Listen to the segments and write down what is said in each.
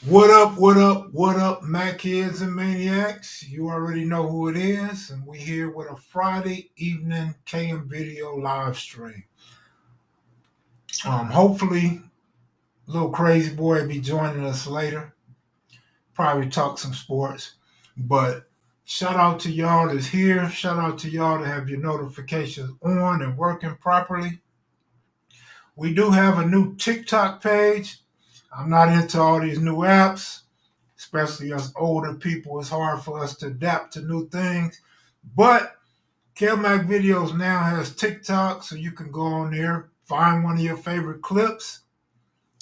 What up, what up, Mac heads and maniacs? You already know who it is, and we here with a Friday evening KM video live stream. Hopefully, little crazy boy will be joining us later. Probably talk some sports. But shout out to y'all that's here. Shout out to y'all that have your notifications on and working properly. We do have a new TikTok page. I'm not into all these new apps, especially us older people. It's hard for us to adapt to new things. But kevmacvideos now has TikTok, so you can go on there, find one of your favorite clips,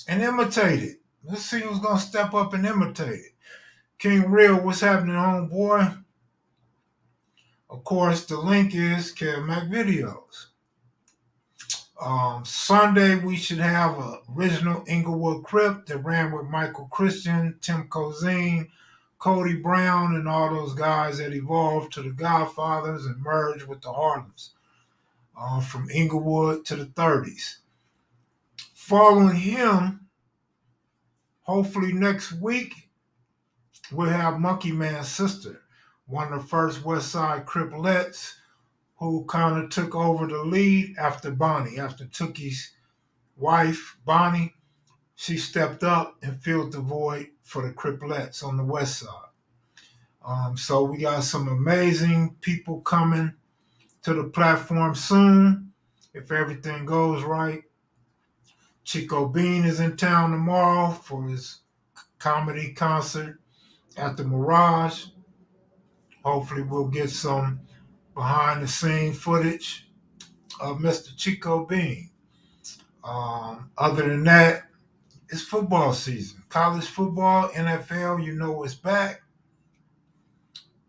and imitate it. Let's see who's gonna step up and imitate it. King Real, what's happening, homeboy? Of course, the link is kevmacvideos. Sunday, we should have a original Inglewood Crip that ran with Michael Christian, Tim Cozine, Cody Brown, and all those guys that evolved to the Godfathers and merged with the Harlems from Inglewood to the 30s. Following him, hopefully next week, we'll have Monkey Man's sister, one of the first West Side Cripplettes who kind of took over the lead after Bonnie, after Tookie's wife, Bonnie. She stepped up and filled the void for the Cripplettes on the West Side. So we got some amazing people coming to the platform soon, if everything goes right. Chico Bean is in town tomorrow for his comedy concert at the Mirage. Hopefully we'll get some behind the scene footage of Mr. Chico Bean. Other than that, it's football season. College football, NFL, you know it's back.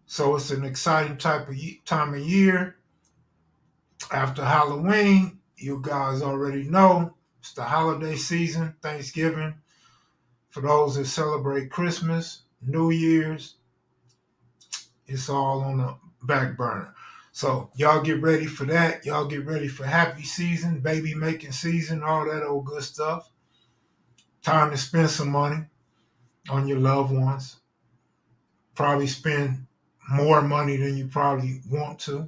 So it's an exciting time of year. After Halloween, you guys already know it's the holiday season, Thanksgiving. For those that celebrate Christmas, New Year's, it's all on the back burner. So y'all get ready for that. Y'all get ready for happy season, baby making season, all that old good stuff. Time to spend some money on your loved ones. Probably spend more money than you probably want to,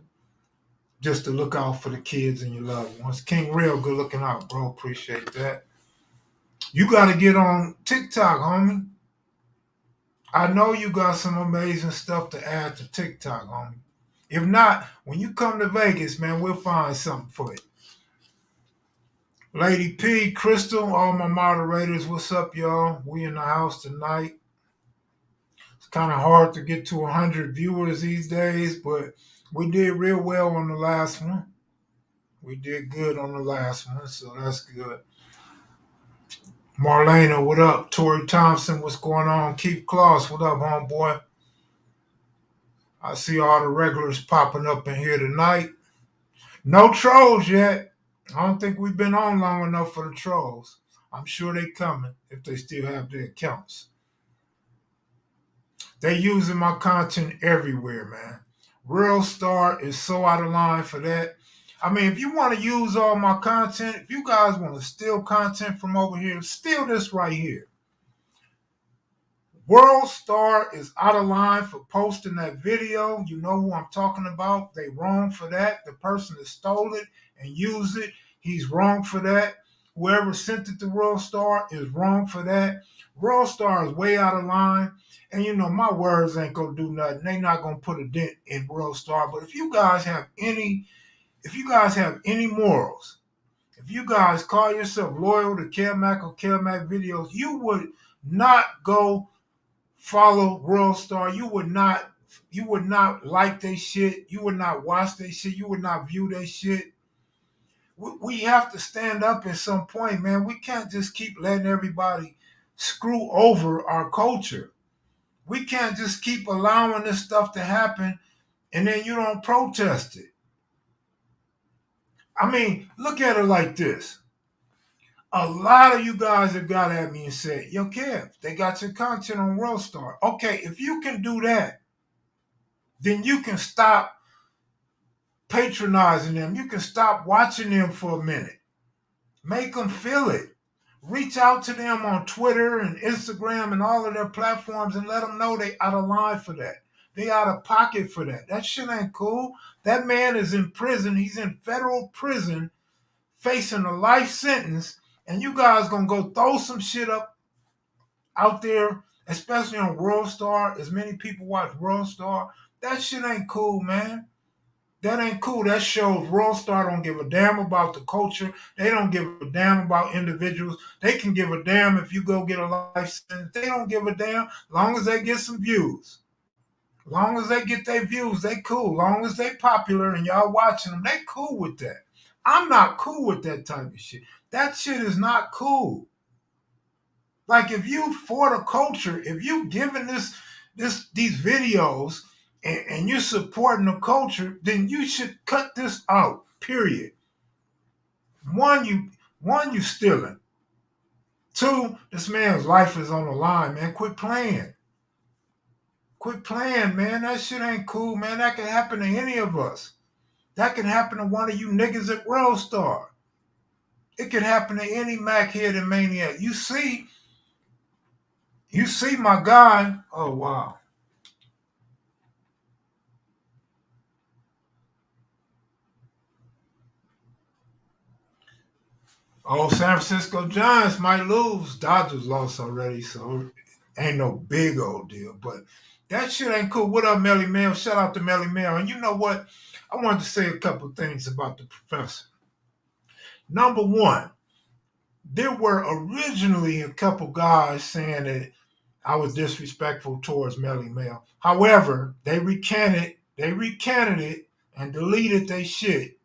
just to look out for the kids and your loved ones. King Real, good looking out, bro. Appreciate that. You got to get on TikTok, homie. I know you got some amazing stuff to add to TikTok, homie. If not, when you come to Vegas, man, we'll find something for you. Lady P, Crystal, all my moderators, what's up, y'all? We in the house tonight. It's kind of hard to get to 100 viewers these days, but we did real well on the last one. We did good on the last one, so that's good. Marlena, what up? Tori Thompson, what's going on? Keith Kloss, what up, homeboy? I see all the regulars popping up in here tonight. No trolls yet. I don't think we've been on long enough for the trolls. I'm sure they coming if they still have their accounts. They using my content everywhere, man. Real Star is so out of line for that. I mean, if you want to use all my content, if you guys want to steal content from over here, steal this right here. World Star is out of line for posting that video. You know who I'm talking about. They wrong for that. The person that stole it and used it, he's wrong for that. Whoever sent it to World Star is wrong for that. World Star is way out of line. And you know, my words ain't gonna do nothing. They not gonna put a dent in World Star. But if you guys have any morals, if you guys call yourself loyal to KevMac or KevMacvideos, you would not go follow World Star. You would not like their shit. You would not watch their shit. You would not view their shit. We have to stand up at some point, man. We can't just keep letting everybody screw over our culture. We can't just keep allowing this stuff to happen and then you don't protest it. I mean, look at it like this. A lot of you guys have got at me and said, yo, Kev, they got your content on World Star. Okay, if you can do that, then you can stop patronizing them. You can stop watching them for a minute. Make them feel it. Reach out to them on Twitter and Instagram and all of their platforms and let them know they out of line for that. They out of pocket for that. That shit ain't cool. That man is in prison. He's in federal prison facing a life sentence, and you guys gonna go throw some shit up out there, especially on World Star. As many people watch World Star. That shit ain't cool, man. That ain't cool. That shows World Star don't give a damn about the culture. They don't give a damn about individuals. They can give a damn if you go get a life sentence. They don't give a damn long as they get some views. Long as they get their views, they cool. Long as they popular and y'all watching them, they cool with that. I'm not cool with that type of shit. That shit is not cool. Like if you for the culture, if you giving these videos and you're supporting the culture, then you should cut this out. Period. One, you stealing. Two, this man's life is on the line, man. Quit playing. Quit playing, man. That shit ain't cool, man. That can happen to any of us. That can happen to one of you niggas at World Star. It could happen to any Mac head and maniac. You see my guy. Oh wow. Oh, San Francisco Giants might lose. Dodgers lost already, so ain't no big old deal. But that shit ain't cool. What up, Melly Mel? Shout out to Melly Mel. And you know what? I wanted to say a couple things about the professor. Number one, there were originally a couple guys saying that I was disrespectful towards Melly Mel. However, they recanted it and deleted their shit.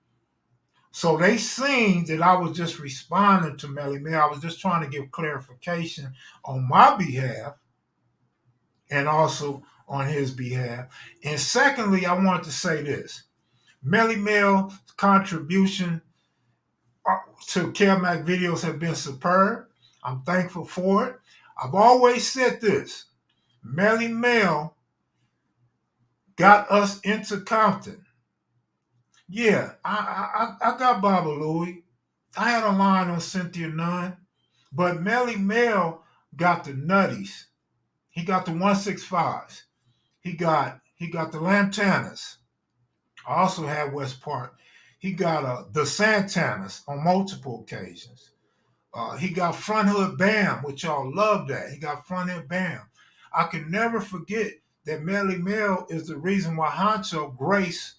So they seen that I was just responding to Melly Mel. I was just trying to give clarification on my behalf and also on his behalf. And secondly, I want to say this. Melly Mel's contribution to kevmacvideos have been superb. I'm thankful for it. I've always said this. Melly Mel got us into Compton. Yeah, I got Baba Louie. I had a line on Cynthia Nunn, but Melly Mel got the nutties. He got the 165s. He got the Lantanas. I also had West Park. He got the Santanas on multiple occasions. He got Front Hood Bam, which y'all love that. He got Front Hood Bam. I can never forget that Melly Mel is the reason why Honcho graced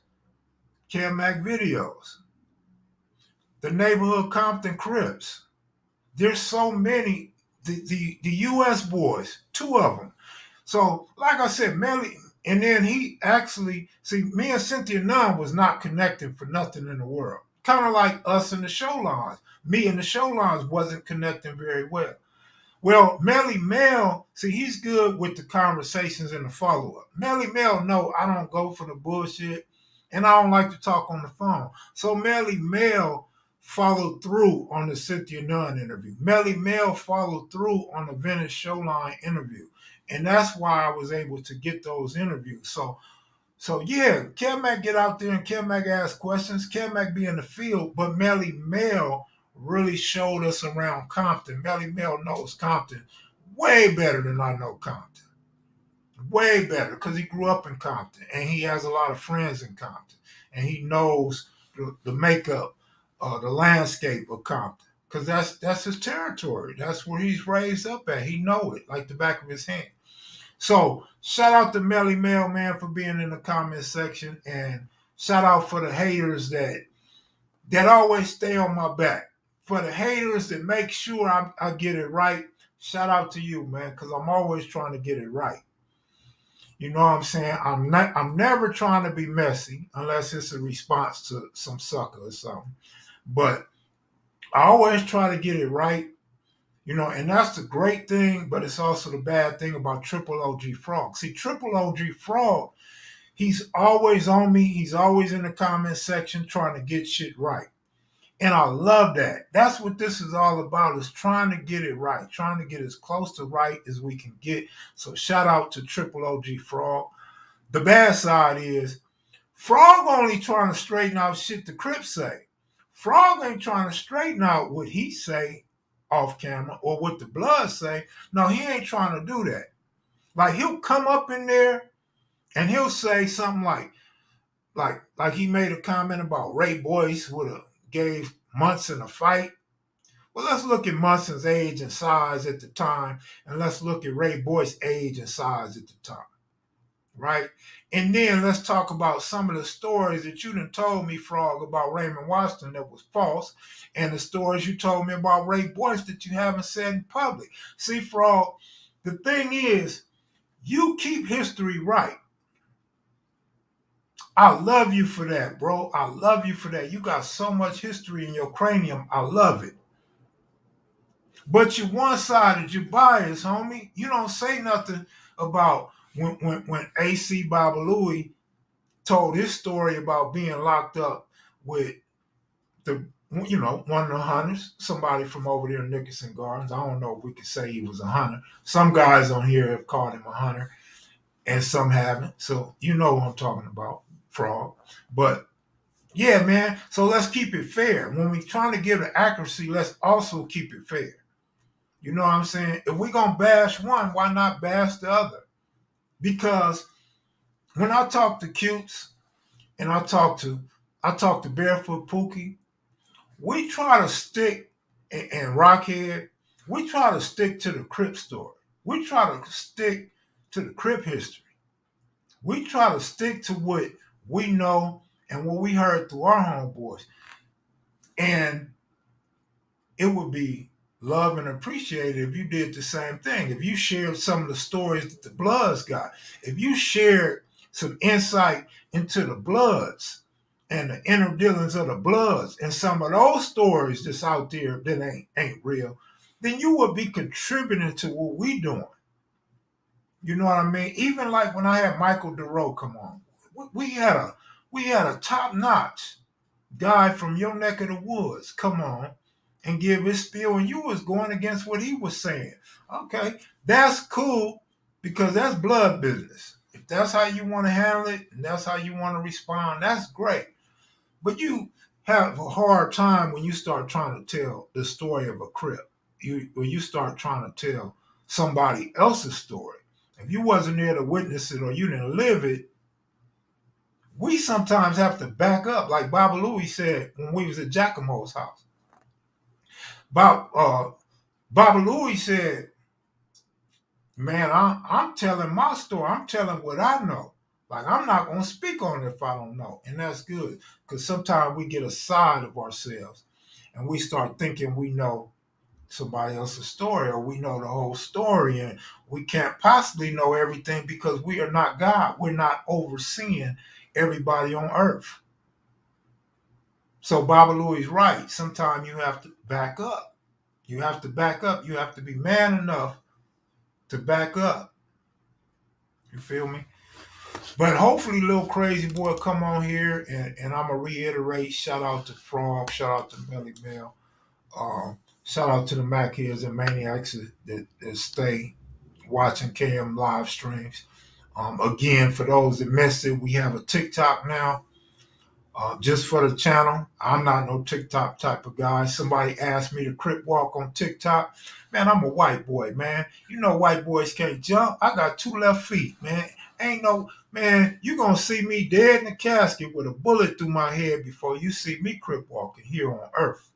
kevmacvideos. The neighborhood Compton Crips. There's so many. The U.S. boys, two of them. So, like I said, Melly, and then he actually, see, me and Cynthia Nunn was not connected for nothing in the world. Kind of like us in the show lines. Me and the show lines wasn't connecting very well. Well, Melly Mel, see, he's good with the conversations and the follow-up. Melly Mel, no, I don't go for the bullshit, and I don't like to talk on the phone. So Melly Mel followed through on the Cynthia Nunn interview. Melly Mel followed through on the Venice Showline interview. And that's why I was able to get those interviews. So yeah, Kevmac get out there and Kevmac ask questions. Kevmac be in the field, but Melly Mel really showed us around Compton. Melly Mel knows Compton way better than I know Compton. Way better because he grew up in Compton and he has a lot of friends in Compton and he knows the makeup, the landscape of Compton because that's his territory. That's where he's raised up at. He know it like the back of his hand. So shout out to Melly Mel, man, for being in the comment section, and shout out for the haters that always stay on my back. For the haters that make sure I get it right, shout out to you, man, because I'm always trying to get it right. You know what I'm saying? I'm never trying to be messy unless it's a response to some sucker or something. But I always try to get it right. You know, and that's the great thing, but it's also the bad thing about Triple OG Frog. See, Triple OG Frog, he's always on me. He's always in the comment section trying to get shit right. And I love that. That's what this is all about, is trying to get it right, trying to get as close to right as we can get. So shout out to Triple OG Frog. The bad side is Frog only trying to straighten out shit the Crips say. Frog ain't trying to straighten out what he say. off camera or what the blood say. No, he ain't trying to do that. Like he'll come up in there and he'll say something like he made a comment about Ray Boyce would have gave Munson a fight. Well, let's look at Munson's age and size at the time, and let's look at Ray Boyce's age and size at the time, right? And then let's talk about some of the stories that you done told me, Frog, about Raymond Washington that was false, and the stories you told me about Ray Boyce that you haven't said in public. See, Frog, the thing is, you keep history right. I love you for that, bro. I love you for that. You got so much history in your cranium. I love it. But you're one-sided, you're biased, homie. You don't say nothing about when AC Baba Louie told his story about being locked up with the one of the hunters, somebody from over there in Nickerson Gardens. I don't know if we could say he was a hunter. Some guys on here have called him a hunter, and some haven't. So you know what I'm talking about, Frog. But yeah, man. So let's keep it fair. When we're trying to give the accuracy, let's also keep it fair. You know what I'm saying? If we're gonna bash one, why not bash the other? Because when I talk to Cutes and I talk to Barefoot Pookie, we try to stick and Rockhead, we try to stick to the Crip story. We try to stick to the Crip history. We try to stick to what we know and what we heard through our homeboys. And it would be love and appreciated if you did the same thing. If you shared some of the stories that the Bloods got, if you shared some insight into the Bloods and the inner dealings of the Bloods and some of those stories that's out there that ain't real, then you would be contributing to what we doing. You know what I mean? Even like when I had Michael DeRoe come on, we had a top notch guy from your neck of the woods come on and give his spiel, and you was going against what he was saying. Okay, that's cool because that's blood business. If that's how you want to handle it and that's how you want to respond, that's great. But you have a hard time when you start trying to tell the story of a Crip. When you start trying to tell somebody else's story. If you wasn't there to witness it or you didn't live it, we sometimes have to back up, like Baba Louie said when we was at Giacomo's house. Bob, Baba Louie said, "Man, I'm telling my story. I'm telling what I know. Like I'm not gonna speak on it if I don't know, and that's good because sometimes we get a side of ourselves, and we start thinking we know somebody else's story or we know the whole story, and we can't possibly know everything because we are not God. We're not overseeing everybody on earth." So Baba Louie's right. Sometimes you have to back up. You have to back up. You have to be man enough to back up. You feel me? But hopefully, little crazy boy come on here, and I'm gonna reiterate. Shout out to Frog. Shout out to Melly Mel. Shout out to the Mac-heads and maniacs that stay watching KM live streams. Again, for those that missed it, we have a TikTok now. Just for the channel. I'm not no TikTok type of guy. Somebody asked me to crip walk on TikTok. Man, I'm a white boy, man. You know white boys can't jump. I got two left feet, man. Ain't no, man, you gonna see me dead in the casket with a bullet through my head before you see me crip walking here on earth.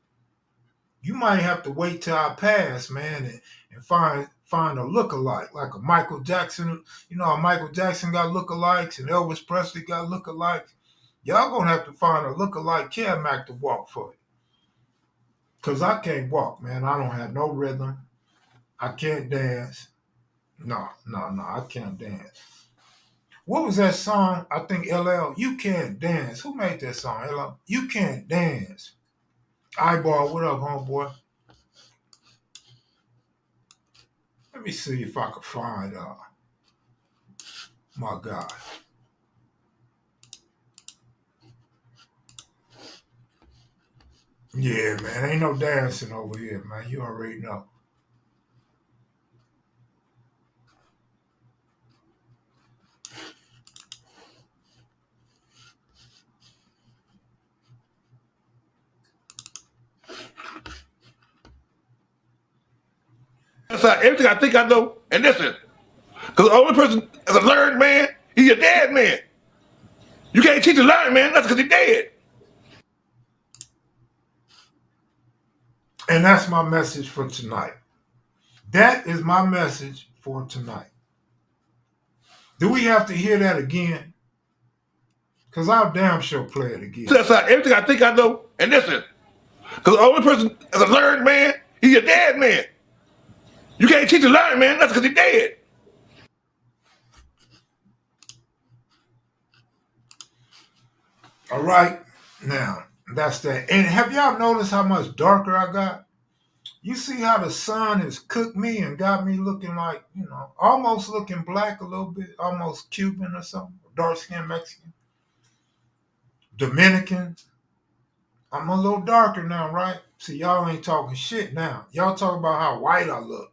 You might have to wait till I pass, man, and find a look-alike, like a Michael Jackson. You know how Michael Jackson got look-alikes and Elvis Presley got look-alikes? Y'all gonna have to find a look-alike Kev to walk for it. Cause I can't walk, man. I don't have no rhythm. I can't dance. No, no, no, I can't dance. What was that song? I think LL, You Can't Dance. Who made that song? LL, You Can't Dance. Eyeball, what up, homeboy? Let me see if I can find my guy. Yeah, man. Ain't no dancing over here, man. You already know. That's how everything I think I know. And listen, because the only person that's a learned man, he's a dead man. You can't teach a learned man, that's because he's dead. And that's my message for tonight. That is my message for tonight. Do we have to hear that again? Because I'll damn sure play it again. That's how everything I think I know. And listen, because the only person that's a learned man, he's a dead man. You can't teach a learned man, that's because he's dead. All right. Now, that's that. And have y'all noticed how much darker I got? You see how the sun has cooked me and got me looking like, almost looking black a little bit, almost Cuban or something, dark skinned Mexican, Dominican. I'm a little darker now, right? See, y'all ain't talking shit now. Y'all talking about how white I look.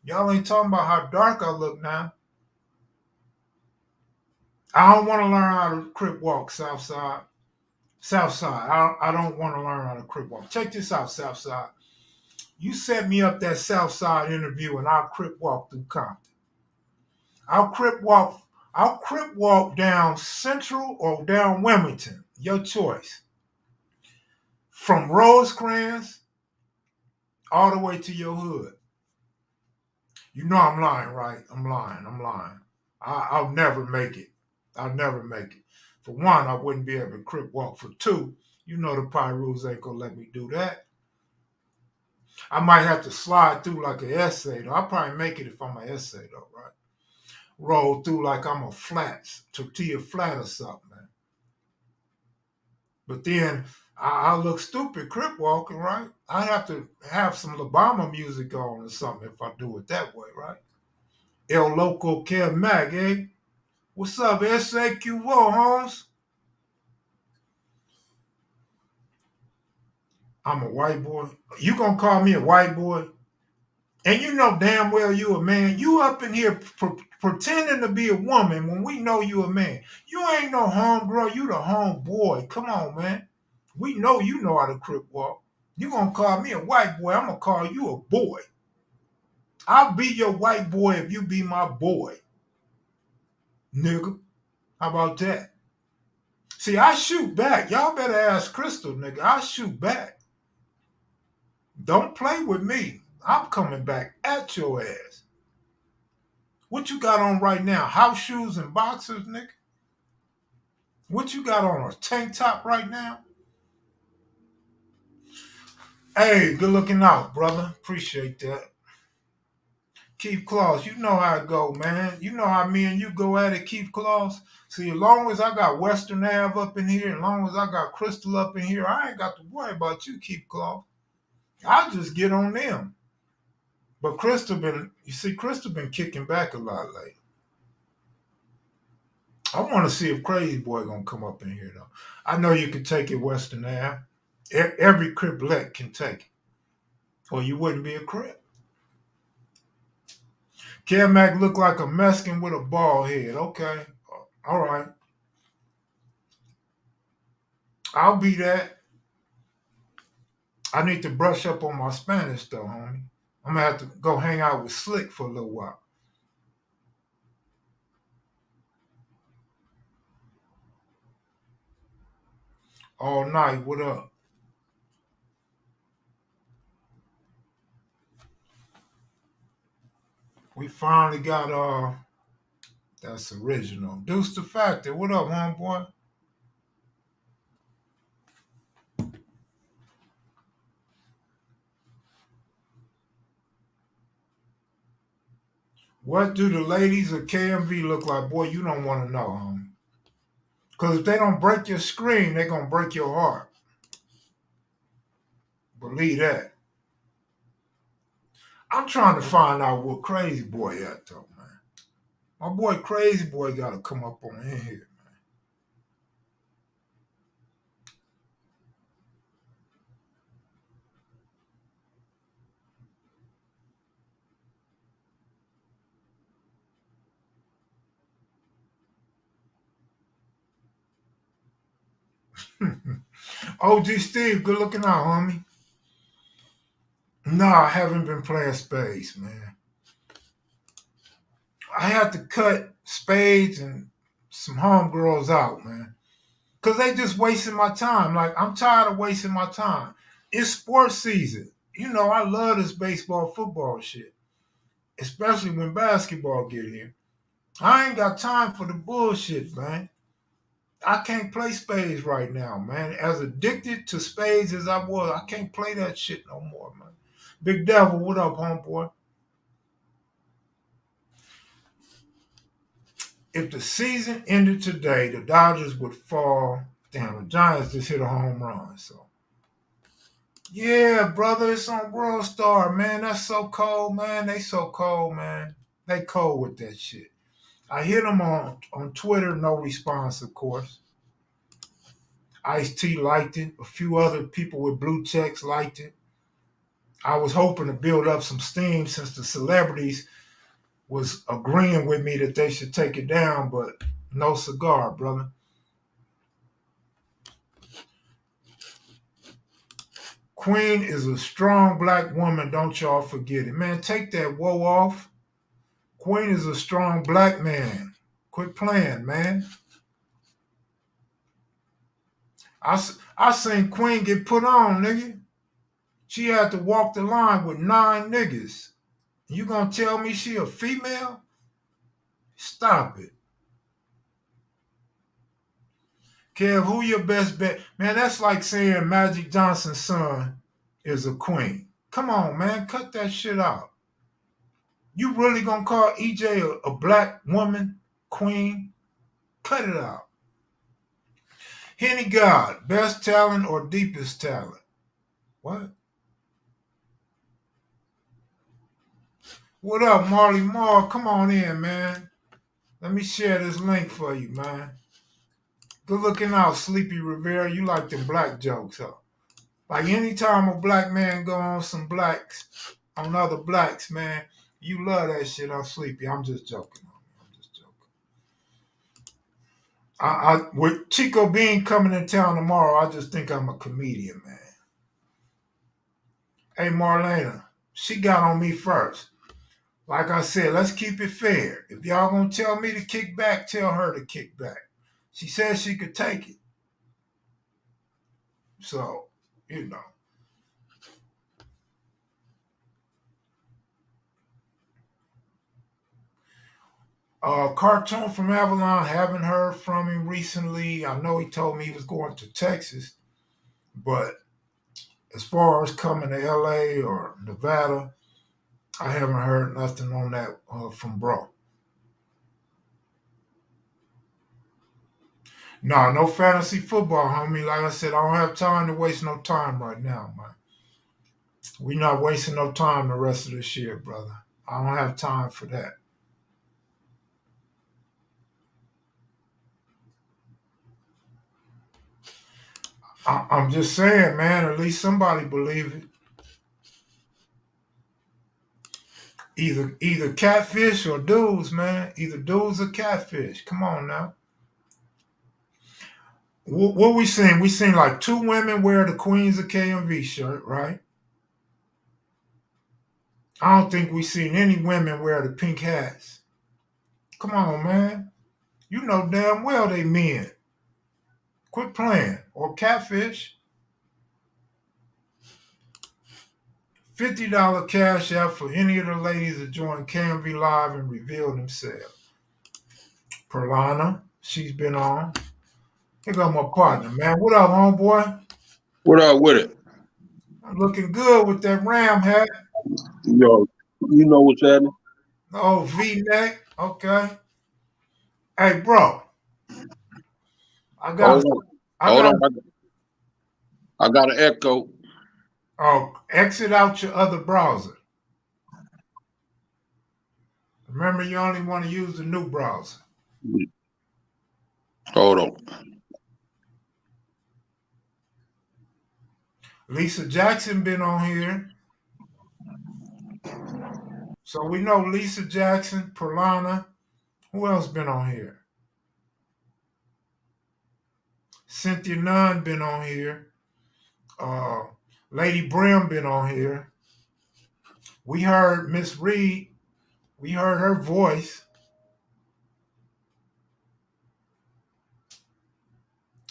Y'all ain't talking about how dark I look now. I don't want to learn how to crip walk Southside. Southside. I don't want to learn how to crip walk. Check this out, Southside. You set me up that Southside interview and I'll crip walk through Compton. I'll crip walk down Central or down Wilmington. Your choice. From Rosecrans all the way to your hood. You know I'm lying, right? I'm lying. I'll never make it. I'll never make it. For one, I wouldn't be able to crip walk. For two, you know the Pyrus ain't gonna let me do that. I might have to slide through like an essay though. I'll probably make it if I'm an essay though, right? Roll through like I'm a flats, tortilla flat or something, man. But then I look stupid crip walking, right? I have to have some Labama music on or something if I do it that way, right? El Loco Kev Mac, eh? What's up, SAQO, Holmes? I'm a white boy. You gonna call me a white boy? And you know damn well you a man. You up in here pretending to be a woman when we know you a man. You ain't no homegirl. You the homeboy. Come on, man. We know you know how to crip walk. You gonna call me a white boy? I'm gonna call you a boy. I'll be your white boy if you be my boy, nigga. How about that? See, I shoot back. Y'all better ask Crystal, nigga. I shoot back. Don't play with me. I'm coming back at your ass. What you got on right now? House shoes and boxers, nigga? What you got on? A tank top right now? Hey, good looking out, brother. Appreciate that. Keith Claus, you know how it go, man. You know how me and you go at it, Keith Claus. See, as long as I got Western Ave up in here, as long as I got Crystal up in here, I ain't got to worry about you, Keith Claus. I'll just get on them. But Crystal been kicking back a lot lately. I want to see if Crazy Boy gonna come up in here though. I know you can take it Western Ave. Every criplet can take it, or you wouldn't be a crip. Mac look like a Mexican with a bald head. Okay, all right, I'll be that. I need to brush up on my Spanish though, homie. I'm gonna have to go hang out with Slick for a little while. All night. What up? We finally got that's original. Deuce the Factor. What up, homeboy? What do the ladies of KMV look like? Boy, you don't want to know, homie. Because if they don't break your screen, they're going to break your heart. Believe that. I'm trying to find out what Crazy Boy at, though, man. My boy Crazy Boy got to come up on in here. OG Steve, good looking out, homie. No, I haven't been playing spades, man. I had to cut spades and some homegirls out, man. Cause they just wasting my time. Like I'm tired of wasting my time. It's sports season. You know, I love this baseball, football shit. Especially when basketball get here. I ain't got time for the bullshit, man. I can't play spades right now, man. As addicted to spades as I was, I can't play that shit no more, man. Big Devil, what up, homeboy? If the season ended today, the Dodgers would fall. Damn, the Giants just hit a home run. So, yeah, brother, it's on World Star, man. That's so cold, man. They so cold, man. They cold with that shit. I hit them on Twitter, no response, of course. Ice T liked it. A few other people with blue checks liked it. I was hoping to build up some steam since the celebrities was agreeing with me that they should take it down, but no cigar, brother. Queen is a strong black woman, don't y'all forget it. Man, take that woe off. Queen is a strong black man. Quit playing, man. I seen Queen get put on, nigga. She had to walk the line with 9 niggas. You gonna tell me she a female? Stop it. Kev, who your best bet? Man, that's like saying Magic Johnson's son is a queen. Come on, man, cut that shit out. You really gonna call EJ a black woman queen? Cut it out. Henny God, best talent or deepest talent? What? What up, Marley Marl? Come on in, man. Let me share this link for you, man. Good looking out, Sleepy Rivera. You like them black jokes, huh? Like anytime a black man go on some blacks, on other blacks, man, you love that shit. I'm Sleepy. I'm just joking. I'm just joking. With Chico Bean coming in town tomorrow, I just think I'm a comedian, man. Hey, Marlena, she got on me first. Like I said, let's keep it fair. If y'all gonna tell me to kick back, tell her to kick back. She said she could take it. So, you know. Cartoon from Avalon, haven't heard from him recently. I know he told me he was going to Texas, but as far as coming to LA or Nevada, I haven't heard nothing on that from bro. No, no fantasy football, homie. Like I said, I don't have time to waste no time right now, man. We not wasting no time the rest of this year, brother. I don't have time for that. I'm just saying, man. At least somebody believe it. Either catfish or dudes, man. Either dudes or catfish. Come on now. What we seen? We seen like 2 women wear the Queens of KMV shirt, right? I don't think we seen any women wear the pink hats. Come on, man. You know damn well they men. Quit playing. Or catfish. $50 cash out for any of the ladies that join KMV Live and reveal themselves. Perlana, she's been on. Here go my partner, man. What up, homeboy? What up with it? I'm looking good with that Ram hat. Yo, you know what's happening? Oh, V-neck. Okay. Hey, bro. I got. Hold on. I Hold got. on. I got an echo. Oh, exit out your other browser. Remember, you only want to use the new browser. Hold on. Lisa Jackson been on here, so we know Lisa Jackson, Perlana. Who else been on here? Cynthia Nunn been on here. Uh, Lady Brim been on here. We heard Miss Reed. We heard her voice.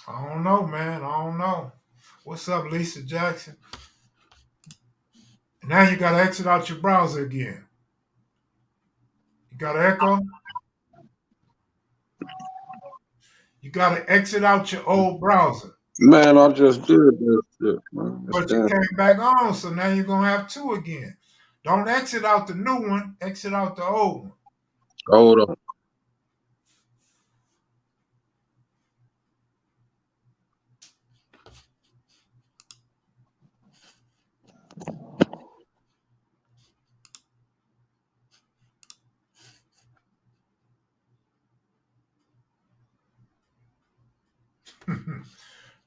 I don't know, man. I don't know. What's up, Lisa Jackson? Now you got to exit out your browser again. You got to echo. You got to exit out your old browser. Man, I just did that shit, man. But you came back on, so now you're going to have two again. Don't exit out the new one. Exit out the old one. Hold on.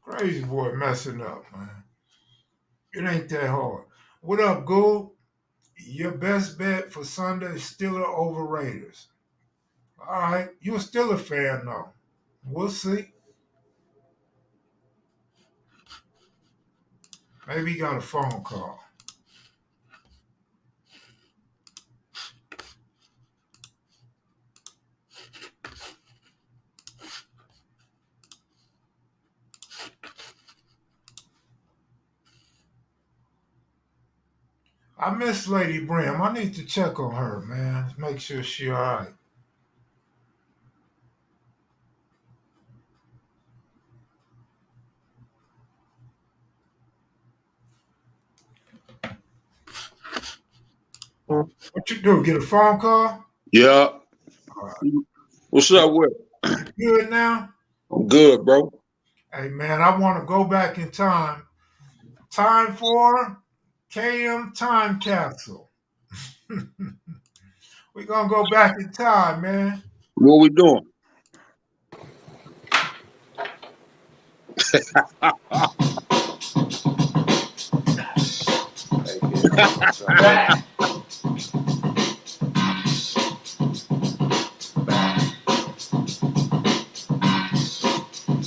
Crazy boy messing up, man. It ain't that hard. What up, Gould? Your best bet for Sunday is Steelers over Raiders. All right. You're still a fan, though. We'll see. Maybe he got a phone call. I miss Lady Brim. I need to check on her, man. Make sure she all right. What you do? Get a phone call? Yeah. All right. What's up with? You good now? I'm good, bro. Hey, man, I want to go back in time. Time for KM Time Capsule. We're going to go back in time, man. What we doing?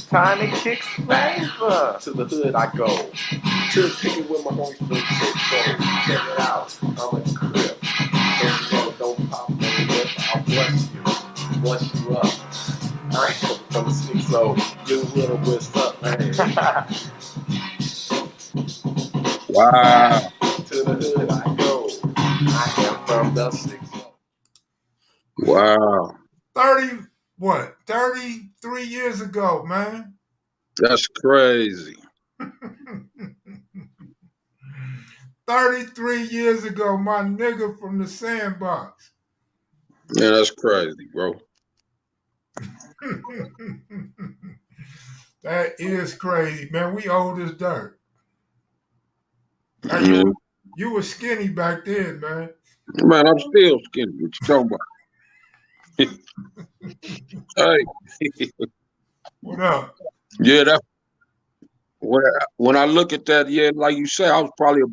Tiny Chicks flavor. To the hood I go. To the city where my homie little chick go. Check it out, I'm a crib. Don't you know, don't pop no lip. I'll bust you up. I ain't coming from the stick, so you little what's up, man. Wow. To the hood I go. I am from the 6. Wow. 33 years ago, man. That's crazy. 33 years ago, my nigga from the sandbox. Yeah, that's crazy, bro. That is crazy, man. We old as dirt. Now, Yeah. you were skinny back then, man. Man, I'm still skinny. What you talking about? Hey. What up? Yeah, that when I look at that, yeah, like you say, I was probably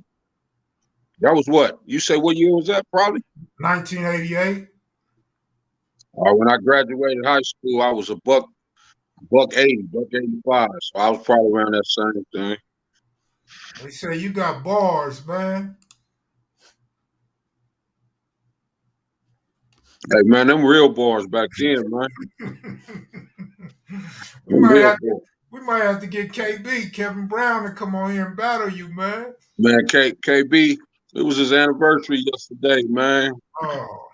that was what? You say what year was that probably? 1988. When I graduated high school, I was a buck 80, buck 85. So I was probably around that same thing. They say you got bars, man. Hey man, them real bars back then, man. we might have to get KB, Kevin Brown, to come on here and battle you, man. Man, KB, it was his anniversary yesterday, man. Oh.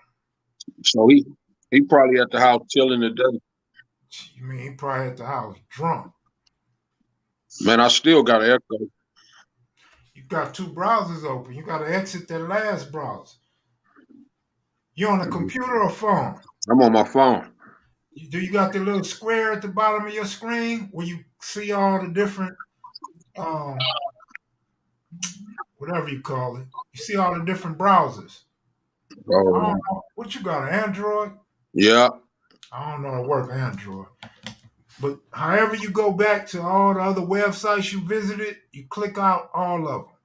So he probably at the house chilling today. You mean he probably at the house drunk? Man, I still got an echo. You got two browsers open. You got to exit that last browser. You on a computer or phone? I'm on my phone. Do you got the little square at the bottom of your screen where you see all the different, whatever you call it? You see all the different browsers. Oh, I don't know. What you got, Android? yeah. I don't know how to work Android. But however you go back to all the other websites you visited, you click out all of them.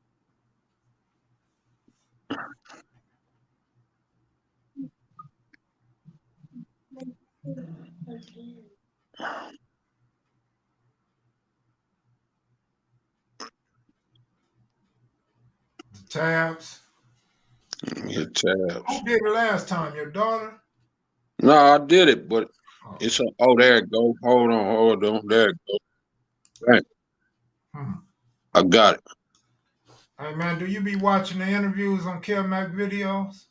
The tabs. Hit tabs. Who did it last time? Your daughter? No, I did it, but Oh, it's there it go. Hold on. There it go. Right. hmm. I got it. Hey man, do you be watching the interviews on kevmacvideos?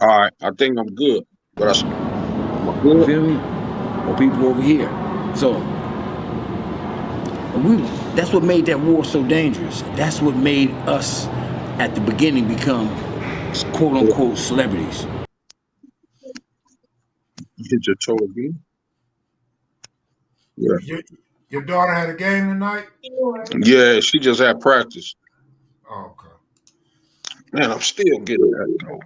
All right. I think I'm good. But am I You good? feel me? Or people over here. So that's what made that war so dangerous. That's what made us at the beginning become quote unquote celebrities. You hit your toe again? Yeah. Your daughter had a game tonight? Yeah, she just had practice. Oh, okay. Man, I'm still getting that though.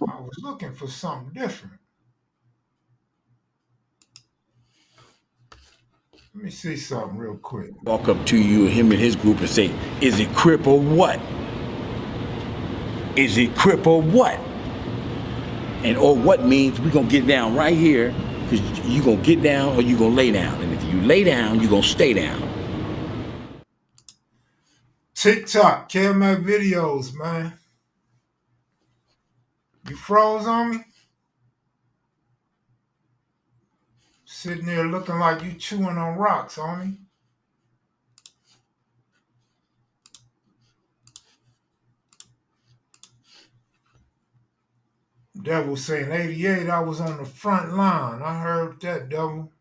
I was looking for something different. Let me see something real quick. Walk up to you, him and his group, and say, "Is it Crip or what? Is it Crip or what?" And or what means we gonna get down right here, because you gonna get down or you gonna lay down. And if you lay down, you gonna stay down. TikTok, kevmacvideos, man. You froze on me? Sitting there looking like you chewing on rocks, homie. Devil saying 88, I was on the front line. I heard that, devil.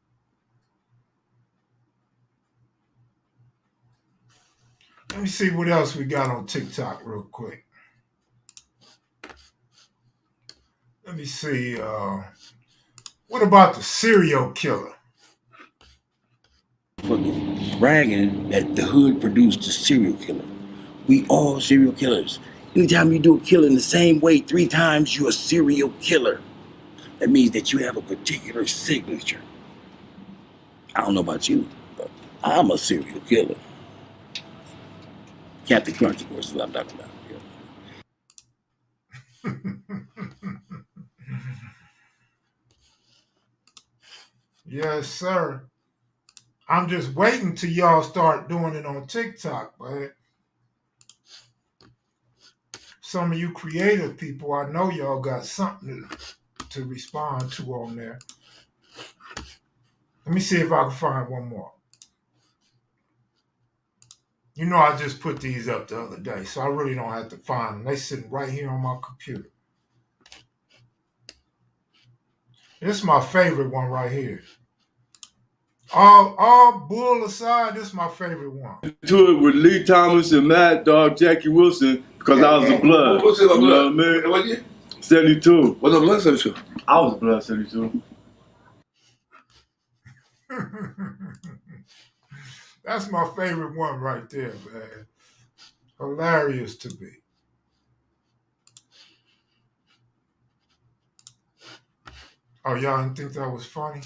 Let me see what else we got on TikTok real quick. Let me see. What about the serial killer? Bragging that the hood produced a serial killer. We all serial killers. Anytime you do a killing the same way 3 times, you're a serial killer. That means that you have a particular signature. I don't know about you, but I'm a serial killer. Captain Crunch, of course, is what I'm talking about. Yes, sir. I'm just waiting till y'all start doing it on TikTok, but some of you creative people, I know y'all got something to respond to on there. Let me see if I can find one more. You know, I just put these up the other day, so I really don't have to find them. They sitting right here on my computer. This is my favorite one right here. All bull aside, this is my favorite one. To it with Lee Thomas and Mad Dog Jackie Wilson because I was a blood. What's it about You blood? know what I mean? What year? 72. What's the blood 72? I was a blood 72. That's my favorite one right there, man. Hilarious to me. Oh, y'all didn't think that was funny?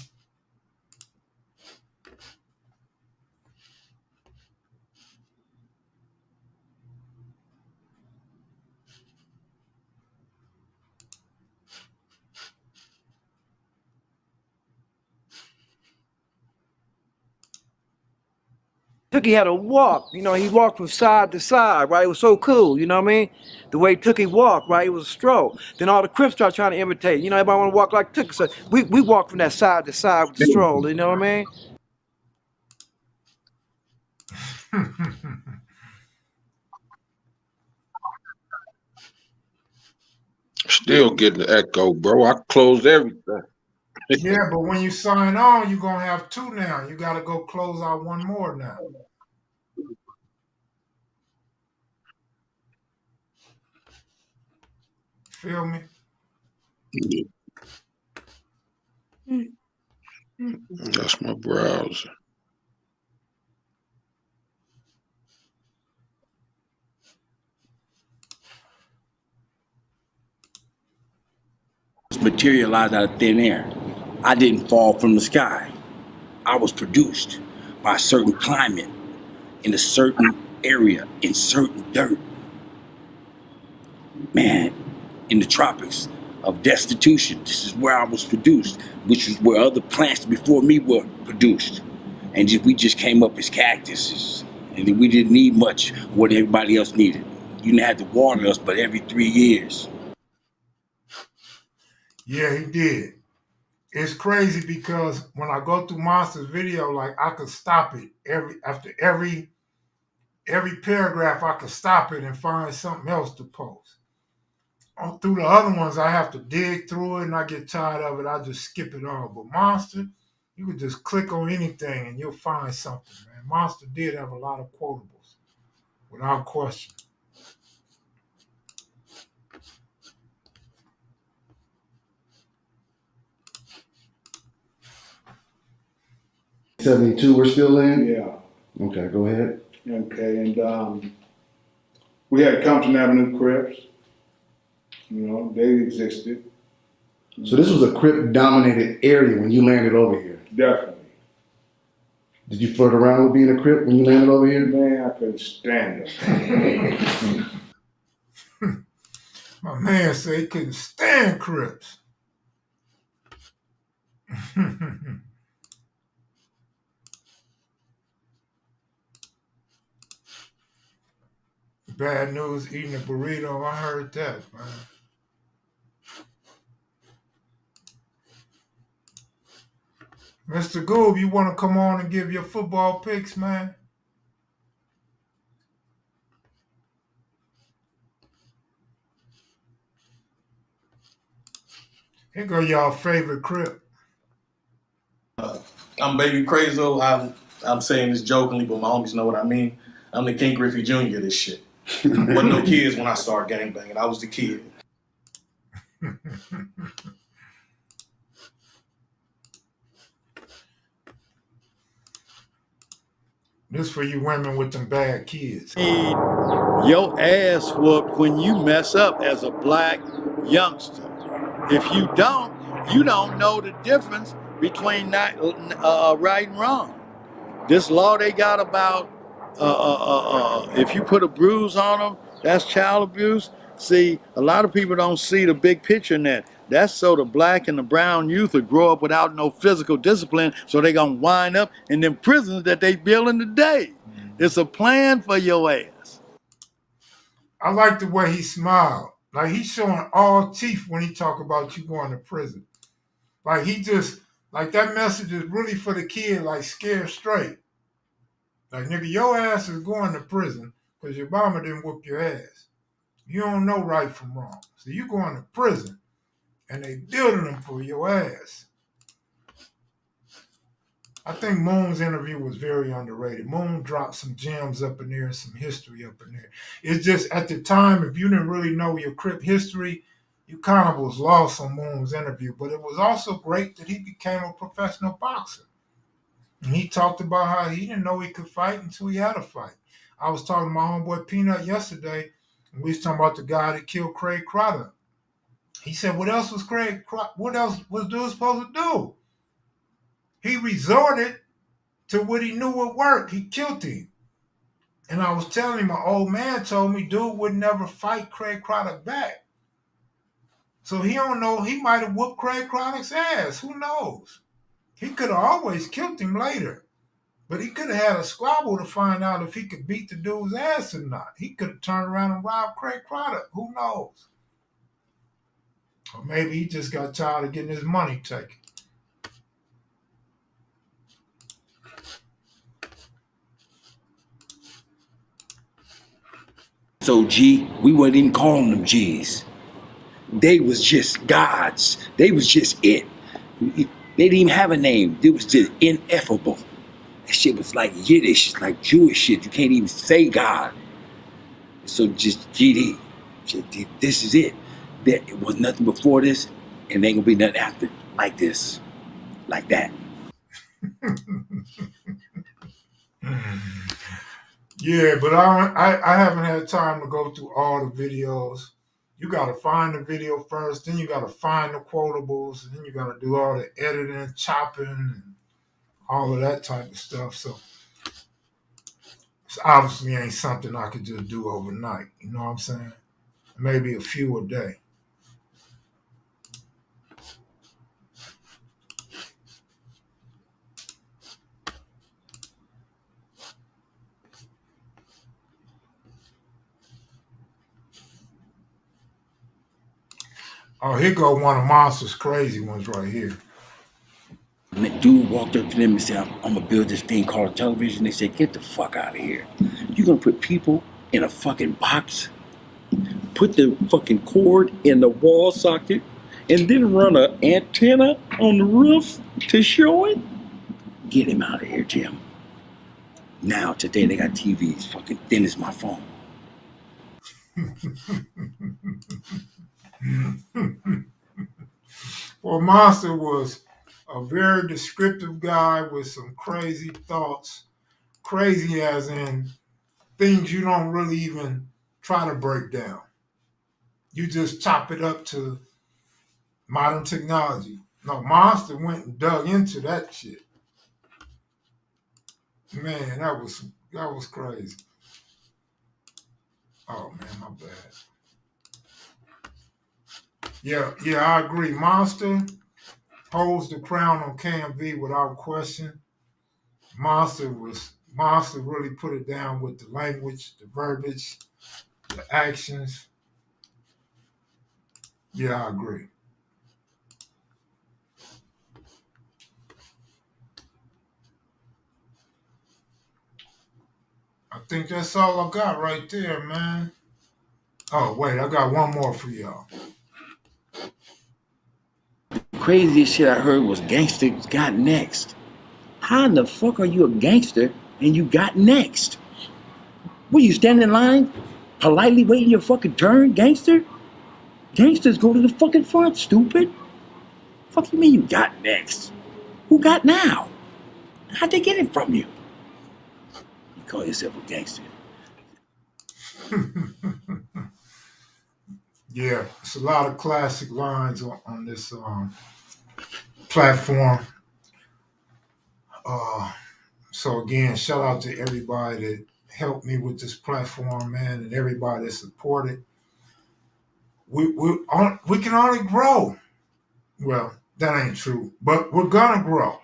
Tookie had a walk, he walked from side to side, right? It was so cool, you know what I mean? The way Tookie walked, right? It was a stroll. Then all the Crips started trying to imitate. Everybody want to walk like Tookie. So we walked from that side to side with the stroll, you know what I mean? Still getting the echo, bro. I closed everything. Yeah, but when you sign on, you're going to have 2 now. You got to go close out 1 more now. Feel me? That's my browser. Materialized out of thin air. I didn't fall from the sky. I was produced by a certain climate in a certain area in certain dirt. Man, in the tropics of destitution, this is where I was produced, which is where other plants before me were produced. and we just came up as cactuses, and then we didn't need much what everybody else needed. You didn't have to water us, but every 3 years. Yeah, he did. It's crazy because when I go through Monster's video, like I could stop it after every paragraph. I could stop it and find something else to post. Through the other ones, I have to dig through it, and I get tired of it. I just skip it all. But Monster, you can just click on anything and you'll find something, man. Monster did have a lot of quotables, without question. '72, we're still in? Yeah. Okay, go ahead. Okay, and we had Compton Avenue Crips. You know, they existed. So this was a Crip-dominated area when you landed over here. Definitely. Did you flirt around with being a Crip when you landed over here? Man, I couldn't stand it. My man said he couldn't stand Crips. Bad news eating a burrito. I heard that, man. Mr. Goob, you want to come on and give your football picks, man? Here go y'all favorite Crip. I'm Baby Crazo. I'm saying this jokingly, but my homies know what I mean. I'm the King Griffey Jr. of this shit. Wasn't no kids when I started gangbanging. I was the kid. This for you women with them bad kids. Your ass whooped when you mess up as a black youngster. If you don't know the difference between right and wrong. This law they got about if you put a bruise on them, that's child abuse. See, a lot of people don't see the big picture in that. That's so the black and the brown youth will grow up without no physical discipline, so they gonna wind up in them prisons that they building today. It's a plan for your ass. I like the way he smiled. Like he's showing all teeth when he talk about you going to prison. Like he just, like that message is really for the kid, like scared straight. Like nigga, your ass is going to prison because your mama didn't whoop your ass. You don't know right from wrong. So you going to prison and they building them for your ass. I think Moon's interview was very underrated. Moon dropped some gems up in there and some history up in there. It's just at the time, if you didn't really know your Crip history, you kind of was lost on Moon's interview. But it was also great that he became a professional boxer. And he talked about how he didn't know he could fight until he had a fight. I was talking to my homeboy Peanut yesterday, and we was talking about the guy that killed Craig Crowder. He said, what else was dude supposed to do? He resorted to what he knew would work. He killed him. And I was telling him, my old man told me dude would never fight Craig Crowder back. So he don't know, he might have whooped Craig Crowder's ass. Who knows? He could have always killed him later. But he could have had a squabble to find out if he could beat the dude's ass or not. He could have turned around and robbed Craig Crowder. Who knows? Or maybe he just got tired of getting his money taken. So G, we wasn't even calling them G's. They was just gods. They was just it. They didn't even have a name. It was just ineffable. That shit was like Yiddish, like Jewish shit. You can't even say God. So just GD. This is it. There was nothing before this, and there ain't gonna be nothing after. Like this. Like that. Yeah, but I haven't had time to go through all the videos. You got to find the video first, then you got to find the quotables, and then you got to do all the editing, chopping, and all of that type of stuff. So it's obviously ain't something I could just do overnight. You know what I'm saying? Maybe a few a day. Oh, here go one of Monster's crazy ones right here. And that dude walked up to them and said, I'm gonna build this thing called a television. They said, get the fuck out of here. You gonna put people in a fucking box, put the fucking cord in the wall socket, and then run an antenna on the roof to show it? Get him out of here, Jim. Now, today, they got TVs fucking thin as my phone. Well, Monster was a very descriptive guy with some crazy thoughts. Crazy as in things you don't really even try to break down. You just chop it up to modern technology. No, Monster went and dug into that shit. Man, that was crazy. Oh man, my bad. Yeah, I agree. Monster holds the crown on KMV without question. Monster really put it down with the language, the verbiage, the actions. Yeah, I agree. I think that's all I got right there, man. Oh, wait, I got one more for y'all. Craziest shit I heard was gangsters got next. How in the fuck are you a gangster and you got next? What, you standing in line, politely waiting your fucking turn, gangster? Gangsters go to the fucking front, stupid. Fuck you mean you got next? Who got now? How'd they get it from you? You call yourself a gangster. Yeah, it's a lot of classic lines on this platform. So again, shout out to everybody that helped me with this platform, man, and everybody that supported. We can only grow. Well, that ain't true, but we're gonna grow.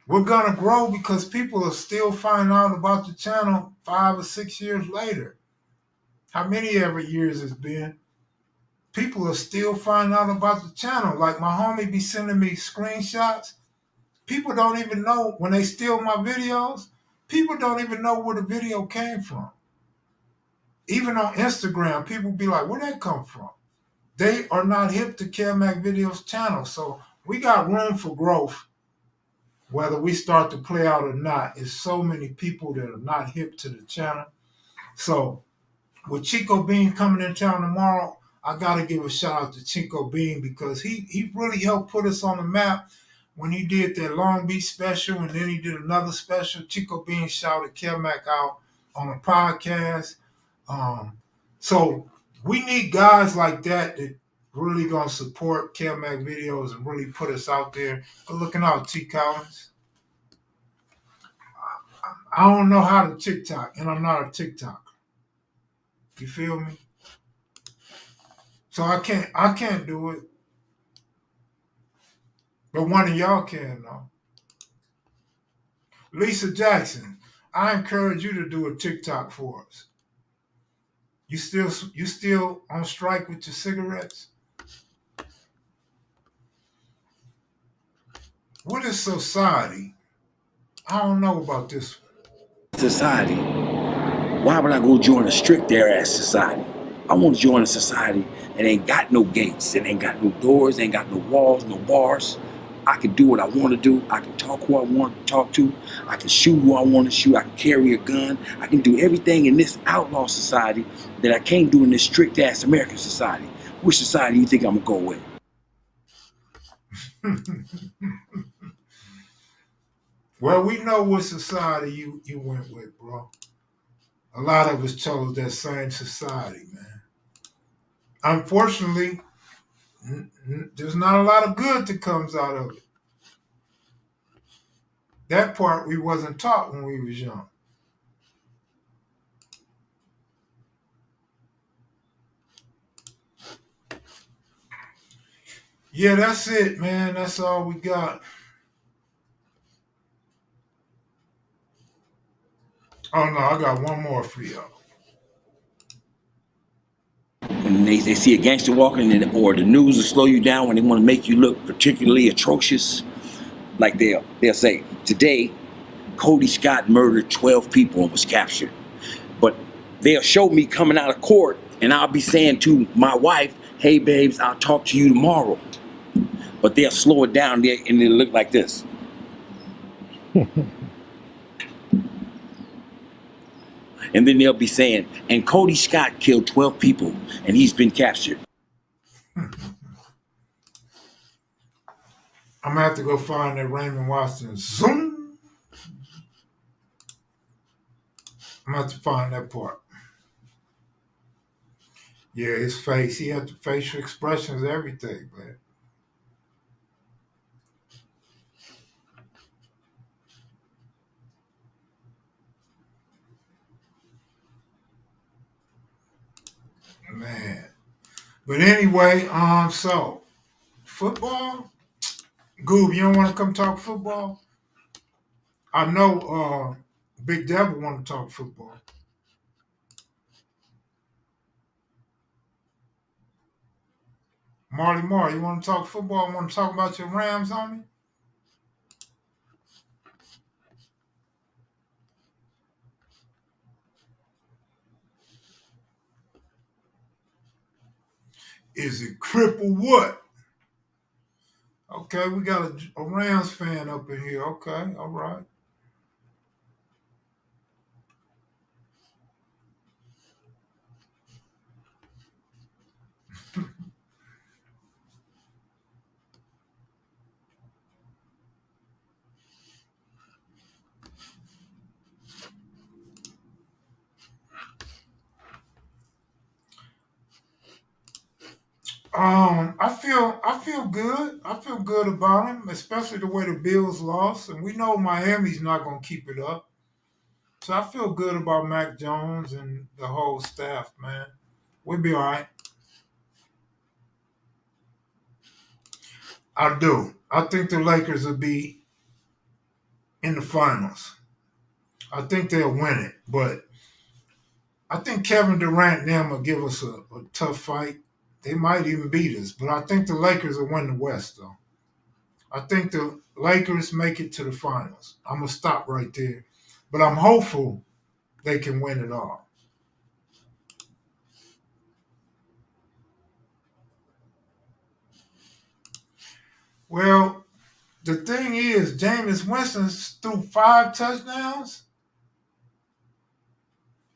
We're gonna grow because people are still finding out about the channel 5 or 6 years later. How many ever years it's been? People are still finding out about the channel. Like my homie be sending me screenshots. People don't even know when they steal my videos. People don't even know where the video came from. Even on Instagram, people be like, "Where'd that come from?" They are not hip to kevmacvideos channel, so we got room for growth. Whether we start to play out or not, is so many people that are not hip to the channel. So with Chico Bean coming in town tomorrow, I gotta give a shout out to Chico Bean because he really helped put us on the map when he did that Long Beach special and then he did another special. Chico Bean shouted Kevmac out on a podcast. So we need guys like that that really gonna support Kevmac videos and really put us out there. Good looking out, T Collins. I don't know how to TikTok, and I'm not a TikToker. You feel me? So I can't do it. But one of y'all can though. Lisa Jackson, I encourage you to do a TikTok for us. You still on strike with your cigarettes? What is society? I don't know about this one. Society. Why would I go join a strict ass society? I want to join a society that ain't got no gates, that ain't got no doors, ain't got no walls, no bars. I can do what I want to do. I can talk who I want to talk to. I can shoot who I want to shoot. I can carry a gun. I can do everything in this outlaw society that I can't do in this strict ass American society. Which society do you think I'm gonna go with? Well, we know what society you went with, bro. A lot of us chose that same society, man. Unfortunately, there's not a lot of good that comes out of it. That part we wasn't taught when we was young. Yeah, that's it, man. That's all we got. Oh no, I got one more for y'all. when they see a gangster walking, or the news will slow you down when they want to make you look particularly atrocious. Like they'll say, today, Cody Scott murdered 12 people and was captured. But they'll show me coming out of court, and I'll be saying to my wife, hey, babes, I'll talk to you tomorrow. But they'll slow it down there, and it'll look like this. And then they'll be saying, and Cody Scott killed 12 people, and he's been captured. I'm gonna have to go find that Raymond Watson Zoom. I'm gonna have to find that part. Yeah, his face. He had the facial expressions, everything, man. Man. But anyway, so football. Goob, you don't want to come talk football? I know Big Devil want to talk football. Marley Marr, you want to talk football? Want to talk about your Rams, homie? Is it cripple what? Okay, we got a Rams fan up in here. Okay, all right. I feel good. I feel good about him, especially the way the Bills lost, and we know Miami's not gonna keep it up. So I feel good about Mac Jones and the whole staff, man. We'll be all right. I do. I think the Lakers will be in the finals. I think they'll win it, but I think Kevin Durant and them will give us a tough fight. They might even beat us, but I think the Lakers will win the West, though. I think the Lakers make it to the finals. I'm going to stop right there. But I'm hopeful they can win it all. Well, the thing is, Jameis Winston threw 5 touchdowns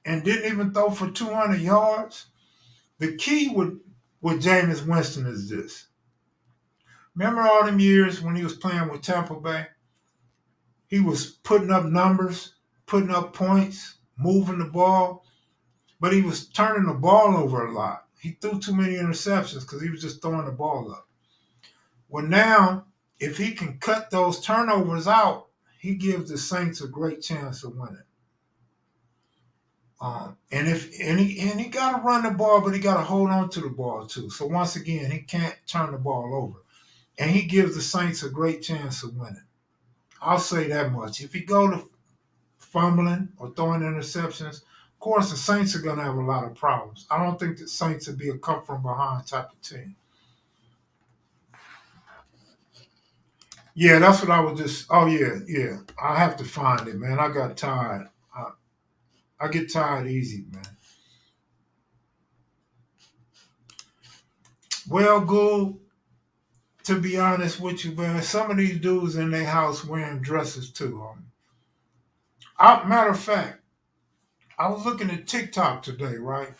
and didn't even throw for 200 yards. The key with Jameis Winston is this. Remember all them years when he was playing with Tampa Bay? He was putting up numbers, putting up points, moving the ball, but he was turning the ball over a lot. He threw too many interceptions because he was just throwing the ball up. Well, now, if he can cut those turnovers out, he gives the Saints a great chance of winning. And he got to run the ball, but he got to hold on to the ball too. So once again, he can't turn the ball over, and he gives the Saints a great chance of winning. I'll say that much. If he go to fumbling or throwing interceptions, of course the Saints are going to have a lot of problems. I don't think the Saints would be a come from behind type of team. Yeah, that's what I was just. Oh yeah. I have to find it, man. I got tired. I get tired easy, man. Well, Gould, to be honest with you, man, some of these dudes in their house wearing dresses too. Matter of fact, I was looking at TikTok today, right?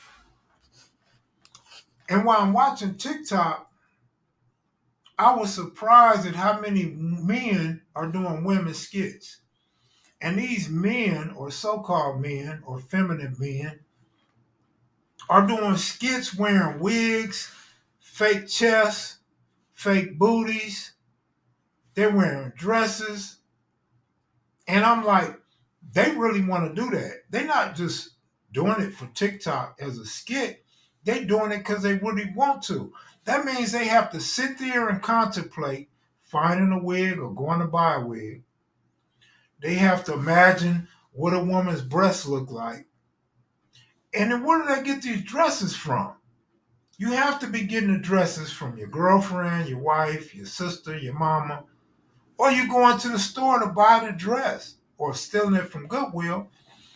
And while I'm watching TikTok, I was surprised at how many men are doing women's skits. And these men, or so-called men, or feminine men, are doing skits wearing wigs, fake chests, fake booties. They're wearing dresses. And I'm like, they really want to do that. They're not just doing it for TikTok as a skit. They're doing it because they really want to. That means they have to sit there and contemplate finding a wig or going to buy a wig. They have to imagine what a woman's breasts look like. And then where do they get these dresses from? You have to be getting the dresses from your girlfriend, your wife, your sister, your mama, or you going to the store to buy the dress or stealing it from Goodwill.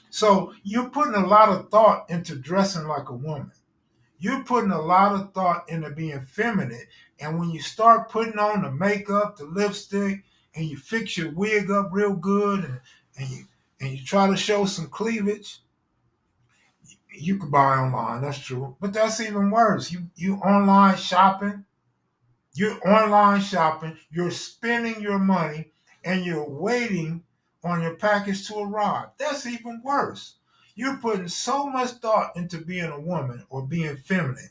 So you're putting a lot of thought into dressing like a woman. You're putting a lot of thought into being feminine. And when you start putting on the makeup, the lipstick, and you fix your wig up real good and you and you try to show some cleavage, you can buy online, that's true. But that's even worse. You online shopping, you're spending your money and you're waiting on your package to arrive. That's even worse. You're putting so much thought into being a woman or being feminine.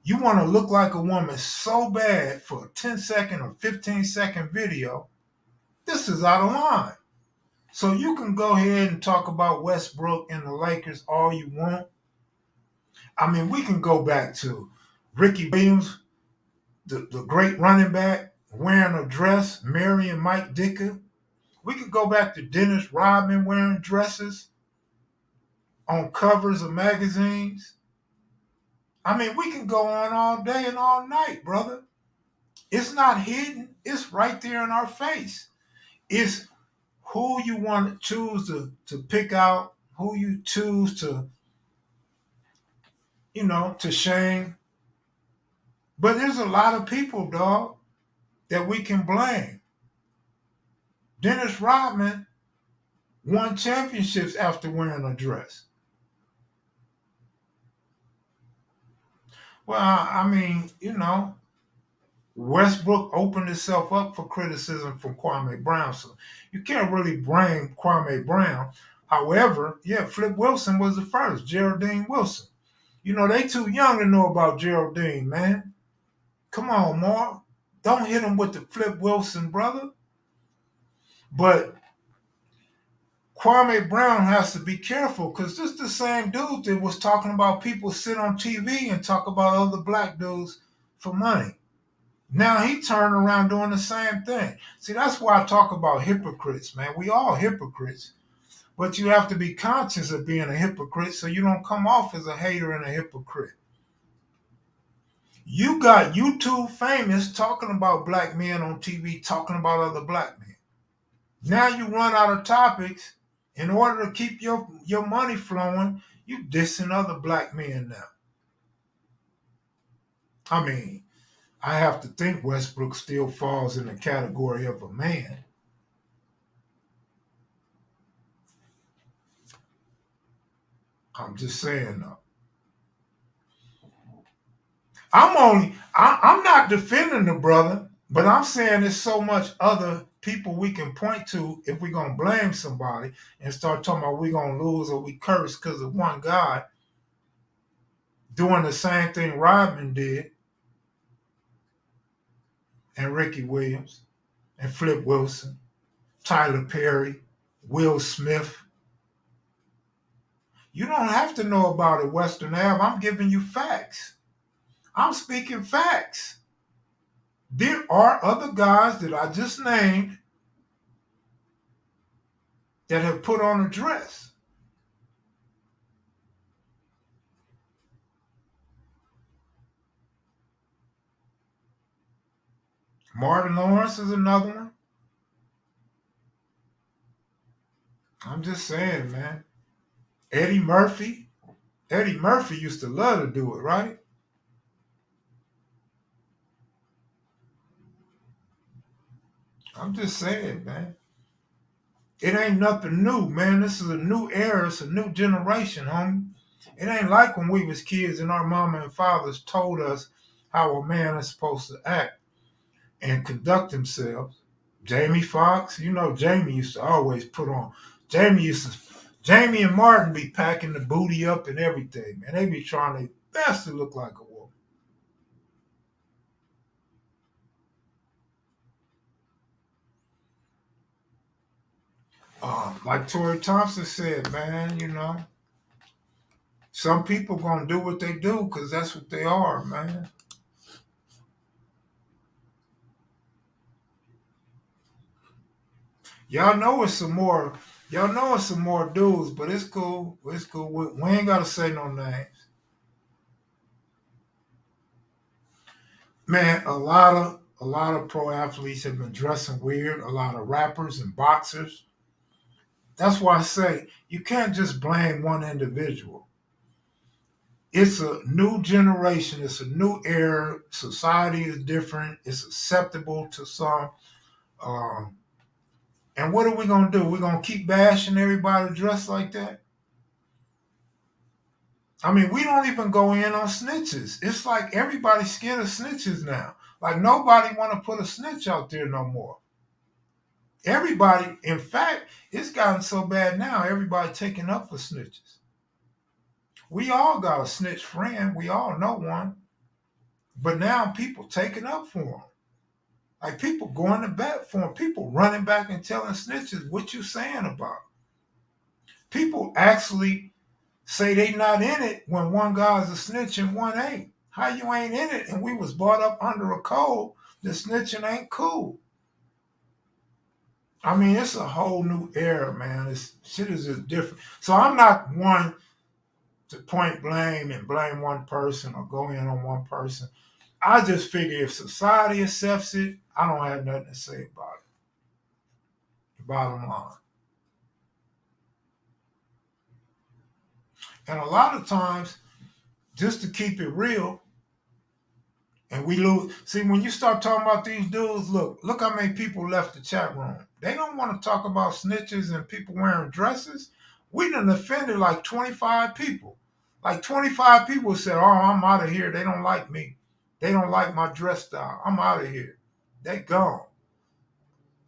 You want to look like a woman so bad for a 10-second or 15-second video. This is out of line. So you can go ahead and talk about Westbrook and the Lakers all you want. I mean, we can go back to Ricky Williams, the great running back, wearing a dress, marrying Mike Dicker. We could go back to Dennis Rodman wearing dresses on covers of magazines. I mean, we can go on all day and all night, brother. It's not hidden. It's right there in our face. It's who you want to choose to pick out, who you choose to shame. But there's a lot of people, dog, that we can blame. Dennis Rodman won championships after wearing a dress. Well, I mean, Westbrook opened itself up for criticism from Kwame Brown, so you can't really blame Kwame Brown. However, yeah, Flip Wilson was the first, Geraldine Wilson. They too young to know about Geraldine, man. Come on, Mark. Don't hit him with the Flip Wilson, brother. But Kwame Brown has to be careful because this is the same dude that was talking about people sit on TV and talk about other black dudes for money. Now he turned around doing the same thing. See, that's why I talk about hypocrites, man. We all hypocrites. But you have to be conscious of being a hypocrite so you don't come off as a hater and a hypocrite. You got YouTube famous talking about black men on TV, talking about other black men. Now you run out of topics. In order to keep your money flowing, you dissing other black men now. I mean, I have to think Westbrook still falls in the category of a man. I'm just saying though. I'm not defending the brother, but I'm saying there's so much other people we can point to if we're gonna blame somebody and start talking about we're gonna lose or we curse because of one guy doing the same thing Rodman did and Ricky Williams and Flip Wilson, Tyler Perry, Will Smith. You don't have to know about it, Western Ave. I'm giving you facts. I'm speaking facts. There are other guys that I just named that have put on a dress. Martin Lawrence is another one. I'm just saying, man. Eddie Murphy. Eddie Murphy used to love to do it, right? I'm just saying, man. It ain't nothing new, man. This is a new era. It's a new generation, homie. It ain't like when we was kids and our mama and fathers told us how a man is supposed to act and conduct themselves. Jamie Foxx, Jamie used to always put on. Jamie and Martin be packing the booty up and everything, man. They be trying their best to look like a woman. Like Tori Thompson said, man, some people gonna do what they do because that's what they are, man. Y'all know it's some more. Y'all know it's some more dudes, but it's cool. It's cool. We ain't gotta say no names. Man, a lot of pro athletes have been dressing weird. A lot of rappers and boxers. That's why I say you can't just blame one individual. It's a new generation. It's a new era. Society is different. It's acceptable to some. Um, and what are we gonna do? We're gonna keep bashing everybody dressed like that? I mean, we don't even go in on snitches. It's like everybody's scared of snitches now. Like nobody want to put a snitch out there no more. Everybody, in fact, it's gotten so bad now. Everybody taking up for snitches. We all got a snitch friend. We all know one. But now people taking up for them. Like people going to bat for them. People running back and telling snitches what you saying about. People actually say they not in it when one guy's a snitch and one ain't. How you ain't in it? And we was brought up under a code that snitching ain't cool. I mean, it's a whole new era, man. This shit is just different. So I'm not one to point blame and blame one person or go in on one person. I just figure if society accepts it, I don't have nothing to say about it. The bottom line. And a lot of times, just to keep it real, and we lose. See, when you start talking about these dudes, look how many people left the chat room. They don't want to talk about snitches and people wearing dresses. We done offended like 25 people. Like 25 people said, "Oh, I'm out of here. They don't like me. They don't like my dress style. I'm out of here. They gone.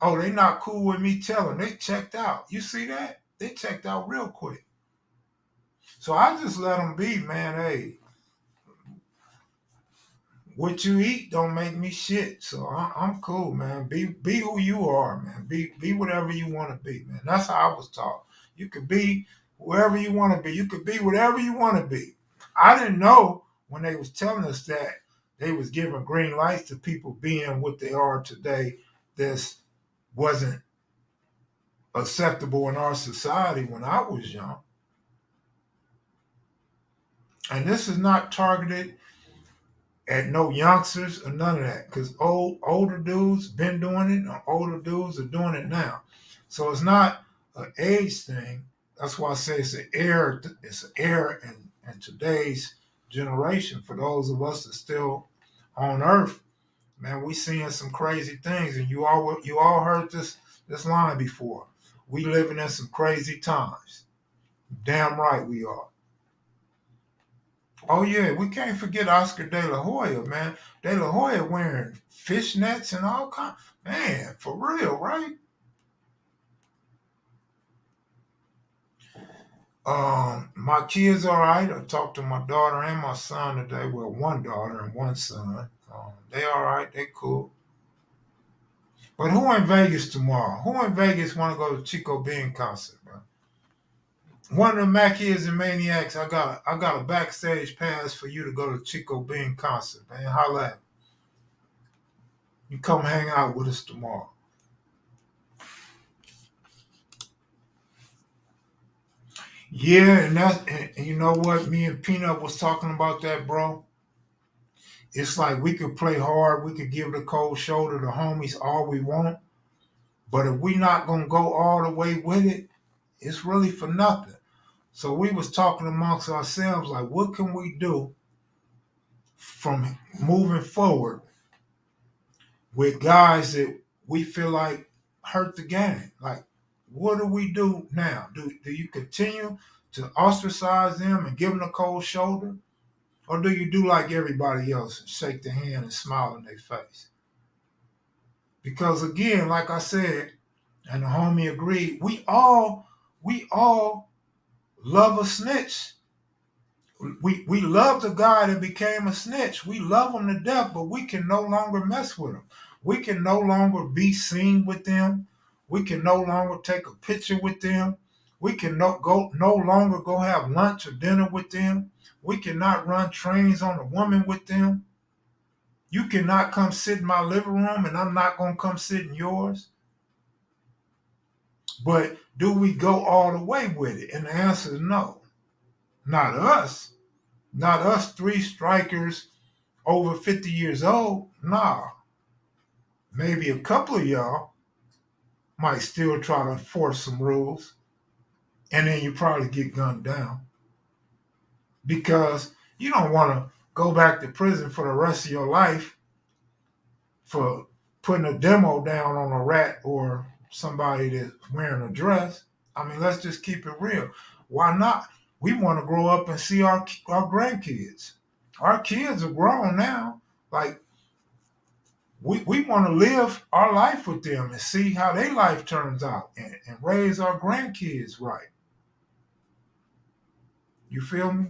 Oh, they not cool with me telling. They checked out. You see that? They checked out real quick. So I just let them be, man. Hey, what you eat don't make me shit. So I'm cool, man. Be who you are, man. Be whatever you want to be, man. That's how I was taught. You could be whoever you want to be. You could be whatever you want to be. I didn't know when they was telling us that they was giving green lights to people being what they are today. This wasn't acceptable in our society when I was young. And this is not targeted at no youngsters or none of that, because older dudes been doing it, and older dudes are doing it now. So it's not an age thing. That's why I say it's an error. It's an error in today's generation. For those of us that still on Earth, man, we seeing some crazy things, and you all heard this line before. We living in some crazy times. Damn right we are. Oh yeah, we can't forget Oscar De La Hoya, man. De La Hoya wearing fishnets and all kind. Man, for real, right? My kids all right. I talked to my daughter and my son today. Well, one daughter and one son. They all right. They cool. But who in Vegas tomorrow? Who in Vegas want to go to Chico Bean concert, bro? One of the Mackies and Maniacs. I got a backstage pass for you to go to Chico Bean concert, man. Holla at me. You come hang out with us tomorrow. Yeah, and you know what? Me and Peanut was talking about that, bro. It's like we could play hard, we could give the cold shoulder to homies all we want, but if we not gonna go all the way with it, it's really for nothing. So we was talking amongst ourselves, like, what can we do from moving forward with guys that we feel like hurt the game? Like, what do we do now? Do you continue to ostracize them and give them the cold shoulder? Or do you do like everybody else and shake their hand and smile in their face? Because again, like I said, and the homie agreed, we all love a snitch. We love the guy that became a snitch. We love him to death, but we can no longer mess with him. We can no longer be seen with them. We can no longer take a picture with them. We can no longer go have lunch or dinner with them. We cannot run trains on a woman with them. You cannot come sit in my living room and I'm not going to come sit in yours. But do we go all the way with it? And the answer is no. Not us. Not us three strikers over 50 years old, nah. Maybe a couple of y'all might still try to enforce some rules, and then you probably get gunned down because you don't want to go back to prison for the rest of your life for putting a demo down on a rat or somebody that's wearing a dress. I mean, let's just keep it real. Why not? We want to grow up and see our grandkids. Our kids are grown now. Like, we want to live our life with them and see how their life turns out and raise our grandkids right. You feel me?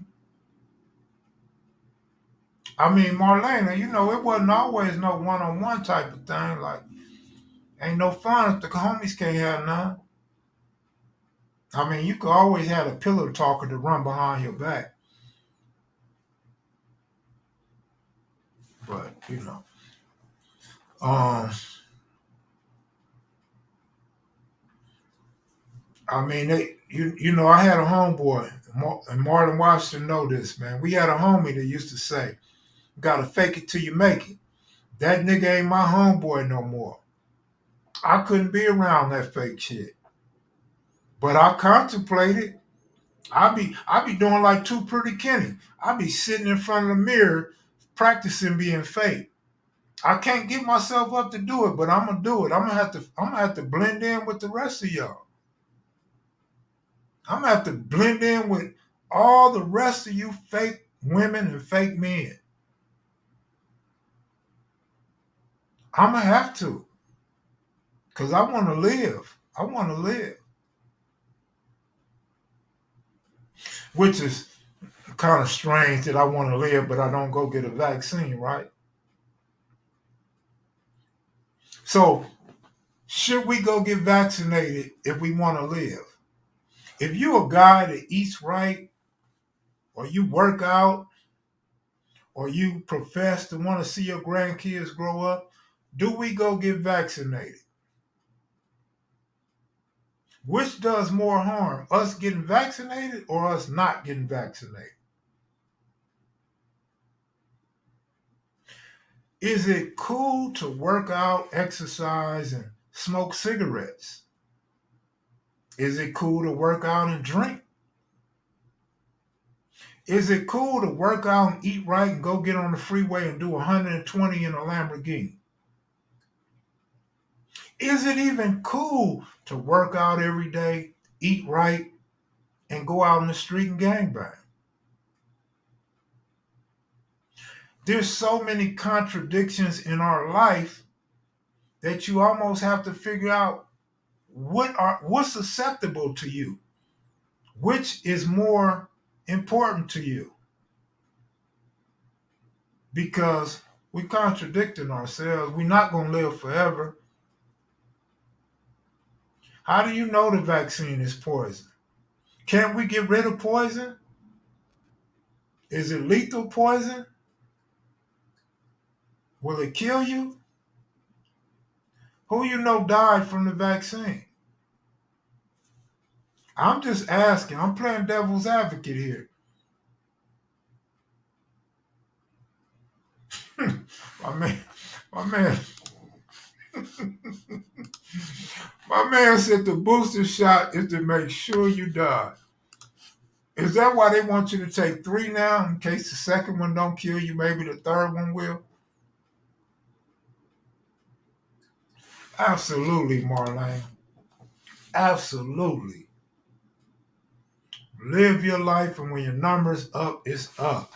I mean, Marlena, it wasn't always no one-on-one type of thing. Like, ain't no fun if the homies can't have none. I mean, you could always have a pillow talker to run behind your back. But, I mean, I had a homeboy, and Marlon Washington know this, man. We had a homie that used to say, gotta fake it till you make it. That nigga ain't my homeboy no more. I couldn't be around that fake shit. But I contemplated. I be doing like Too Pretty Kenny. I be sitting in front of the mirror practicing being fake. I can't get myself up to do it, but I'm gonna do it. I'm gonna have to blend in with the rest of y'all. I'm gonna have to blend in with all the rest of you fake women and fake men. I'm gonna have to. Cause I wanna live. I wanna live. Which is kind of strange that I want to live, but I don't go get a vaccine, right? So, should we go get vaccinated if we want to live? If you're a guy that eats right, or you work out, or you profess to want to see your grandkids grow up, do we go get vaccinated? Which does more harm, us getting vaccinated or us not getting vaccinated? Is it cool to work out, exercise, and smoke cigarettes? Is it cool to work out and drink? Is it cool to work out and eat right and go get on the freeway and do 120 in a Lamborghini? Is it even cool to work out every day, eat right, and go out in the street and gangbang? There's so many contradictions in our life that you almost have to figure out what's acceptable to you, which is more important to you, because we're contradicting ourselves. We're not going to live forever. How do you know the vaccine is poison? Can we get rid of poison? Is it lethal poison? Will it kill you? Who you know died from the vaccine? I'm just asking. I'm playing devil's advocate here. my man, my man, my man said the booster shot is to make sure you die. Is that why they want you to take 3 now in case the second one don't kill you? Maybe the third one will? Absolutely, Marlene. Absolutely. Live your life, and when your number's up, it's up.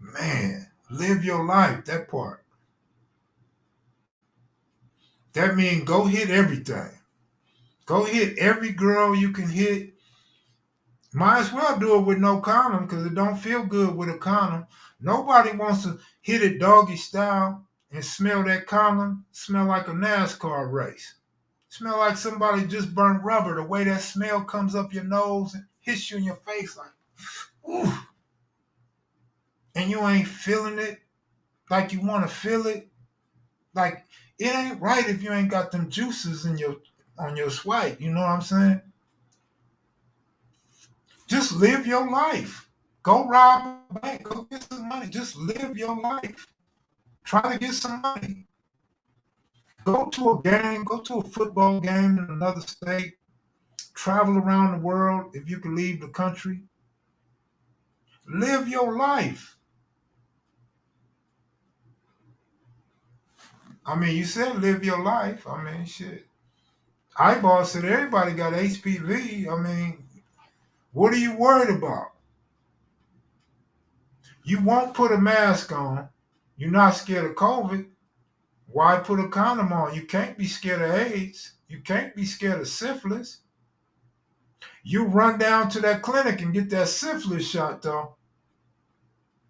Man, live your life, that part. That means go hit everything. Go hit every girl you can hit. Might as well do it with no condom because it don't feel good with a condom. Nobody wants to hit it doggy style and smell that condom, smell like a NASCAR race. Smell like somebody just burned rubber. The way that smell comes up your nose and hits you in your face like, ooh. And you ain't feeling it like you want to feel it. Like, it ain't right if you ain't got them juices on your swipe. You know what I'm saying? Just live your life. Go rob a bank. Go get some money. Just live your life. Try to get some money. Go to a game. Go to a football game in another state. Travel around the world if you can leave the country. Live your life. I mean, you said live your life. I mean, shit. Eyeball said everybody got HPV. I mean, what are you worried about? You won't put a mask on. You're not scared of COVID. Why put a condom on? You can't be scared of AIDS. You can't be scared of syphilis. You run down to that clinic and get that syphilis shot, though.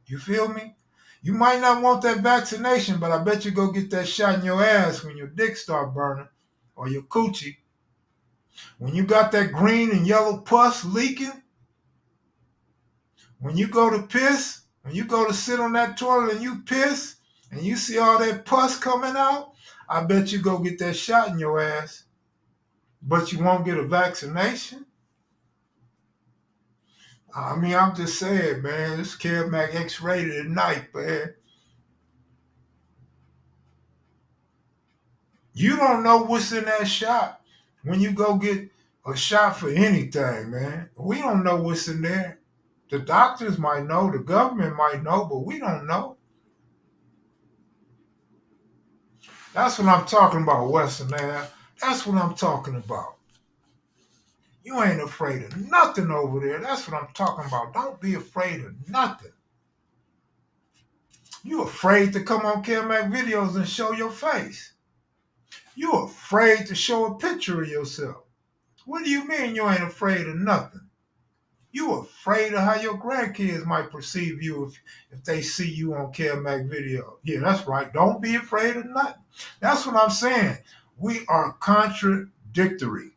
You feel me? You might not want that vaccination, but I bet you go get that shot in your ass when your dick start burning or your coochie. When you got that green and yellow pus leaking, when you go to piss, when you go to sit on that toilet and you piss and you see all that pus coming out, I bet you go get that shot in your ass. But you won't get a vaccination? I mean, I'm just saying, man, this Kev Mac X-rated at night, man. You don't know what's in that shot when you go get a shot for anything, man. We don't know what's in there. The doctors might know, the government might know, but we don't know. That's what I'm talking about, Western Ave. That's what I'm talking about. You ain't afraid of nothing over there. That's what I'm talking about. Don't be afraid of nothing. You afraid to come on Kevmac videos and show your face. You afraid to show a picture of yourself. What do you mean you ain't afraid of nothing? You afraid of how your grandkids might perceive you if they see you on Kevmac video. Yeah, that's right. Don't be afraid of nothing. That's what I'm saying. We are contradictory.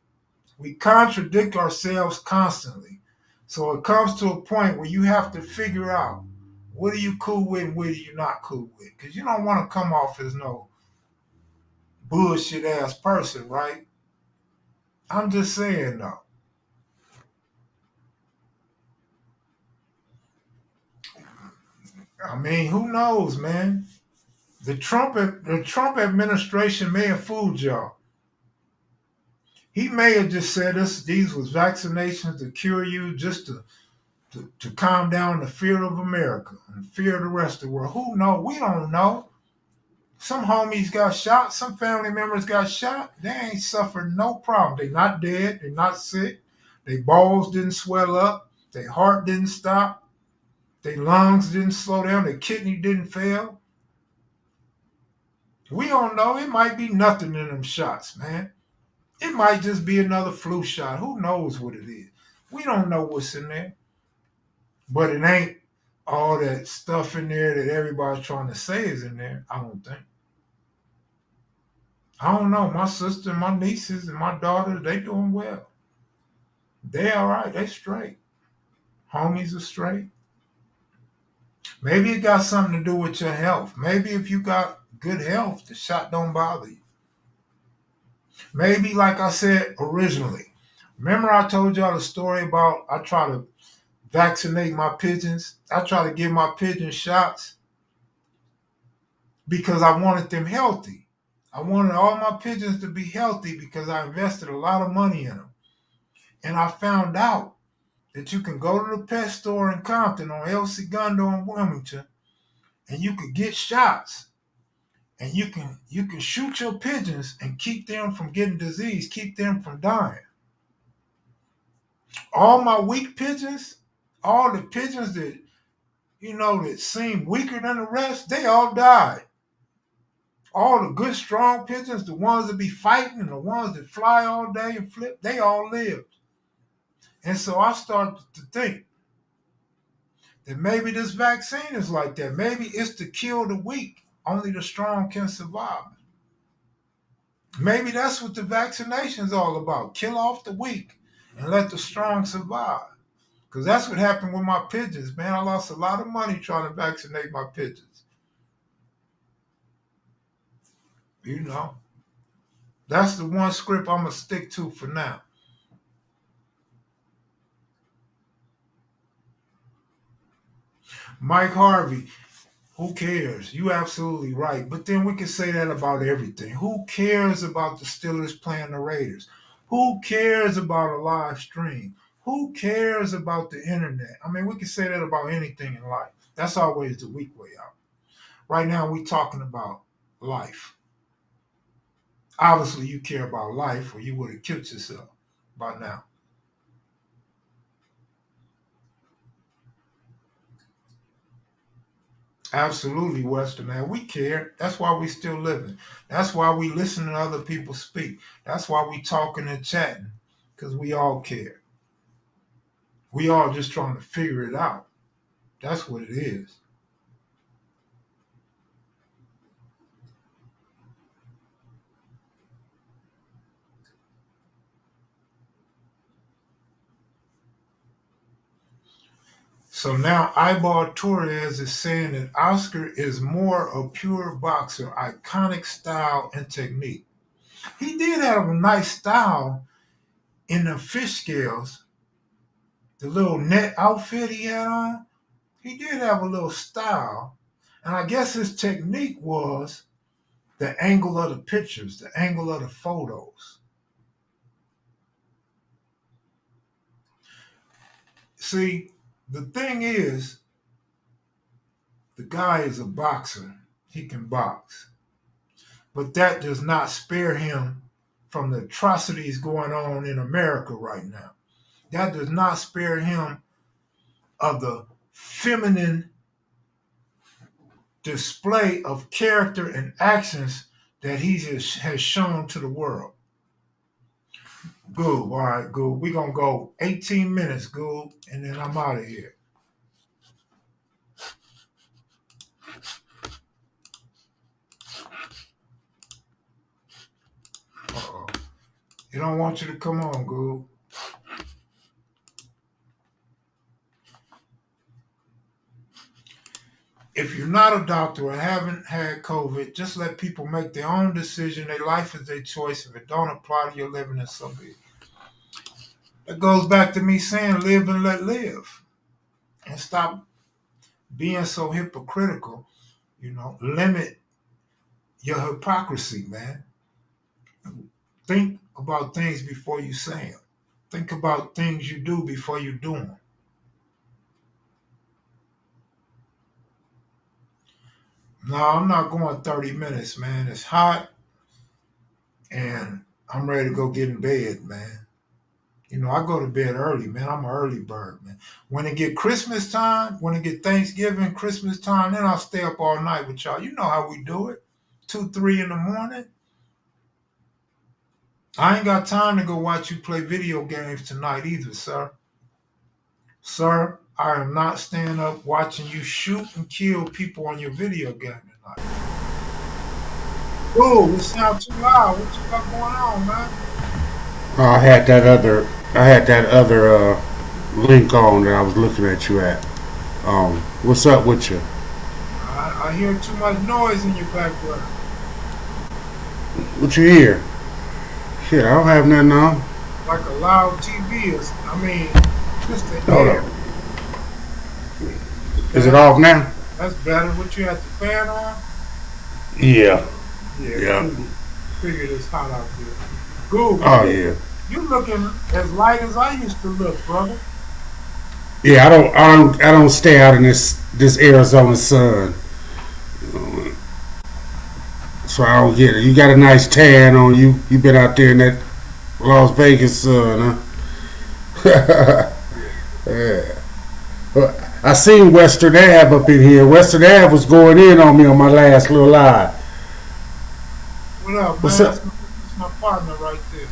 We contradict ourselves constantly. So it comes to a point where you have to figure out what are you cool with and what are you not cool with. Because you don't want to come off as no bullshit ass person, right? I'm just saying though. I mean, who knows, man? The Trump administration may have fooled y'all. He may have just said these was vaccinations to cure you, just to calm down the fear of America and fear of the rest of the world. Who knows? We don't know. Some homies got shot. Some family members got shot. They ain't suffered no problem. They not dead. They not sick. Their balls didn't swell up. Their heart didn't stop. Their lungs didn't slow down. Their kidney didn't fail. We don't know. It might be nothing in them shots, man. It might just be another flu shot. Who knows what it is? We don't know what's in there. But it ain't all that stuff in there that everybody's trying to say is in there, I don't think. I don't know. My sister, my nieces, and my daughter, they doing well. They all right. They straight. Homies are straight. Maybe it got something to do with your health. Maybe if you got good health, the shot don't bother you. Maybe, like I said originally, remember I told y'all the story about I try to vaccinate my pigeons. I try to give my pigeons shots because I wanted them healthy. I wanted all my pigeons to be healthy because I invested a lot of money in them. And I found out that you can go to the pet store in Compton on El Segundo in Wilmington and you could get shots. And you can shoot your pigeons and keep them from getting disease, keep them from dying. All my weak pigeons, all the pigeons that that seem weaker than the rest, they all died. All the good, strong pigeons, the ones that be fighting and the ones that fly all day and flip, they all lived. And so I started to think that maybe this vaccine is like that. Maybe it's to kill the weak. Only the strong can survive. Maybe that's what the vaccination is all about. Kill off the weak and let the strong survive. Because that's what happened with my pigeons, man. I lost a lot of money trying to vaccinate my pigeons. That's the one script I'm going to stick to for now. Mike Harvey, who cares? You absolutely right. But then we can say that about everything. Who cares about the Steelers playing the Raiders? Who cares about a live stream? Who cares about the internet? I mean, we can say that about anything in life. That's always the weak way out. Right now, we're talking about life. Obviously, you care about life, or you would have killed yourself by now. Absolutely, Western man. We care. That's why we still living. That's why we listen to other people speak. That's why we talking and chatting. Because we all care. We all just trying to figure it out. That's what it is. So now Eyeball Torres is saying that Oscar is more a pure boxer, iconic style and technique. He did have a nice style in the fish scales, the little net outfit he had on. He did have a little style. And I guess his technique was the angle of the pictures, the angle of the photos. See, the thing is, the guy is a boxer. He can box. But that does not spare him from the atrocities going on in America right now. That does not spare him of the feminine display of character and actions that he has shown to the world. Good. All right, good. We're going to go 18 minutes, good, and then I'm out of here. Uh-oh. He don't want you to come on, good. If you're not a doctor or haven't had COVID, just let people make their own decision. Their life is their choice. If it don't apply to your living, then so be it. That goes back to me saying live and let live. And stop being so hypocritical. Limit your hypocrisy, man. Think about things before you say them. Think about things you do before you do them. No, I'm not going 30 minutes, man. It's hot, and I'm ready to go get in bed, man. I go to bed early, man. I'm an early bird, man. When it get Christmas time, when it get Thanksgiving, Christmas time, then I'll stay up all night with y'all. You know how we do it. 2, 3 in the morning. I ain't got time to go watch you play video games tonight either, sir. Sir, I am not staying up watching you shoot and kill people on your video game tonight. Ooh, it sounds too loud. What you got going on, man? I had that other link on that I was looking at you at. What's up with you? I hear too much noise in your background. What you hear? Shit, I don't have nothing on. Like a loud TV is, just the Hold air. on. Is it off now? That's better. What you had the fan on? Yeah. Yeah. Figured it's hot out there. Good. Oh yeah. You looking as light as I used to look, brother. Yeah, I don't stay out in this Arizona sun. So I don't get it. You got a nice tan on you. You been out there in that Las Vegas sun, huh? Yeah. I seen Western Ave up in here. Western Ave was going in on me on my last little live. What up, man? What's up? That's my partner right there.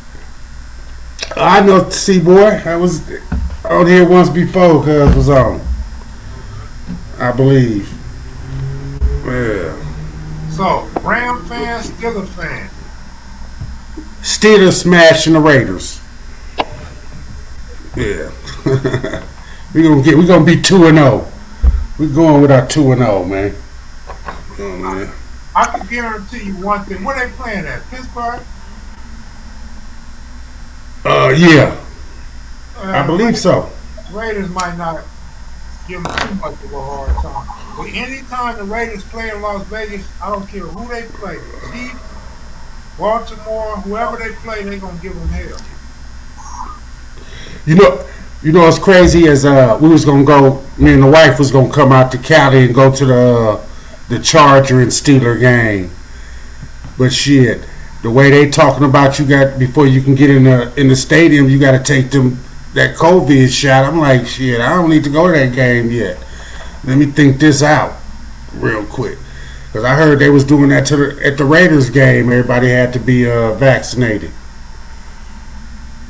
I know, see, boy. I was on here once before, cuz was on. I believe. Yeah. So, Ram fan, Steeler fan. Steelers smashing the Raiders. Yeah. We're gonna be 2-0. We're going with our 2-0, man. Oh, man. I can guarantee you one thing. Where they playing at? Pittsburgh? Yeah. I believe so. Raiders might not give them too much of a hard time. But anytime the Raiders play in Las Vegas, I don't care who they play, the Chiefs, Baltimore, whoever they play, they gonna give them hell. You know, it's crazy as we was gonna go. Me and the wife was gonna come out to Cali and go to the Charger and Steeler game. But shit, the way they talking about you got before you can get in the stadium, you got to take them that COVID shot. I'm like, shit, I don't need to go to that game yet. Let me think this out real quick. Because I heard they was doing that at the Raiders game. Everybody had to be vaccinated.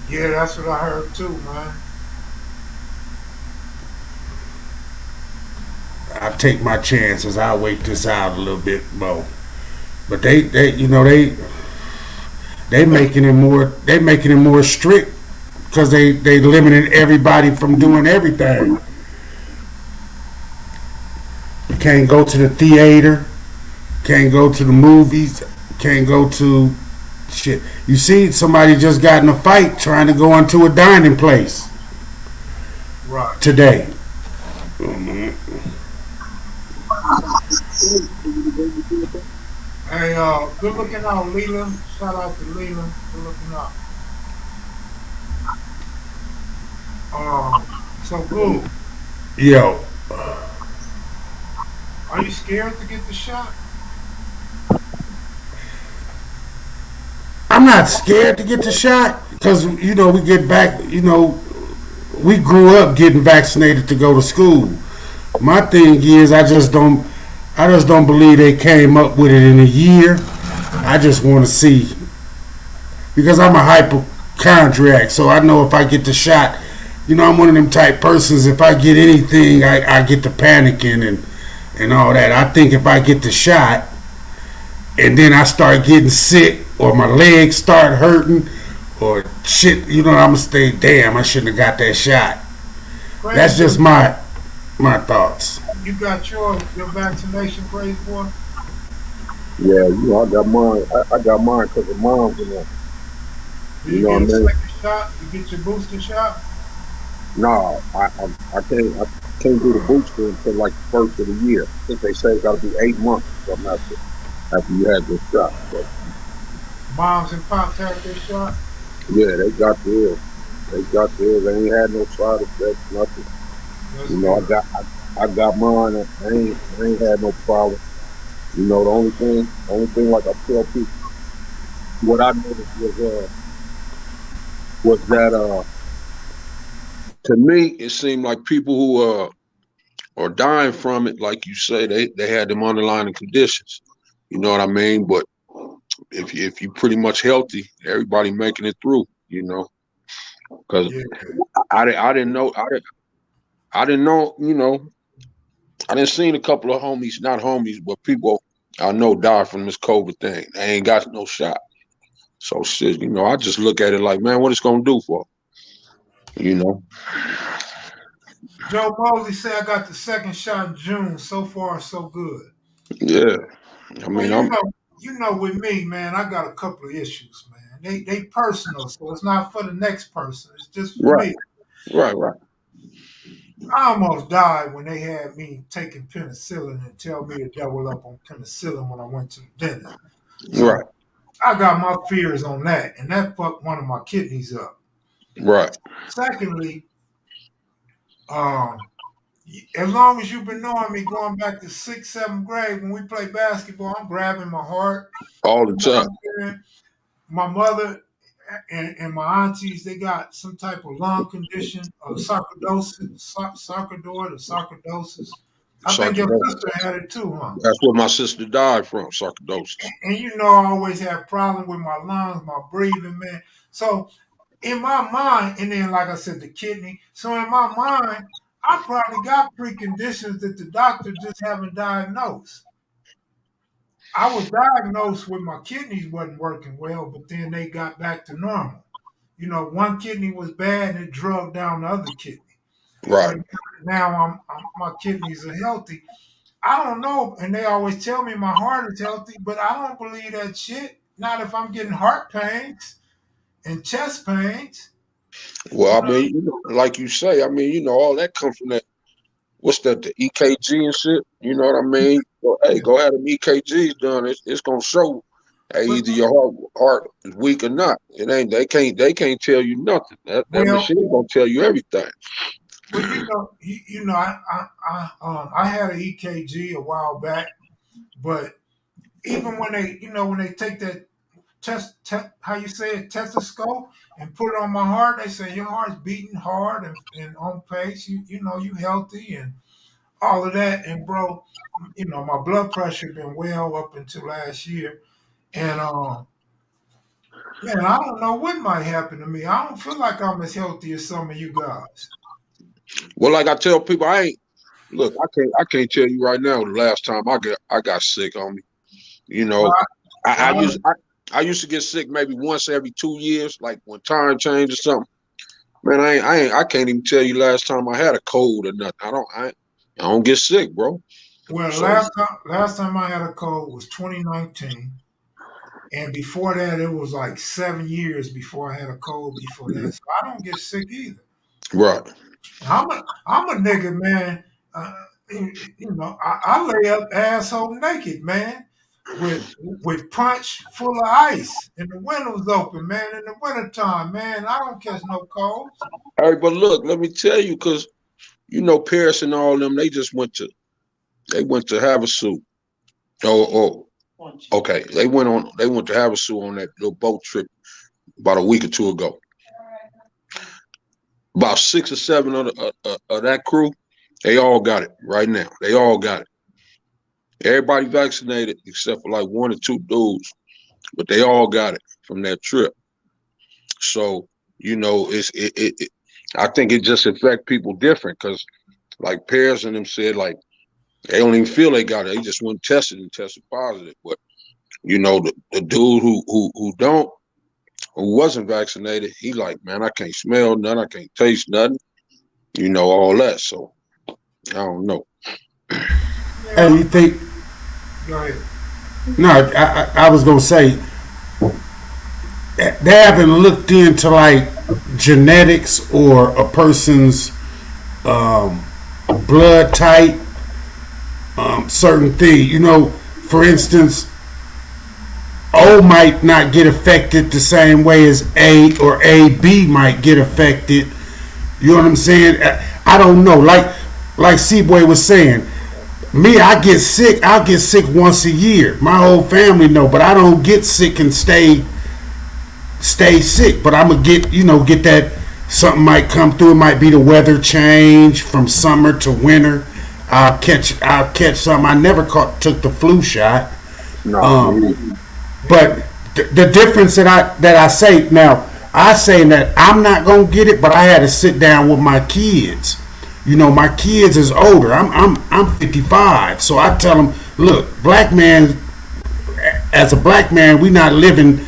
Yeah, that's what I heard too, man. I'll take my chances. I'll wait this out a little bit more. But they making it more strict because they limiting everybody from doing everything. You can't go to the theater, can't go to the movies, can't go to shit. You see, somebody just got in a fight trying to go into a dining place Right. today. Hey, good looking out, Leland. Shout out to Leland. Good looking out. So Blue, Yo, are you scared to get the shot? I'm not scared to get the shot because we get back. We grew up getting vaccinated to go to school. My thing is, I just don't believe they came up with it in a year. I just want to see because I'm a hypochondriac, so I know if I get the shot, I'm one of them type persons. If I get anything, I get to panicking and all that. I think if I get the shot and then I start getting sick or my legs start hurting or shit, I'm gonna stay. Damn, I shouldn't have got that shot. Crazy. That's just my thoughts. You got your vaccination, crazy boy? Yeah, I got mine. I got mine because of mom's and that. Did you get a second shot? You get your booster shot? No, I can't do the booster until like the first of the year. I think they say it's got to be 8 months or something after you had this shot. So, Moms and pops had their shot? yeah, they got theirs. They ain't had no side effects, nothing. I got mine. I ain't had no problem. The only thing like I tell people, what I noticed was that to me it seemed like people who are dying from it, like you say, they had them underlying conditions. You know what I mean? But if you pretty much healthy, everybody making it through. Because I didn't know. I didn't know. I didn't seen a couple of homies, not homies, but people I know died from this COVID thing. They ain't got no shot. So shit, I just look at it like, man, what it's gonna do for them? Joe Mosley said I got the second shot in June. So far, so good. Yeah. I mean, with me, man, I got a couple of issues, man. They personal, so it's not for the next person. It's just for me. Right. I almost died when they had me taking penicillin and tell me to double up on penicillin when I went to the dentist. So I got my fears on that, and that fucked one of my kidneys up. Right. Secondly, as long as you've been knowing me going back to 6th, 7th grade, when we play basketball, I'm grabbing my heart. All the time. My mother and my aunties, they got some type of lung condition of sarcoidosis. I think your sister had it too, huh? That's what my sister died from, sarcoidosis. And I always have problems with my lungs, my breathing, man. So in my mind, and then like I said, the kidney. So in my mind, I probably got preconditions that the doctor just haven't diagnosed. I was diagnosed with my kidneys wasn't working well, but then they got back to normal. One kidney was bad and it drugged down the other kidney. Right. But now my kidneys are healthy. I don't know, and they always tell me my heart is healthy, but I don't believe that shit. Not if I'm getting heart pains and chest pains. Well, I mean, like you say, I mean, all that comes from what's that, the EKG and shit. You know what I mean? So, hey, Yeah. go ahead and EKGs done. It's gonna show, hey, But either your heart is weak or not. It ain't. They can't tell you nothing. That well, machine gonna tell you everything. well, I had an EKG a while back, but even when when they take that how you say it, stethoscope and put it on my heart, they say your heart's beating hard and on pace. You healthy and all of that. And bro, my blood pressure been well up until last year, and man, I don't know what might happen to me. I don't feel like I'm as healthy as some of you guys. Well, like I tell people, I ain't. Look, I can't tell you right now the last time I got sick on me. You Well, know, I well, used I used to get sick maybe once every 2 years, like when time change or something. Man, I can't even tell you last time I had a cold or nothing. I don't get sick, bro. well, So last time I had a cold was 2019, and before that it was like 7 years before I had a cold. Before that, so I don't get sick either. right. I'm a nigga, man. Uh, I lay up asshole naked, man, with punch full of ice, and the windows open, man. In the wintertime, man, I don't catch no colds. All right, but look, let me tell you, because Paris and all them, they went to Havasu. Okay, they went to Havasu on that little boat trip about a week or two ago. About 6 or 7 of that crew, they all got it right now. They all got it. Everybody vaccinated except for like 1 or 2 dudes, but they all got it from that trip. So I think it just affect people different because like Pears and them said like they don't even feel they got it. They just went tested and tested positive. But the dude who don't who wasn't vaccinated, he like, man, I can't smell nothing, I can't taste nothing, all that. So I don't know. Yeah, Hey, you think? go ahead. No, I was gonna say they haven't looked into like genetics or a person's um, blood type, certain thing. For instance, O might not get affected the same way as A, or AB might get affected. You know what I'm saying? I don't know. Like C-Boy was saying, me, I get sick. I'll get sick once a year. My whole family know, but I don't get sick and stay sick. But I'm gonna get that something might come through. It might be the weather change from summer to winter. I'll catch something. I never took the flu shot. No, Um, but the difference that I say now, I say that I'm not gonna get it, but I had to sit down with my kids. My kids is older. I'm 55, so I tell them, look, black man, as a black man, we not living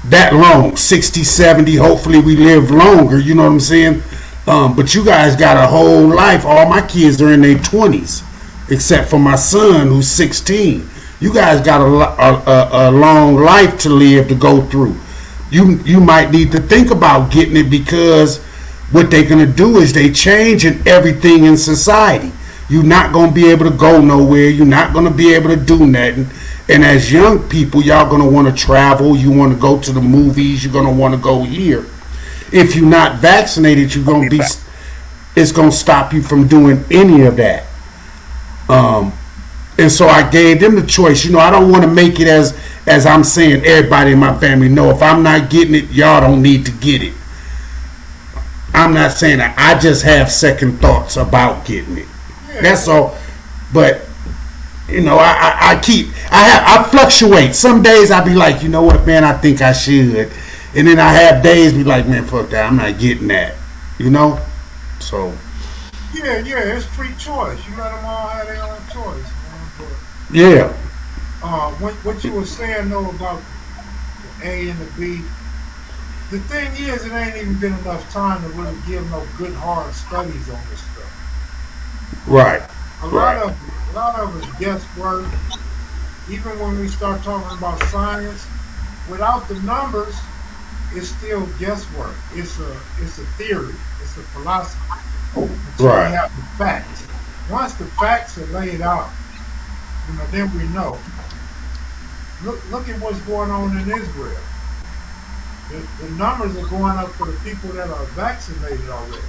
that long, 60, 70. Hopefully, we live longer. You know what I'm saying? But you guys got a whole life. All my kids are in their 20s, except for my son who's 16. You guys got a long life to live to go through. You might need to think about getting it because what they're gonna do is they changing everything in society. You're not gonna be able to go nowhere. You're not gonna be able to do nothing. And as young people, y'all gonna want to travel. You want to go to the movies. You're gonna want to go here. If you're not vaccinated, it's gonna stop you from doing any of that. And so I gave them the choice. I don't want to make it as I'm saying everybody in my family know. If I'm not getting it, y'all don't need to get it. I'm not saying that. I just have second thoughts about getting it. That's all. But I fluctuate. Some days I be like, you know what, man, I think I should, and then I have days be like, man, fuck that, I'm not getting that. So Yeah, it's free choice. You let them all have their own choice, man. yeah, What you were saying though about the A and the B, the thing is, it ain't even been enough time to really give no good hard studies on this stuff. right, A lot right, of it's guesswork. Even when we start talking about science, without the numbers, it's still guesswork. It's a theory. It's a philosophy. until we Right. have the facts. Once the facts are laid out, then we know. Look at what's going on in Israel. The numbers are going up for the people that are vaccinated already.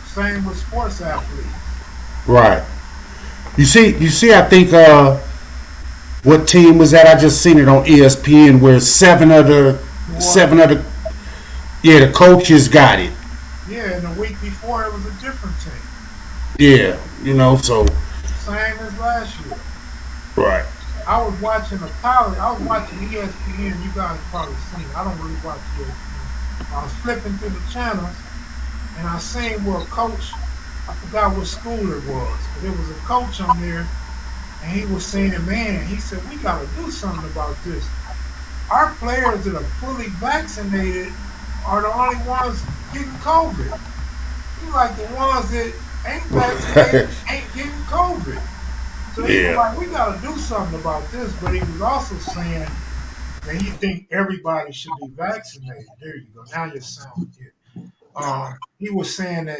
Same with sports athletes. Right. You see. I think what team was that? I just seen it on ESPN where seven of the yeah, the coaches got it. Yeah, and the week before it was a different team. Yeah, so Same as last year. right. I was watching a college. I was watching ESPN. You guys probably seen it. I don't really watch ESPN. I was flipping through the channels, and I seen where a coach. I forgot what school it was, but it was a coach on there, and he was saying, "Man," he said, "we got to do something about this. Our players that are fully vaccinated are the only ones getting COVID. He like the ones that ain't vaccinated ain't getting COVID." So he was Yeah. like, "We got to do something about this." But he was also saying that he think everybody should be vaccinated. There you go. Now you're sounding good. He was saying that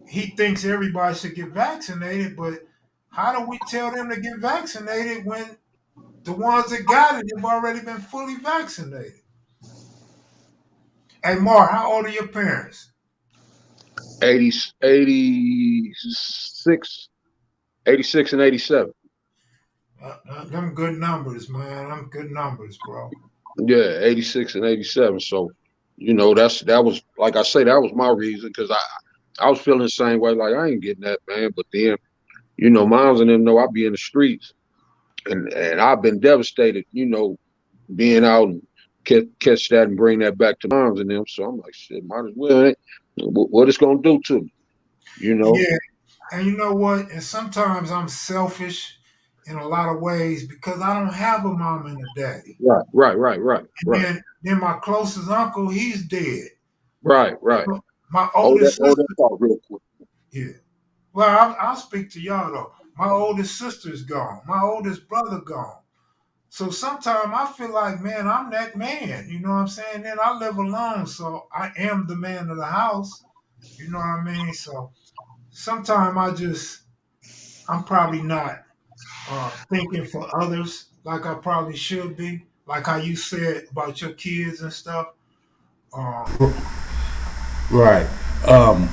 he thinks everybody should get vaccinated, but how do we tell them to get vaccinated when the ones that got it have already been fully vaccinated? Hey, Mark, how old are your parents? 80, 86, 86 and 87. Them good numbers, man. Them good numbers, bro. Yeah, 86 and 87. So, that was, like I say, that was my reason, because I was feeling the same way. Like, I ain't getting that, man. But then, moms and them know I be in the streets, and I've been devastated, being out and catch that and bring that back to moms and them. So I'm like, shit, might as well. What it's gonna do to me, you know? Yeah, and you know what? And sometimes I'm selfish in a lot of ways because I don't have a mom and a daddy. Right, right, right, right, And right, then my closest uncle, he's dead. right, right. My Hold that, oldest hold that sister, thought real quick. yeah. Well, I'll speak to y'all though. My oldest sister's gone. My oldest brother gone. So sometimes I feel like, man, I'm that man. You know what I'm saying? Then I live alone, so I am the man of the house. You know what I mean? So sometimes I'm probably not thinking for others like I probably should be. Like how you said about your kids and stuff. Um, Right. Um,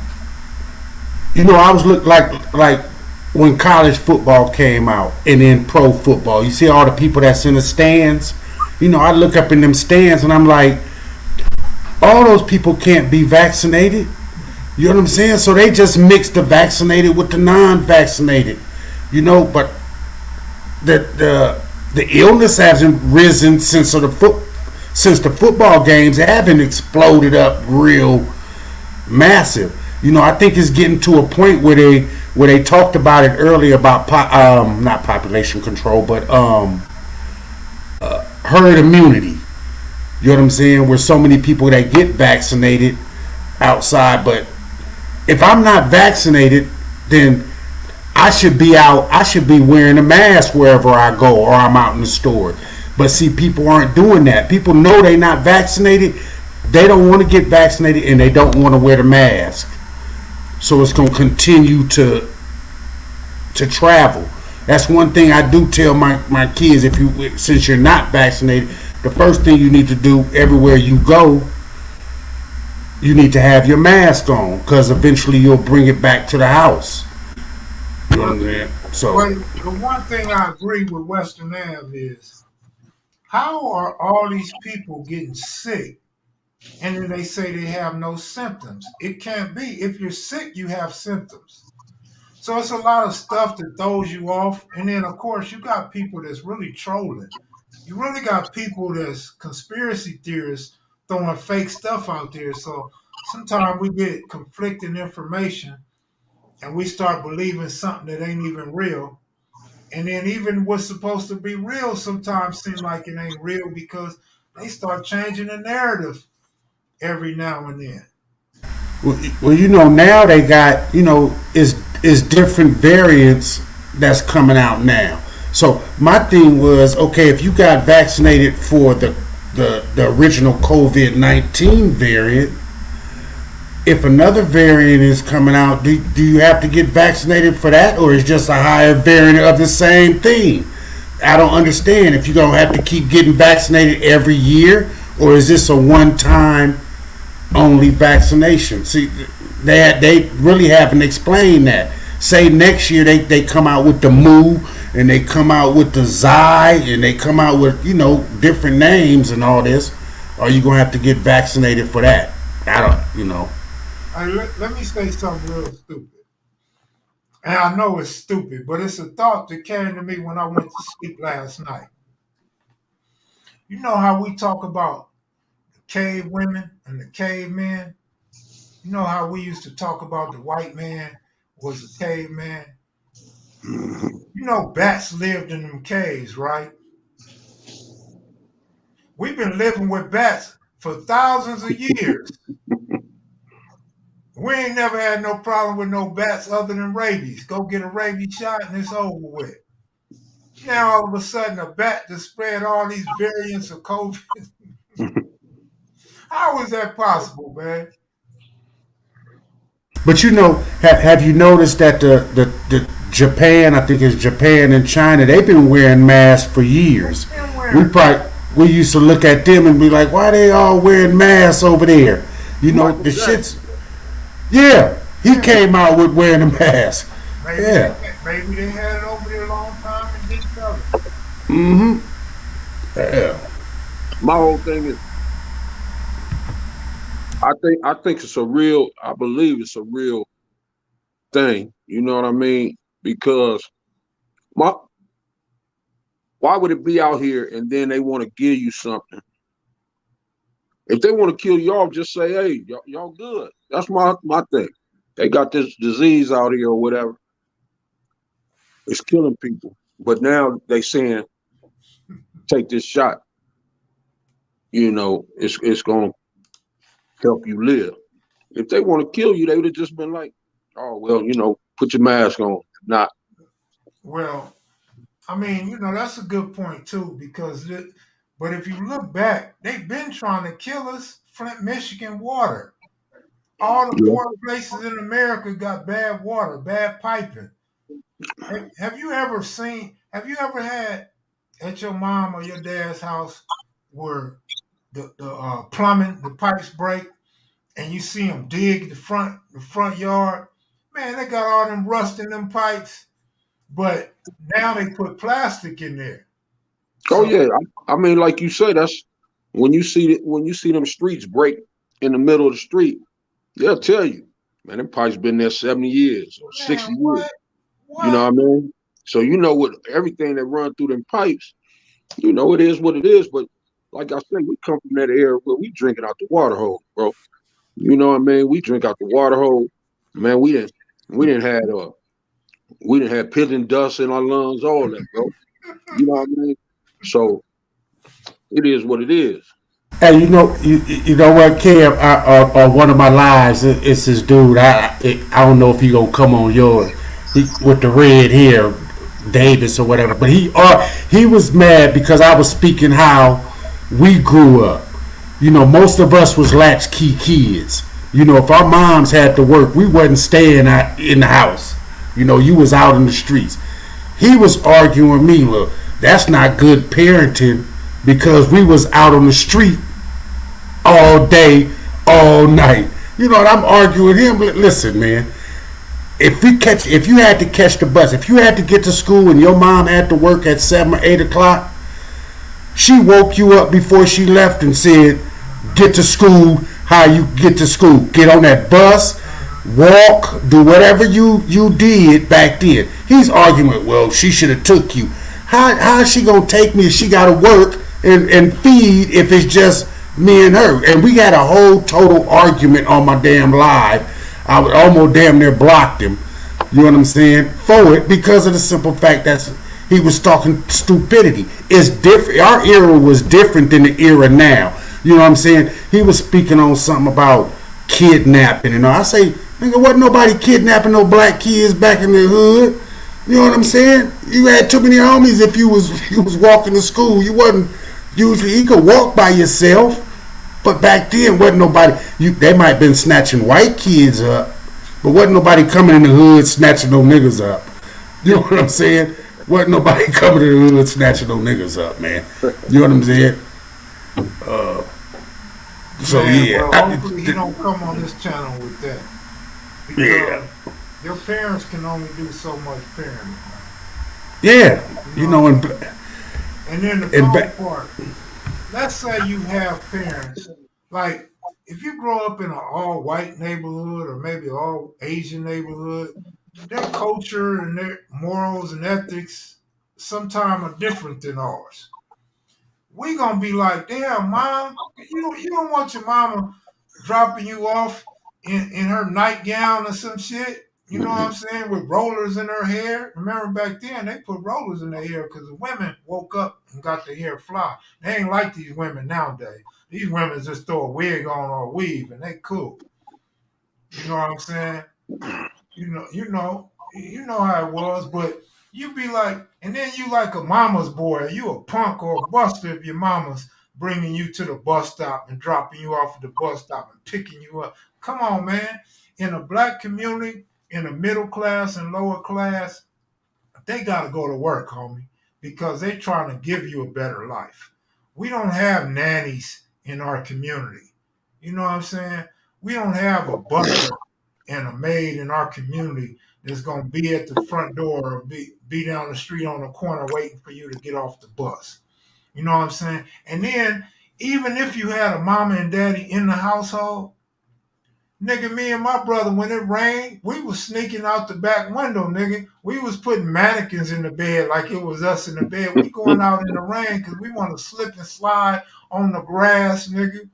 I was look like when college football came out and then pro football. You see all the people that's in the stands. I look up in them stands and I'm like, all those people can't be vaccinated. You know what I'm saying? So they just mix the vaccinated with the non-vaccinated. But the illness hasn't risen since the football games haven't exploded up real massive. I think it's getting to a point where they talked about it earlier about not population control, but herd immunity. You know what I'm saying? Where so many people that get vaccinated outside, but if I'm not vaccinated, then I should be out. I should be wearing a mask wherever I go, or I'm out in the store. But see, people aren't doing that. People know they're not vaccinated. They don't want to get vaccinated, and they don't want to wear the mask. So it's going to continue to travel. That's one thing I do tell my kids. Since you're not vaccinated, the first thing you need to do everywhere you go, you need to have your mask on, because eventually you'll bring it back to the house. You know what I'm saying? So, well, the one thing I agree with Western Ave is how are all these people getting sick and then they say they have no symptoms? It can't be. If you're sick, you have symptoms. So it's a lot of stuff that throws you off. And then, of course, you got people that's really trolling. You really got people that's conspiracy theorists throwing fake stuff out there. So sometimes we get conflicting information and we start believing something that ain't even real. And then even what's supposed to be real sometimes seem like it ain't real because they start changing the narrative every now and then. well, now they got, is different variants that's coming out now. So my thing was, okay, if you got vaccinated for the original COVID-19 variant, if another variant is coming out, do you have to get vaccinated for that, or is just a higher variant of the same thing? I don't understand if you're gonna have to keep getting vaccinated every year, or is this a one-time only vaccination? See, they really haven't explained that. Say next year they come out with the Mu, and they come out with the Xi, and they come out with different names and all this. Are you gonna have to get vaccinated for that? I don't. Let me say something real stupid. And I know it's stupid, but it's a thought that came to me when I went to sleep last night. You know how we talk about the cave women and the cavemen? You know how we used to talk about the white man was a caveman? You know bats lived in them caves, right? We've been living with bats for thousands of years. We ain't never had no problem with no bats other than rabies. Go get a rabies shot and it's over with. Now all of a sudden a bat that spread all these variants of COVID. How is that possible, man? But have you noticed that the Japan, I think it's Japan and China, they've been wearing masks for years. We used to look at them and be like, why they all wearing masks over there? The shit's. Yeah, he came out with wearing a mask. Maybe they had it over there a long time and didn't tell it. Mm-hmm. Yeah. My whole thing is, I think it's I believe it's a real thing. You know what I mean? Because why would it be out here and then they want to give you something? If they want to kill y'all, just say, hey, y'all good. That's my thing. They got this disease out here or whatever. It's killing people. But now they saying, take this shot. It's going to help you live. If they want to kill you, they would have just been like, oh, well, put your mask on. Not. Well, I mean, that's a good point, too, but if you look back, they've been trying to kill us. Flint, Michigan water. All the poor places in America got bad water, bad piping. Have you ever had at your mom or your dad's house where the plumbing, the pipes break, and you see them dig the front yard? Man, they got all them rust in them pipes, but now they put plastic in there. Oh yeah, I mean, like you say, that's when you see them streets break in the middle of the street, they'll tell you, man, them pipes been there 70 years or 60 years. What? You know what I mean? So what everything that run through them pipes, it is what it is. But like I said, we come from that area where we drinking out the water hole, bro. You know what I mean? We drink out the water hole. Man, we didn't have pigeon dust in our lungs, all that, bro. You know what I mean? So it is what it is. Hey, you know what, Kev? One of my lives, it's this dude. I don't know if he gonna come on yours. With the red hair, Davis or whatever. But he was mad because I was speaking how we grew up. Most of us was latchkey kids. If our moms had to work, we wasn't staying in the house. You was out in the streets. He was arguing with me, look, that's not good parenting because we was out on the street all day, all night. And I'm arguing with him. Listen, man, if you had to catch the bus, if you had to get to school and your mom had to work at 7 or 8 o'clock, she woke you up before she left and said, get to school, how you get to school. Get on that bus, walk, do whatever you did back then. He's arguing, well, she should have took you. How is she going to take me if she got to work and feed if it's just me and her? And we had a whole total argument on my damn live. I would almost damn near blocked him. You know what I'm saying? For it, because of the simple fact that he was talking stupidity. It's different. Our era was different than the era now. You know what I'm saying? He was speaking on something about kidnapping. I say, nigga, wasn't nobody kidnapping no black kids back in the hood. You know what I'm saying? You had too many homies if you was walking to school. You wasn't usually, you could walk by yourself But back then, wasn't nobody. They might have been snatching white kids up, but wasn't nobody coming in the hood snatching no niggas up. You know what I'm saying? Wasn't nobody coming in the hood snatching no niggas up, man. You know what I'm saying? So Man, yeah, well, hopefully he don't come on this channel with that. Because your parents can only do so much parenting. yeah. You know, and then the cold part. Let's say you have parents, like if you grow up in an all-white neighborhood or maybe all Asian neighborhood, their culture and their morals and ethics sometimes are different than ours. We gonna be like, damn, mom, you don't want your mama dropping you off in her nightgown or some shit. You know what I'm saying? With rollers in her hair. Remember back then they put rollers in their hair because the women woke up and got their hair fly. They ain't like these women nowadays. These women just throw a wig on or a weave and they cool. You know what I'm saying? You know how it was, but you be like, and then you like a mama's boy, you a punk or a buster if your mama's bringing you to the bus stop and dropping you off at the bus stop and picking you up. Come on, man. In a black community, in the middle class and lower class, they got to go to work, homie, because they trying to give you a better life. We don't have nannies in our community. You know what I'm saying? We don't have a butler and a maid in our community that's going to be at the front door or be down the street on the corner waiting for you to get off the bus. You know what I'm saying? And then even if you had a mama and daddy in the household, nigga, me and my brother, when it rained, we was sneaking out the back window, nigga. We was putting mannequins in the bed like it was us in the bed. We going out in the rain because we want to slip and slide on the grass, nigga.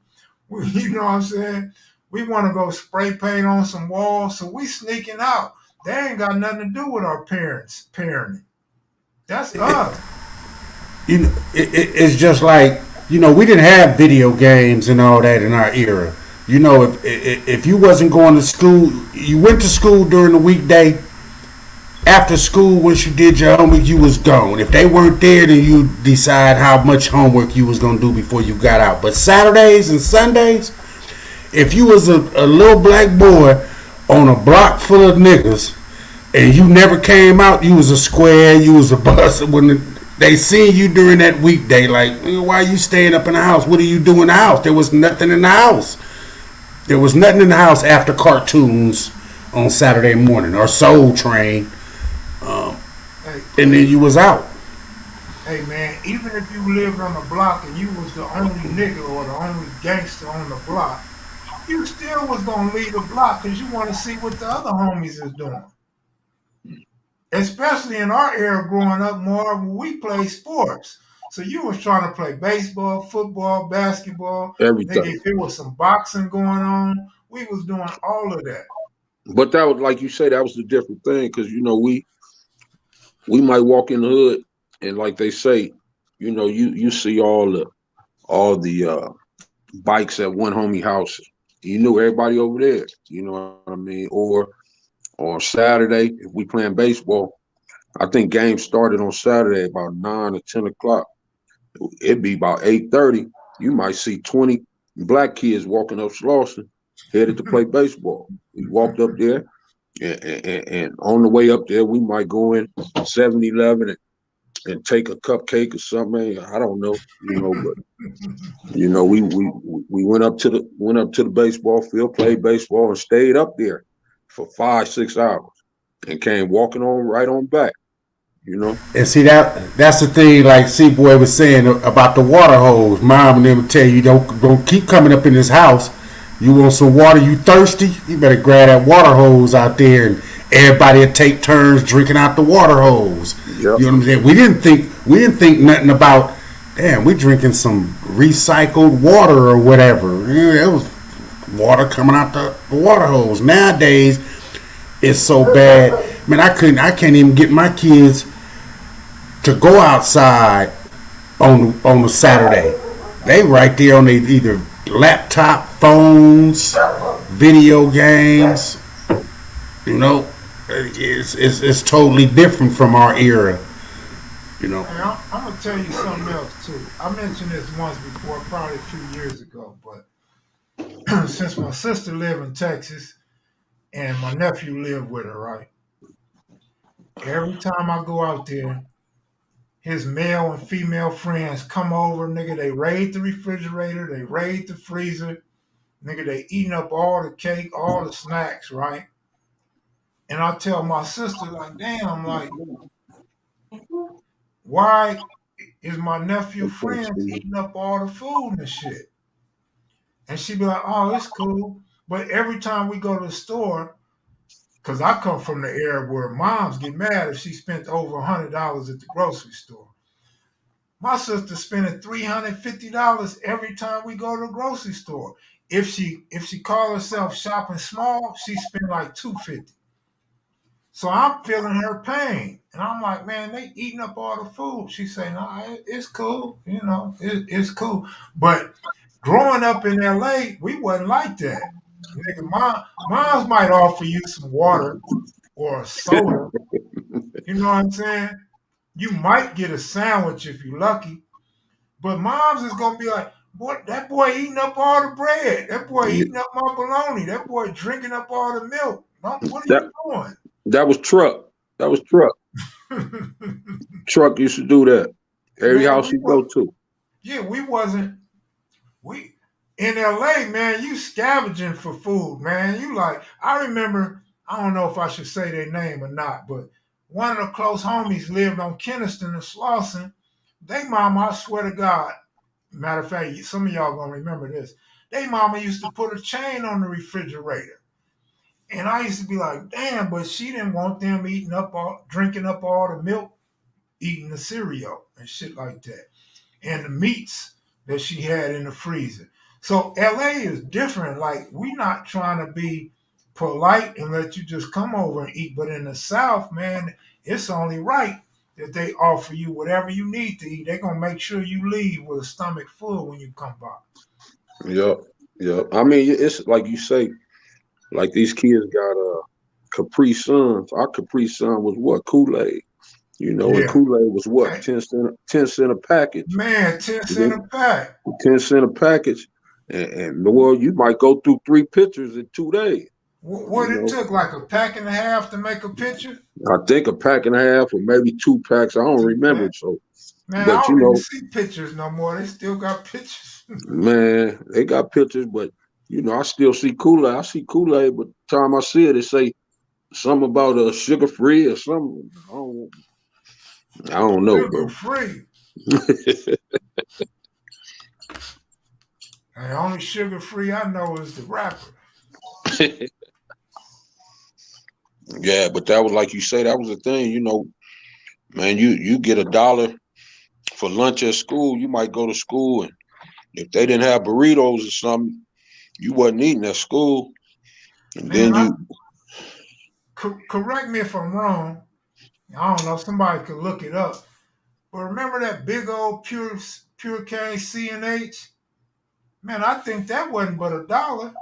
You know what I'm saying? We want to go spray paint on some walls, so we sneaking out. They ain't got nothing to do with our parents parenting. That's us. you know, it's just like, you know, we didn't have video games and all that in our era. You know, if you wasn't going to school, you went to school during the weekday. After school, once you did your homework, you was gone. If they weren't there, then you decide how much homework you was gonna do before you got out. But Saturdays and Sundays, if you was a little black boy on a block full of niggas and you never came out, you was a square, you was a bus. When they seen you during that weekday, like, why you staying up in the house? What are you doing in the house? There was nothing in the house. There was nothing in the house after cartoons on Saturday morning or Soul Train. And then you was out. Hey man, even if you lived on the block and you was the only nigga or the only gangster on the block, you still was gonna leave the block because you want to see what the other homies is doing. Especially in our era growing up more when we played sports. So you was trying to play baseball, football, basketball. everything. Nigga, if there was some boxing going on, we was doing all of that. But that was, like you say, that was the different thing, because you know we might walk in the hood and, like they say, you know, you see all the bikes at one homie house. You knew everybody over there. You know what I mean? Or on Saturday, if we playing baseball, I think games started on Saturday about 9 or 10 o'clock. It'd be about 8:30. You might see 20 black kids walking up Slauson, headed to play baseball. We walked up there, and on the way up there, we might go in 7-Eleven and take a cupcake or something. I don't know, you know, but you know, we went up to the baseball field, played baseball, and stayed up there for 5-6 hours, and came walking on right on back. You know, and see that's the thing. Like C-Boy was saying about the water hose. Mom and them tell you don't keep coming up in this house. You want some water? You thirsty? You better grab that water hose out there, and everybody will take turns drinking out the water hose. Yep. You know what I'm saying? We didn't think nothing about. Damn, we drinking some recycled water or whatever. Yeah, it was water coming out the water hose. Nowadays, it's so bad. Man, I can't even get my kids to go outside on a Saturday. They right there on their either laptop, phones, video games. You know, it's totally different from our era. You know. Hey, I'm gonna tell you something else too. I mentioned this once before, probably a few years ago, but since my sister lived in Texas and my nephew lived with her, right? Every time I go out there, his male and female friends come over, nigga. They raid the refrigerator, they raid the freezer, nigga. They eating up all the cake, all the snacks, right? And I tell my sister, like, damn, like, why is my nephew Okay, friends Steve. eating up all the food and shit? And she be like, oh, it's cool. But every time we go to the store, because I come from the era where moms get mad if she spent over $100 at the grocery store. My sister's spending $350 every time we go to the grocery store. If she call herself shopping small, she spend like $250. So I'm feeling her pain. And I'm like, man, they eating up all the food. She say, no, it's cool. It's cool. But growing up in LA, we wasn't like that. Nigga, moms might offer you some water or a soda. You know what I'm saying? You might get a sandwich if you're lucky. But moms is gonna be like, boy, that boy eating up all the bread. That boy Yeah, eating up my bologna. That boy drinking up all the milk. What are that you doing? that was Truck. That was Truck. Truck used to do that. Every Man, house he go to. we wasn't we in LA, man, you scavenging for food, man. You like I remember, I don't know if I should say their name or not, but one of the close homies lived on Keniston and Slauson. They mama, I swear to God, matter of fact, some of y'all gonna remember this. They mama used to put a chain on the refrigerator. And I used to be like, damn, but she didn't want them drinking up all the milk, eating the cereal and shit like that. And the meats that she had in the freezer. So LA is different. Like, we not trying to be polite and let you just come over and eat. But in the South, man, it's only right that they offer you whatever you need to eat. They're gonna make sure you leave with a stomach full when you come by. Yep. Yep. I mean, it's like you say, like these kids got Capri Suns. Our Capri Sun was what? Kool-Aid. And Yeah. Kool-Aid was what? Hey, 10 cent a package. man, 10 And cent a then pack. 10 cent a package. And well, you might go through 3 pictures in 2 days. You What it know, took, like a pack and a half to make a picture? I think a pack and a half or maybe 2 packs. I don't remember. Man, So, man, I but don't even see pictures no more. They still got pictures. man, they got pictures, but I still see Kool-Aid. I see Kool-Aid, but the time I see it, it say something about a sugar free or something. I don't know, Sugar bro. free. And the only sugar free I know is the rapper. Yeah, but that was like you say, that was the thing, man, you get $1 for lunch at school, you might go to school and if they didn't have burritos or something, you wasn't eating at school. And Man, then you correct me if I'm wrong. I don't know. Somebody could look it up. But remember that big old pure cane C&H? Man, I think that wasn't but $1.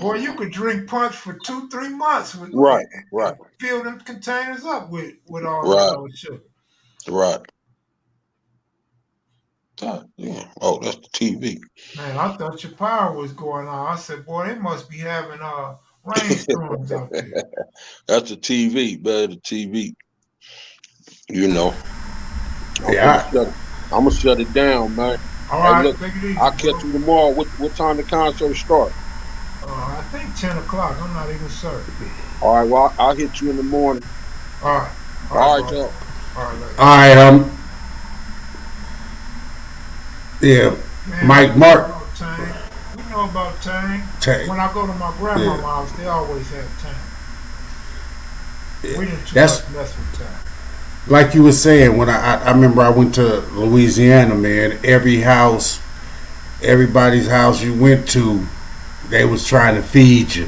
Boy, you could drink punch for 2, 3 months right, right, and fill them containers up with all that right, other sugar. right. Yeah. Oh, that's the TV. Man, I thought your power was going on. I said, boy, they must be having rainstorms out there. That's the TV, man. The TV. You know, I'm finna Yeah, shut it. I'm gonna shut it down, man. All Hey, right, look, take it easy, I'll catch bro. you tomorrow. What time the concert start? I think 10 o'clock. I'm not even certain. All right, well, I'll hit you in the morning. All right. All right, Bro. y'all. All right, later. all right. Yeah, Man, Mike Mark. we know about Tang. Tang. When I go to my grandma's Yeah, house, they always have Tang. We didn't too that's much mess with Tang. like you were saying. When I remember I went to Louisiana, man. Every house, everybody's house you went to, they was trying to feed you.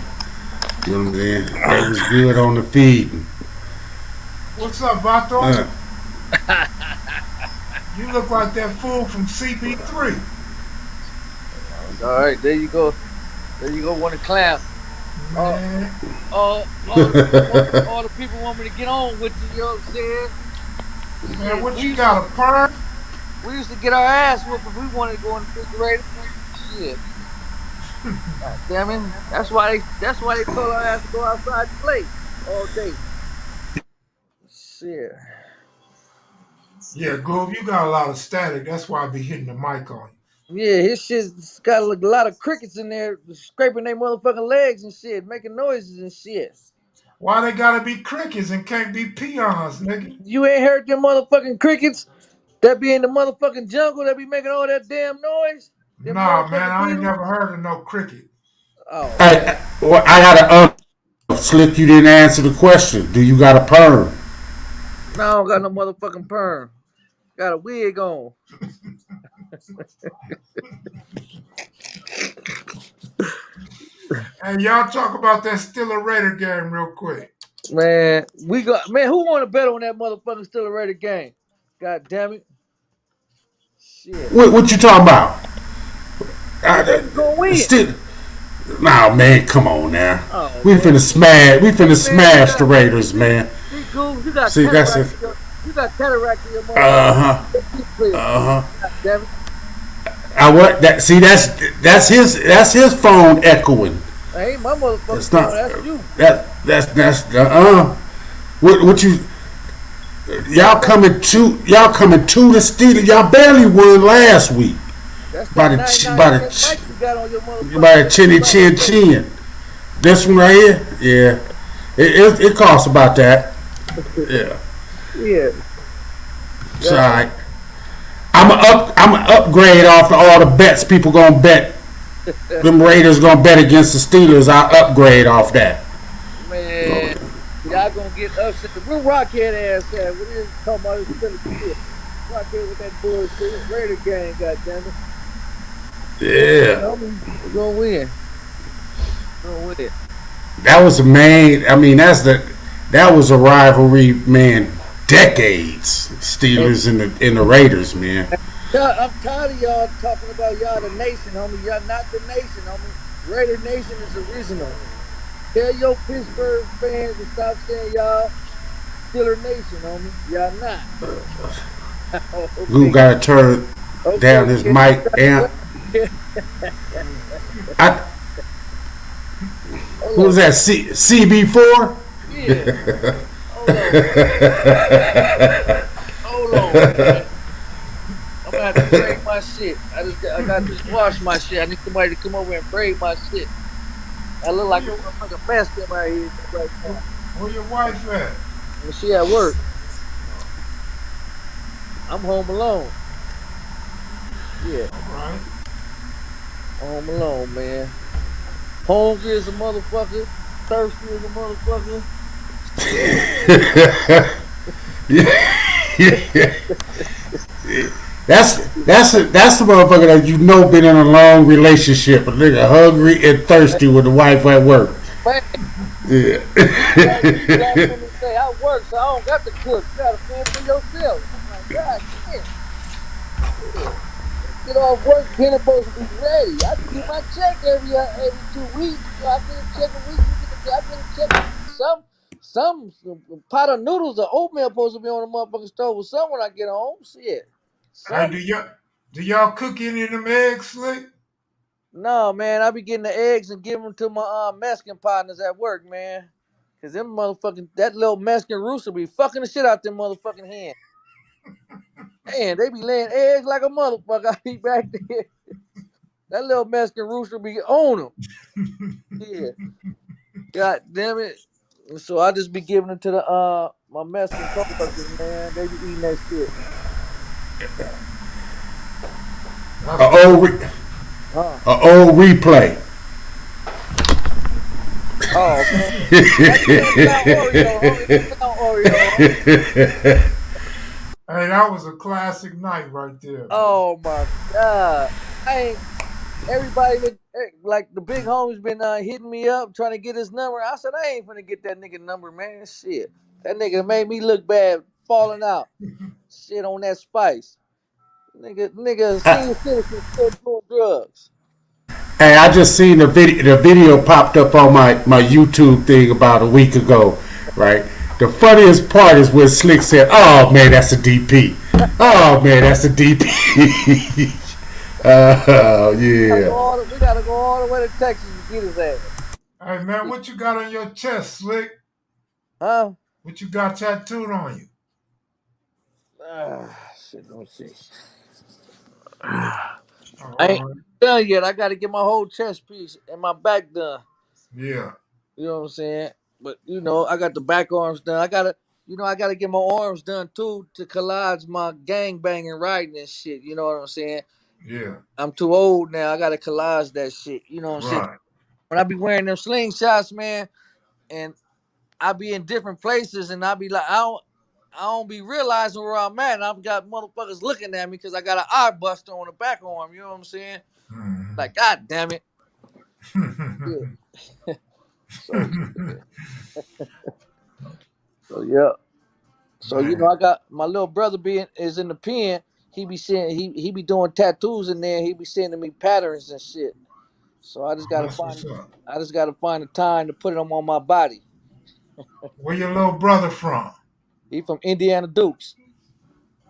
You know what I'm saying? They was good on the feeding. What's up, Vato? Uh, You look like that fool from CB3. All right, there you go. There you go. One to clap. Man, All the people want me to get on with you. You know what I'm saying? man, what We you used, got, a perm? we used to get our ass whooped if we wanted to go in the refrigerator. Shit. God damn it. That's why they told our ass to go outside and play all day. Shit. Yeah, Glove, you got a lot of static. That's why I be hitting the mic on you. Yeah, his shit's got a lot of crickets in there scraping their motherfucking legs and shit, making noises and shit. Why they gotta be crickets and can't be peons, nigga? You ain't heard them motherfucking crickets that be in the motherfucking jungle that be making all that damn noise? Them Nah, man, motherfucking I ain't beetles? never heard of no cricket. Oh man. I got to Slick. You didn't answer the question. Do you got a perm? No, I don't got no motherfucking perm. Got a wig on. Hey, y'all talk about that Stiller Raider game real quick. Man, who wanna bet on that motherfucking Stiller Raider game? God damn it. Shit. What you talking about? The Raiders gonna win. Still, nah, man, come on now. Oh We man. finna smash. We finna See, man, smash the Raiders, man. see, Goose, you got See, that's it. cataract. You got cataract in your Uh motherfucking. huh. Uh huh. God damn it. I what that? See, that's his phone echoing. That ain't my motherfucking It's phone. not. That's you. That's What you? Y'all coming to the Steelers? Y'all barely won last week That's by that the 99 by cent mic you got on your the motherfucking. by the chinny chin chin. This one right here, yeah. It costs about that. Yeah. Yeah. It's all right. I'm a upgrade off of all the bets people gonna bet. Them Raiders gonna bet against the Steelers. I upgrade off that. Man, y'all gonna get upset. Where Rockhead ass at? What is talking about his Philly shit? Rockhead with that bullshit. It's Raider game, goddammit. Yeah. We're gonna win. We're gonna win. That was a main. I mean, that was a rivalry, man. Decades. Steelers and the Raiders, man. I'm tired of y'all talking about y'all the nation, homie. Y'all not the nation, homie. Raider Nation is original. Tell your Pittsburgh fans to stop saying y'all Steeler Nation, homie. Y'all not. Okay. Who got to turn down his Okay. mic amp? Who was that? CB4? Yeah. Hold on, man. I'm gonna have to braid my shit. I got to wash my shit. I need somebody to come over and braid my shit. I look like a motherfucking basket right here right now. Where your wife at? And she at work. I'm home alone. Yeah. All right. Home alone, man. Hungry as a motherfucker. Thirsty as a motherfucker. That's the motherfucker that you know been in a long relationship. A nigga hungry and thirsty with the wife at work. Man, Yeah. say I work, so I don't got to cook. You gotta fend for yourself. I'm like, God damn. Yeah. Get off work, Penny supposed to be ready. I get my check every 2 weeks. So I get a check a week. I get a check. Some pot of noodles or oatmeal supposed to be on the motherfucking stove with some when I get home. Shit. Hey, Some. do y'all cook any of them eggs, Slick? No, man, I be getting the eggs and giving them to my Mexican partners at work, man. Cause them motherfucking that little Mexican rooster be fucking the shit out them motherfucking hens. Man, they be laying eggs like a motherfucker. I be back there. That little Mexican rooster be on them. Yeah. God damn it. So I just be giving them to the my Mexican coworkers, man. They be eating that shit. Huh. A old replay. Oh man. That sound Oreo. Hey, that was a classic night right there. Oh my God. Everybody like the big homie's been hitting me up trying to get his number. I said I ain't finna get that nigga number, man. Shit. That nigga made me look bad falling out. Shit on that spice. Nigga senior citizen still doing drugs. Hey, I just seen the video. The video popped up on my YouTube thing about a week ago, right? The funniest part is when Slick said, "Oh man, that's a DP. Oh man, that's a DP." Yeah. We gotta go all the way to Texas to get his ass. Hey man, what you got on your chest, Slick? Huh? What you got tattooed on you? Shit, let me see. All I ain't right. done yet. I gotta get my whole chest piece and my back done. Yeah. You know what I'm saying? But I got the back arms done. I gotta get my arms done too to collage my gang banging riding and shit. You know what I'm saying? Yeah. I'm too old now. I gotta collage that shit. You know what I'm saying? Right. When I be wearing them slingshots, man, and I be in different places, and I be like, I don't be realizing where I'm at. And I've got motherfuckers looking at me because I got an eye buster on the back arm. You know what I'm saying? Like, God damn it. Yeah. So, so yeah. So Man, I got my little brother is in the pen. He be saying he be doing tattoos in there. He be sending me patterns and shit. So that's what's up. I just gotta find the time to put them on my body. Where your little brother from? He from Indiana Dukes.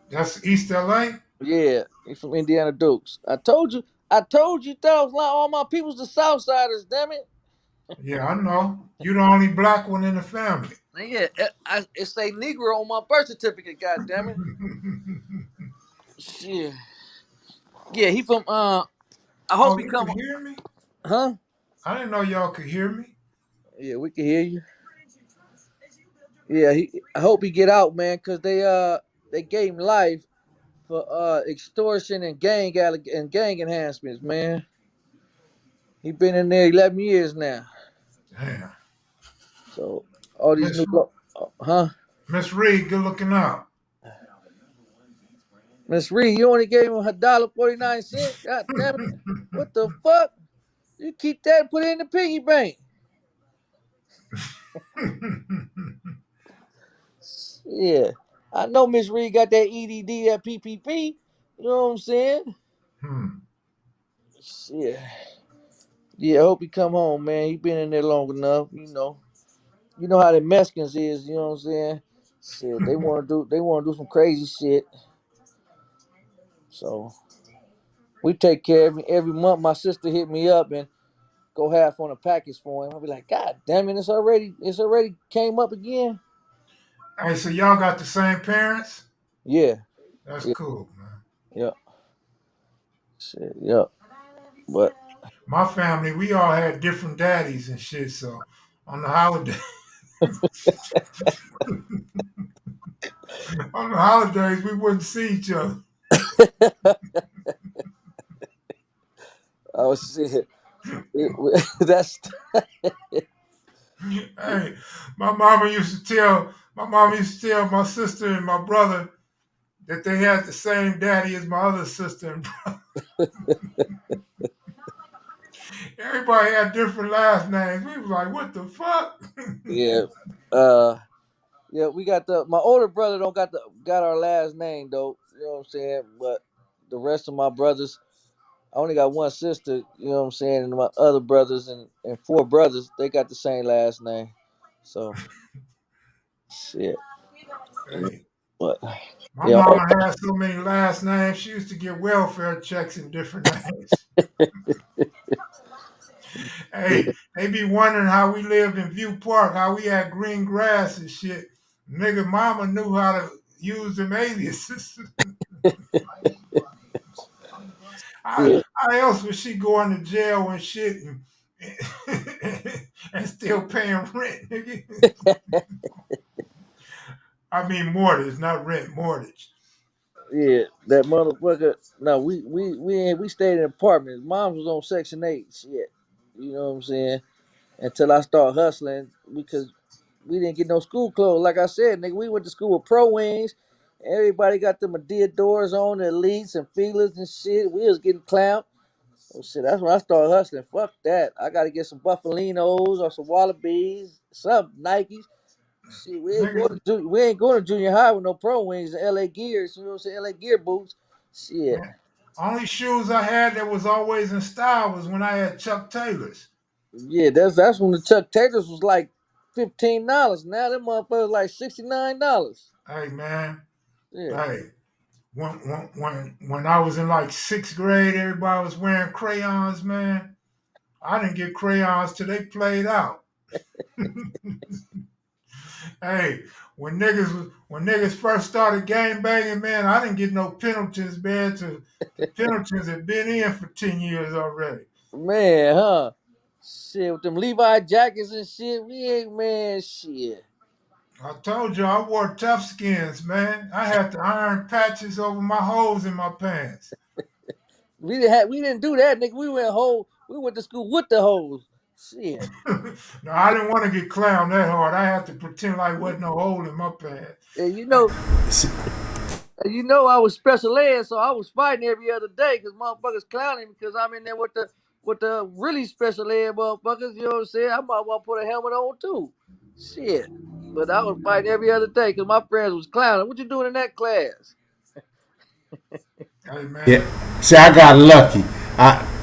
That's East LA? Yeah, he from Indiana Dukes. I told you that I was like all my people's the Southsiders. Damn it. Yeah, I know. You the only black one in the family. Yeah, it say Negro on my birth certificate. God damn it. Shit. Yeah, he from I hope Oh, he you could come. hear me? Huh? I didn't know y'all could hear me. Yeah, we can hear you. Yeah, I hope he get out, man, cause they gave him life for extortion and gang enhancements, man. He been in there 11 years now. Damn. So all these Miss huh? Miss Reed, good looking out. Miss Reed, you only gave him $1.49. God damn it! What the fuck? You keep that and put it in the piggy bank. Yeah, I know Miss Reed got that EDD, that PPP. You know what I'm saying? Hmm. Yeah, yeah. I hope he come home, man. He been in there long enough. You know how the Mexicans is. You know what I'm saying? Shit, they want to do some crazy shit. So we take care of him every month. My sister hit me up and go half on a package for him. I'll be like, God damn it, it's already came up again. Hey, so y'all got the same parents? Yeah, That's yeah, cool, man. yeah, shit, yeah. But My family, we all had different daddies and shit, so on the holiday on the holidays we wouldn't see each other. oh shit, that's Hey, my mama used to tell my sister and my brother that they had the same daddy as my other sister and everybody had different last names. We was like, what the fuck? yeah. Uh, yeah, we got my older brother don't got our last name though. You know what I'm saying? But the rest of my brothers, I only got one sister. You know what I'm saying? And my other brothers and four brothers, they got the same last name. So shit. Hey, But my yeah, mama had so many last names, she used to get welfare checks in different names. Hey, they be wondering how we lived in View Park, how we had green grass and shit. Nigga, mama knew how to use them aliases. How, yeah, how else was she going to jail and shit and still paying rent, nigga? I mean mortgage, not rent, mortgage. yeah, that motherfucker. No, we stayed in apartments. Mom was on Section 8. Shit, you know what I'm saying? Until I start hustling because we didn't get no school clothes. Like I said, nigga, we went to school with Pro Wings. Everybody got them Adidas doors on, the Elites and Feelers and shit. We was getting clowned. Oh shit, that's when I started hustling. Fuck that. I gotta get some Buffalinos or some Wallabies, some Nikes. Shit, Nigga, we ain't going to junior high with no Pro Wings and LA Gears. You know what I'm saying? LA Gear boots. Shit. man, only shoes I had that was always in style was when I had Chuck Taylors. Yeah, that's when the Chuck Taylors was like $15. Now them motherfuckers like $69. Hey man, Yeah. hey. when I was in like sixth grade, everybody was wearing crayons, man. I didn't get crayons till they played out. Hey, when niggas first started gang banging, man, I didn't get no penalties, man. The penalties had been in for 10 years already. Man, huh? Shit, with them Levi jackets and shit, we ain't, man, shit. I told you I wore tough skins, man. I had to iron patches over my holes in my pants. We didn't do that, nigga. We went to school with the hoes. Shit. No, I didn't want to get clowned that hard. I had to pretend like wasn't no hole in my pants. And I was special ed, so I was fighting every other day because motherfuckers clowning me because I'm in there with the really special ed motherfuckers. You know what I'm saying? I might well put a helmet on too. Shit. But I was fighting every other day because my friends was clowning. What you doing in that class? Hey, Yeah. man. See, I got lucky.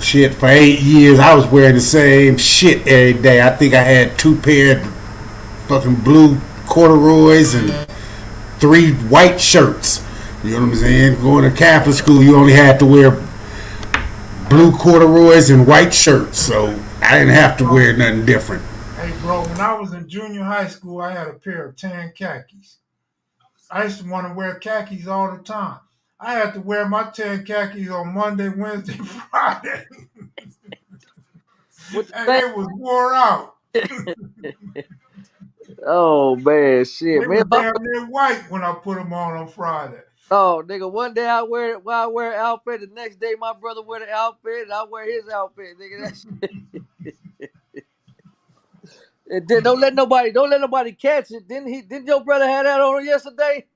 Shit, for 8 years, I was wearing the same shit every day. I think I had 2 pair of fucking blue corduroys and 3 white shirts. You know what I'm saying? Going to Catholic school, you only had to wear blue corduroys and white shirts, so I didn't have to wear nothing different. Hey, bro, when I was in junior high school, I had a pair of tan khakis. I used to want to wear khakis all the time. I had to wear my tan khakis on Monday, Wednesday, Friday, With the and same. they was wore out. Oh man, shit, They man. were damn near white when I put them on Friday. Oh, nigga, one day I wear an outfit, the next day my brother wear the outfit, and I wear his outfit, nigga. And then don't let nobody catch it. Didn't your brother have that on yesterday?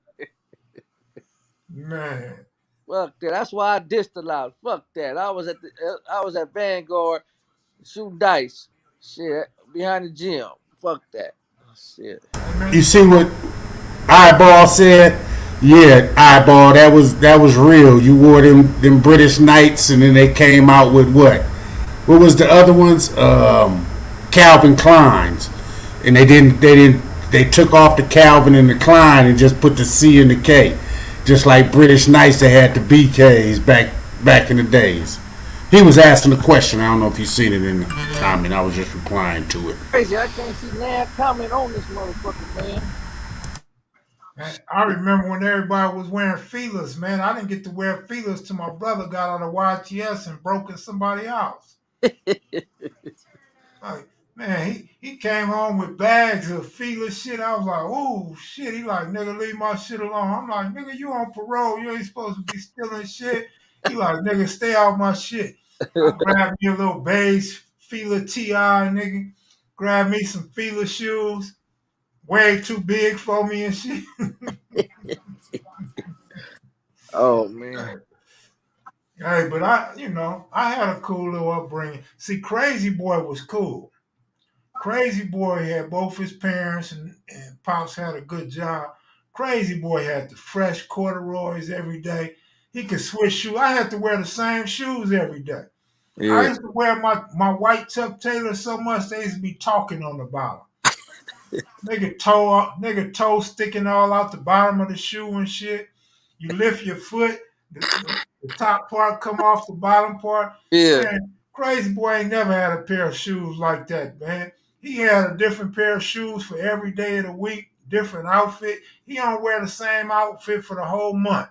Man, Fuck that. That's why I dissed a lot. Fuck that. I was at Vanguard shooting dice. Shit, behind the gym. Fuck that. Shit. hey man, You you see talking what about Eyeball said? Yeah, Eyeball, that was real. You wore them British Knights, and then they came out with what? What was the other ones? Calvin Klein's, and they took off the Calvin and the Klein and just put the C and the K, just like British Knights. They had the BKs back in the days. He was asking a question. I don't know if you seen it in the comment. I was just replying to it. Crazy. I can't see Nan comment on this motherfucker, man. man, I remember when everybody was wearing feelers, man. I didn't get to wear feelers till my brother got out of YTS and broke in somebody's house. Like, man, he came home with bags of feeler shit. I was like, oh shit. He like, nigga, leave my shit alone. I'm like, nigga, you on parole. You ain't supposed to be stealing shit. He like, nigga, stay out my shit. I grabbed me a little beige feeler TI, nigga. Grabbed me some feeler shoes. Way too big for me and shit. Oh man. Hey, but I had a cool little upbringing. See, Crazy Boy was cool. Crazy Boy had both his parents and Pops had a good job. Crazy Boy had the fresh corduroys every day. He could switch shoes. I had to wear the same shoes every day. I Yeah. used to wear my white Chuck Taylor so much they used to be talking on the bottom. Nigga toe sticking all out the bottom of the shoe and shit. You lift your foot, the top part come off the bottom part. Yeah. Man, Crazy Boy ain't never had a pair of shoes like that, man. He had a different pair of shoes for every day of the week, different outfit. He don't wear the same outfit for the whole month.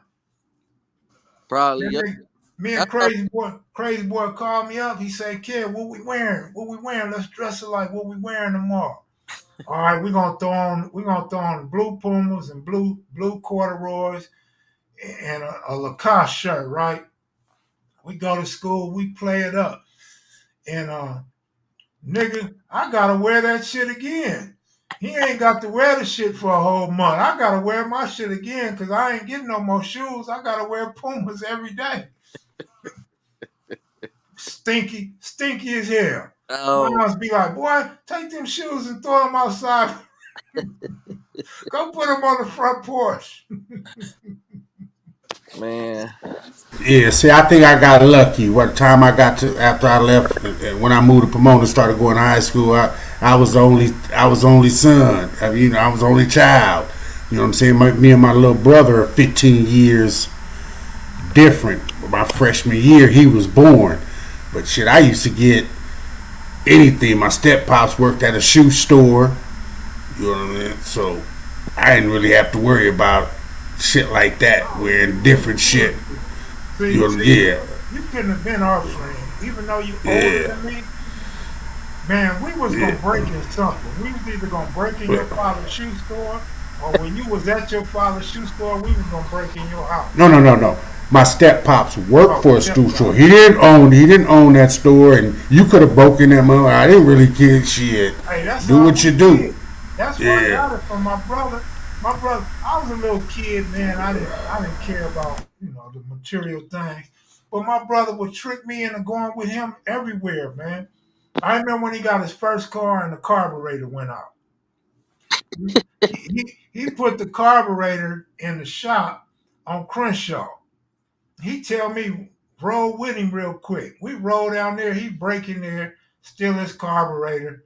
Probably. Then Yep. me and Crazy Boy called me up. He said, "Kid, what we wearing? What we wearing? Let's dress it like what we wearing tomorrow." All right, we're gonna throw on blue Pumas and blue corduroys and a Lacoste shirt, right? We go to school, we play it up. And nigga, I gotta wear that shit again. He ain't got to wear the shit for a whole month. I gotta wear my shit again because I ain't getting no more shoes. I gotta wear Pumas every day. Stinky as hell. Oh Moms be like, boy, take them shoes and throw them outside. Go put them on the front porch. man. Yeah, see, I think I got lucky. What time I got to after I left, when I moved to Pomona, started going to high school. I was the only son. I was the only child. You know what I'm saying? Me and my little brother are 15 years different. My freshman year, he was born. But shit, I used to get anything. My step pops worked at a shoe store. You know what I mean? So I didn't really have to worry about shit like that, wearing different shit. See, You know, yeah, you couldn't have been our friend, even though you older yeah, than me. Man, we was gonna yeah. break in something. We was either gonna break in your But father's shoe store, or when you was at your father's shoe store, we was gonna break in your house. no, no, no, no. My step pops worked Oh, for a step shoe store. out. He didn't own that store, and you could have broken that mother. I didn't really care. Shit, Hey, that's do all what you we do. did. That's where I Yeah. got it from my brother. My brother, I was a little kid, man. I didn't care about the material things. But my brother would trick me into going with him everywhere, man. I remember when he got his first car and the carburetor went out. He put the carburetor in the shop on Crenshaw. He tell me roll with him real quick. We roll down there. He break in there, steal his carburetor.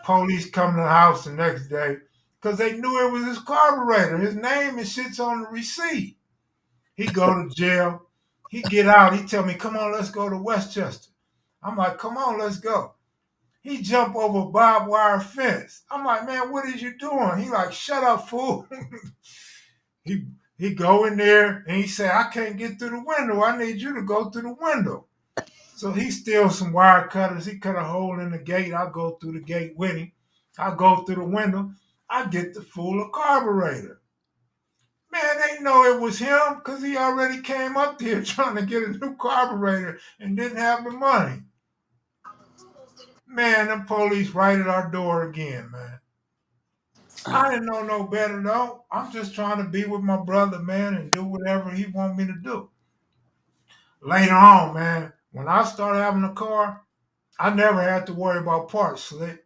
Police come to the house the next day because they knew it was his carburetor. His name and shit's on the receipt. He go to jail. He get out. He tell me, come on, let's go to Westchester. I'm like, come on, let's go. He jump over a barbed wire fence. I'm like, man, what is you doing? He like, shut up, fool. he he go in there and he say, I can't get through the window. I need you to go through the window. So he steals some wire cutters. He cut a hole in the gate. I go through the gate with him. I go through the window. I get the full of carburetor. Man, they know it was him because he already came up there trying to get a new carburetor and didn't have the money. Man, the police right at our door again, man. I didn't know no better though. I'm just trying to be with my brother, man, and do whatever he want me to do. Later on, man, when I started having a car, I never had to worry about parts, Slick.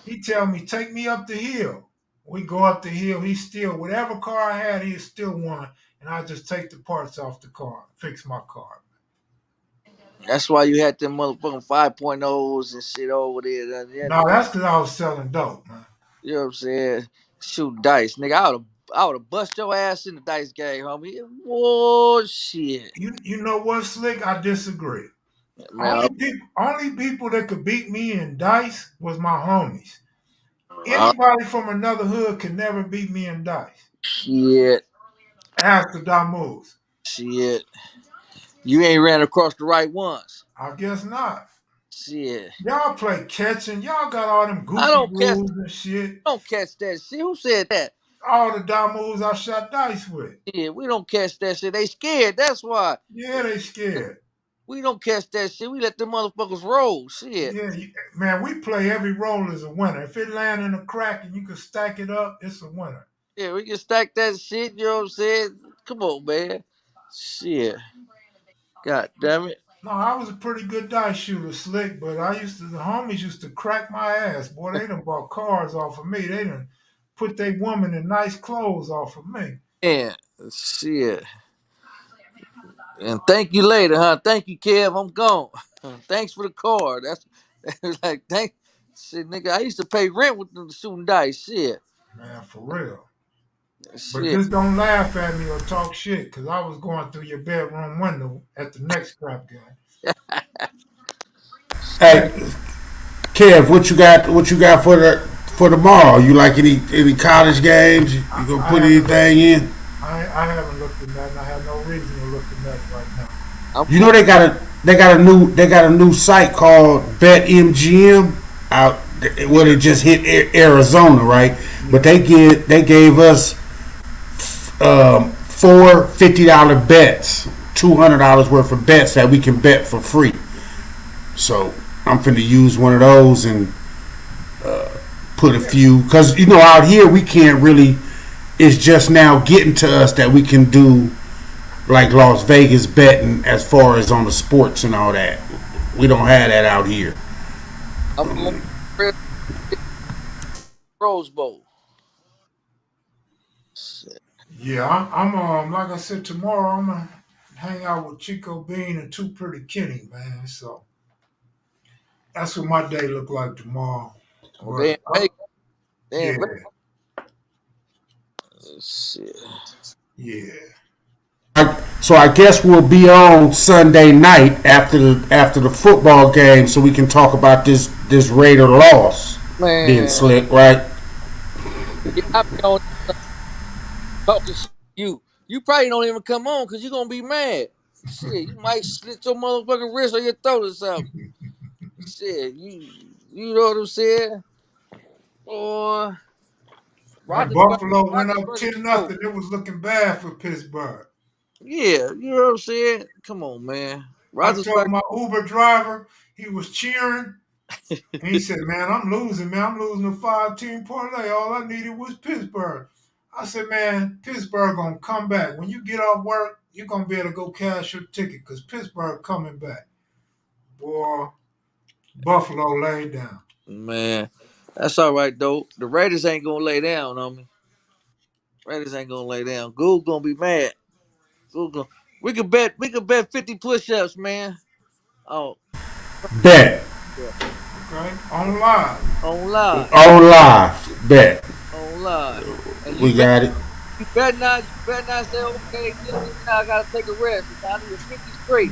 He tell me, take me up the hill. We go up the hill. He steal whatever car I had. He still one, and I just take the parts off the car, fix my car. That's why you had them motherfucking 5.0s and shit over there. No, that's because I was selling dope, man. You know what I'm saying? Shoot dice, nigga. I would have bust your ass in the dice game, homie. Whoa, shit, You know what, Slick? I disagree. man. Only people that could beat me in dice was my homies. Uh, Anybody from another hood could never beat me in dice. shit, Ask the Damus. shit. You ain't ran across the right ones. I guess not. Shit. Y'all play catching. Y'all got all them I goofy don't catch. rules and shit. Don't catch that shit. Who said that? All the Damus I shot dice with. Shit, we don't catch that shit. They scared. That's why. Yeah, they scared. We don't catch that shit. We let them motherfuckers roll. Shit. Yeah, man, we play every roll as a winner. If it land in a crack and you can stack it up, it's a winner. Yeah, we can stack that shit. You know what I'm saying? Come on, man. Shit. God damn it. No, I was a pretty good dice shooter, Slick, but the homies used to crack my ass. Boy, they done bought cars off of me. They done put their woman in nice clothes off of me. And shit. And thank you later, huh? Thank you, Kev. I'm gone. Thanks for the card. That's like thank shit, nigga. I used to pay rent with them shooting dice. Shit. Man, for real. But Shit. just don't laugh at me or talk shit, because I was going through your bedroom window at the next crap game. Hey, Kev, what you got? What you got for tomorrow? You like any college games? You gonna I put haven't looked. anything in? I haven't looked at that, and I have no reason to look at that right now. I'm You know putting they got a new site called BetMGM out where they just hit Arizona, right? But Yeah. they gave us four $50 bets, $200 worth of bets that we can bet for free. So I'm finna use one of those and put a few, because out here we can't really. It's just now getting to us that we can do like Las Vegas betting as far as on the sports and all that. We don't have that out here. I'm going to Rose Bowl. Shit. Yeah, like I said, tomorrow I'm gonna hang out with Chico Bean and Two Pretty Kitty, man. So that's what my day look like tomorrow. Well, they But in Vegas. They yeah, in Vegas. Shit. yeah. So I guess we'll be on Sunday night after the football game, so we can talk about this Raider loss. Being Man, slick, right? yeah, I be on talking shit. You probably don't even come on because you're gonna be mad. Shit, you might slit your motherfucking wrist or your throat or something. Shit, you know what I'm saying? Or That Buffalo went up Roethlisberger can 10 throw. nothing. It was looking bad for Pittsburgh. Yeah, you know what I'm saying? Come on, man. I told Roethlisberger. my Uber driver, he was cheering. And he said, man, I'm losing, man. I'm losing a 5-team parlay. All I needed was Pittsburgh. I said, man, Pittsburgh going to come back. When you get off work, you're going to be able to go cash your ticket because Pittsburgh coming back. Boy, Buffalo laid down. Man, that's all right though. The Raiders ain't gonna lay down on me. Raiders ain't gonna lay down. Goog's gonna be mad. Goog gonna, we could bet 50 push-ups, man. Oh, Bet. yeah. Okay? On live. On live. On live. Bet. On live. And We got it. you better not say, okay, now I gotta take a rest. I need a 50 straight.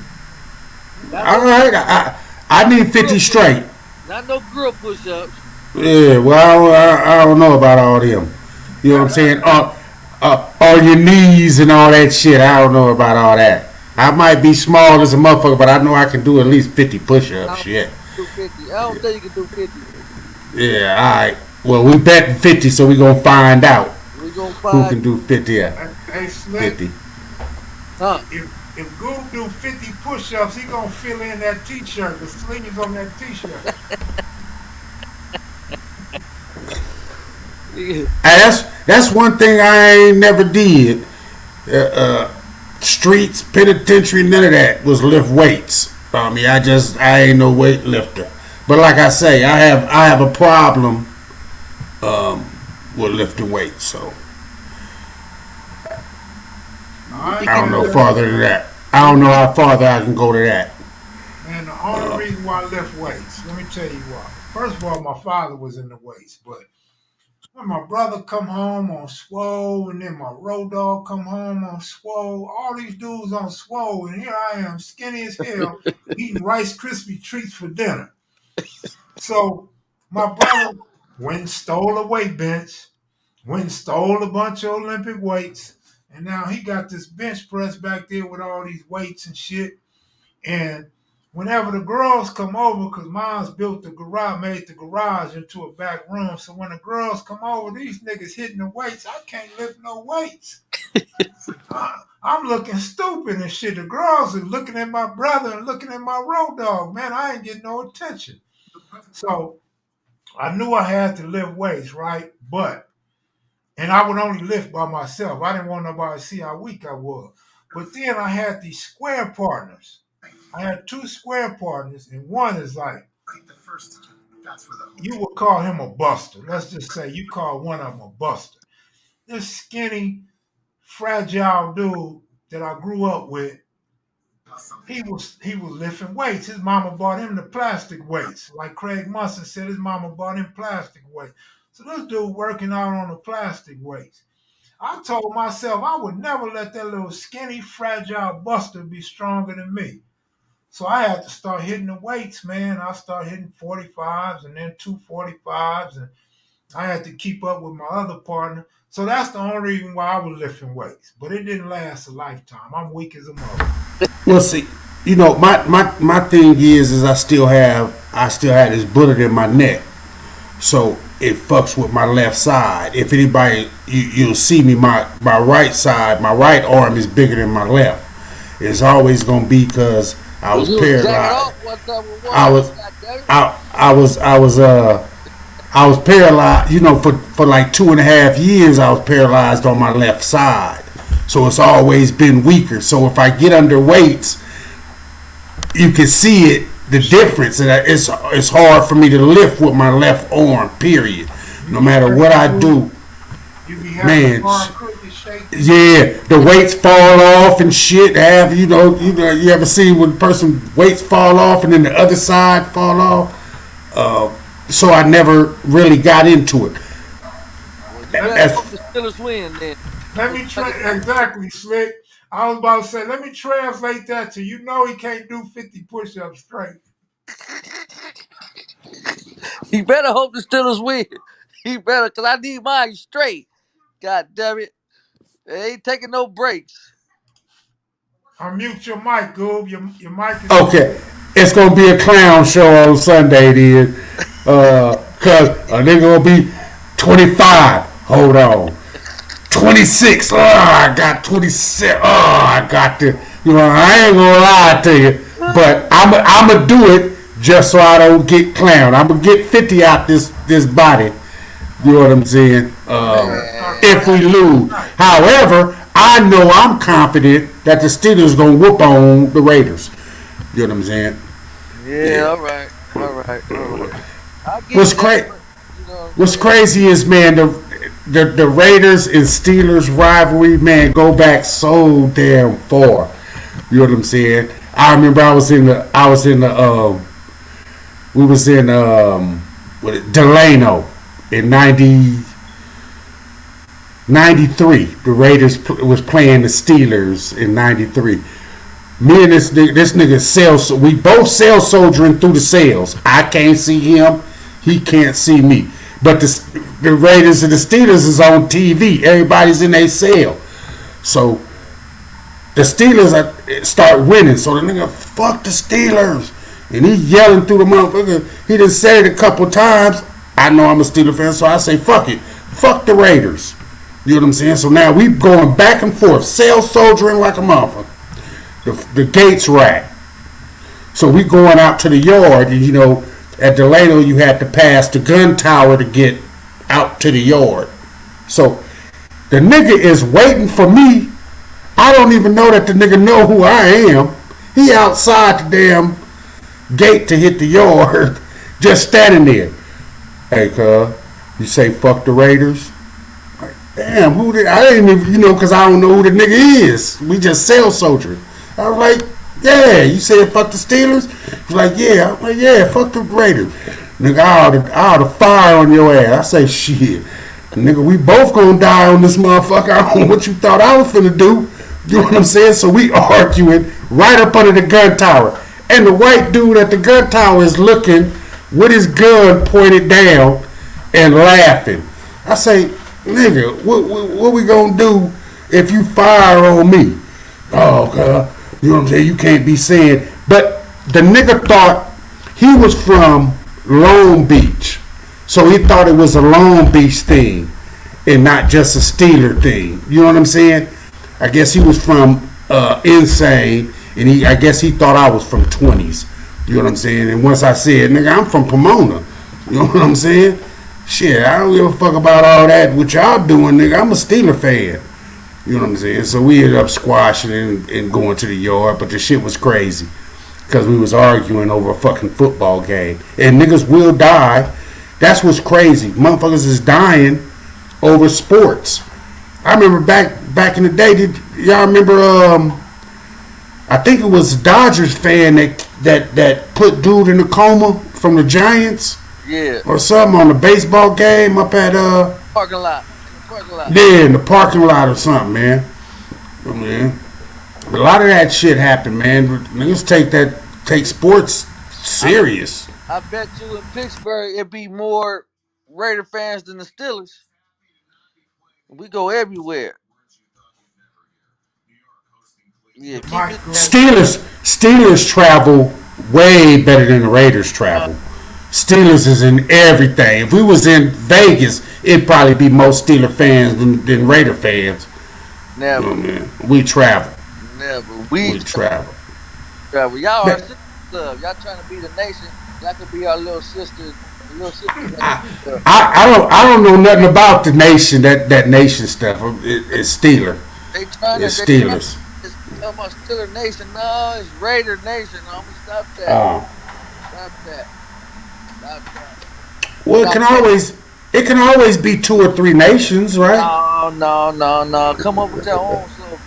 Not All no right. I need grill 50 push straight. not no grill push-ups. Yeah. Well, I don't know about all them. You know what I'm saying? On your knees and all that shit. I don't know about all that. I might be small as a motherfucker, but I know I can do at least 50 push-ups. I Shit. don't do 50. I don't think you can do 50. Yeah, all right. Well, we betting 50, so we going to find out We gonna who find can do 50 Hey, Slick, 50. huh? if Goog do 50 push-ups, he going to fill in that T-shirt, the sleeves on that T-shirt. Yeah. Hey, that's one thing I ain't never did. Streets, penitentiary, none of that was lift weights. I ain't no weight lifter. But like I say, I have a problem with lifting weights. So I don't know farther than that. I don't know how farther I can go to that. Man, the only reason why I lift weights, let me tell you why. First of all, my father was in the weights, but when my brother come home on swole, and then my road dog come home on swole, all these dudes on swole, and here I am, skinny as hell, eating Rice Krispie treats for dinner. So my brother went and stole a weight bench, went and stole a bunch of Olympic weights, and now he got this bench press back there with all these weights and shit. And whenever the girls come over, because mom's built the garage, made the garage into a back room. So when the girls come over, these niggas hitting the weights. I can't lift no weights. I'm looking stupid and shit. The girls are looking at my brother and looking at my road dog. Man, I ain't getting no attention. So I knew I had to lift weights, right? And I would only lift by myself. I didn't want nobody to see how weak I was. But then I had these square partners. I had two square partners, and one is like, you would call him a buster. Let's just say you call one of them a buster. This skinny, fragile dude that I grew up with, he was lifting weights. His mama bought him the plastic weights. Like Craig Munson said, his mama bought him plastic weights. So this dude working out on the plastic weights. I told myself I would never let that little skinny, fragile buster be stronger than me. So I had to start hitting the weights, man. I started hitting 45s and then 245s, and I had to keep up with my other partner. So that's the only reason why I was lifting weights. But it didn't last a lifetime. I'm weak as a mother. Well, see, my thing is I still have this bullet in my neck, so it fucks with my left side. If anybody, you'll see me, my right side, my right arm is bigger than my left. It's always gonna be because I was paralyzed. I was paralyzed. For like 2.5 years, I was paralyzed on my left side. So it's always been weaker. So if I get under weights, you can see it, the difference. And it's hard for me to lift with my left arm, period. No matter what I do. Man, yeah, the weights fall off and shit. You ever see when a person weights fall off and then the other side fall off? So I never really got into it. Well, you better hope the Steelers win then. Let me try exactly, Slick. I was about to say, let me translate that to you know he can't do 50 push-ups straight. He better hope the Steelers win. He better, because I need mine straight. God damn it. They ain't taking no breaks. Unmute your mic, Goob. Your mic is Okay, muted. it's gonna be a clown show on Sunday then. Cause a nigga gonna be 25. Hold on. 26. Oh, I got 27. Oh, I got the. You know, I ain't gonna lie to you, but I'ma do it just so I don't get clowned. I'ma get 50 out this body. You know what I'm saying? If we lose. However, I know I'm confident that the Steelers gonna whoop on the Raiders. You know what I'm saying? Yeah, all right. All right. I'll give What's you that, crazy? but, you know what I'm What's saying? crazy is, man, the Raiders and Steelers rivalry, man, go back so damn far. You know what I'm saying? I remember we was in Delano in 93. The Raiders was playing the Steelers in 93. Me and this nigga we both cell soldiering through the cells. I can't see him, he can't see me. But the Raiders and the Steelers is on TV. Everybody's in their cell. So the Steelers start winning. So the nigga, fuck the Steelers. And he yelling through the motherfucker. He done said it a couple times. I know I'm a Steeler fan, so I say, fuck it. Fuck the Raiders. You know what I'm saying? So now we going back and forth, cell soldiering like a motherfucker. The gates rack. So we going out to the yard, and you know, at Delano you had to pass the gun tower to get out to the yard. So the nigga is waiting for me. I don't even know that the nigga know who I am. He outside the damn gate to hit the yard, just standing there. Hey, cuz, you say fuck the Raiders? Like, damn, who did I didn't even, because I don't know who the nigga is. We just cell soldiering. I was like, yeah, you said fuck the Steelers? He's like, yeah. I'm like, yeah, fuck the Raiders. Nigga, I ought to fire on your ass. I say, shit. Nigga, we both gonna die on this motherfucker. I don't know what you thought I was finna do. You know what I'm saying? So we arguing right up under the gun tower. And the white dude at the gun tower is looking with his gun pointed down and laughing. I say, nigga, what we gonna do if you fire on me? Oh, God. You know what I'm saying? You can't be saying. But the nigga thought he was from Long Beach. So he thought it was a Long Beach thing and not just a Steeler thing. You know what I'm saying? I guess he was from Insane, and I guess he thought I was from 20s. You know what I'm saying? And once I said, nigga, I'm from Pomona. You know what I'm saying? Shit, I don't give a fuck about all that. What y'all doing, nigga? I'm a Steeler fan. You know what I'm saying? So we ended up squashing and going to the yard, but the shit was crazy because we was arguing over a fucking football game. And niggas will die. That's what's crazy. Motherfuckers is dying over sports. I remember back in the day, did y'all remember, I think it was a Dodgers fan that put dude in a coma from the Giants? Yeah. Or something on the baseball game up at, Parking lot. Yeah, in the parking lot or something, man. Oh, man. A lot of that shit happened, man. Niggas take sports serious. I bet you in Pittsburgh it'd be more Raider fans than the Steelers. We go everywhere. Yeah, keep it. Steelers travel way better than the Raiders travel. Steelers is in everything. If we was in Vegas, it'd probably be more Steeler fans than Raider fans. Never. Oh, man. We travel. Never. We travel. Y'all are sister club. Y'all trying to be the nation. Y'all could be our little sister. I don't know nothing about the nation, that nation stuff. It's Steeler. It's Steelers. It's talking about Steeler Nation. No, it's Raider Nation. I'm gonna stop that. Stop that. Well, it can always be 2 or 3 nations, right? No. Come up with your own slogan.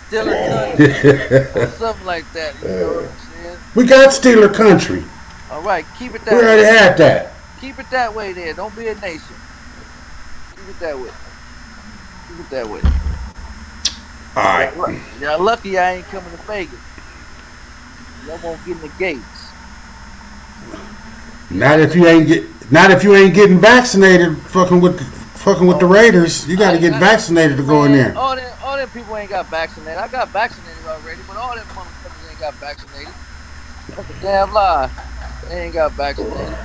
Steeler Country. Something like that. You know what I'm saying? We got Steeler Country. All right, keep it that way. We already had that. Keep it that way there. Don't be a nation. Keep it that way. All right. Y'all lucky I ain't coming to Vegas. Y'all won't get in the gates. Yeah, Not if you ain't getting vaccinated. Fucking with the oh, Raiders. You got to get vaccinated to go in man, there. all them people ain't got vaccinated. I got vaccinated already, but all them motherfuckers ain't got vaccinated. That's a damn lie. They ain't got vaccinated.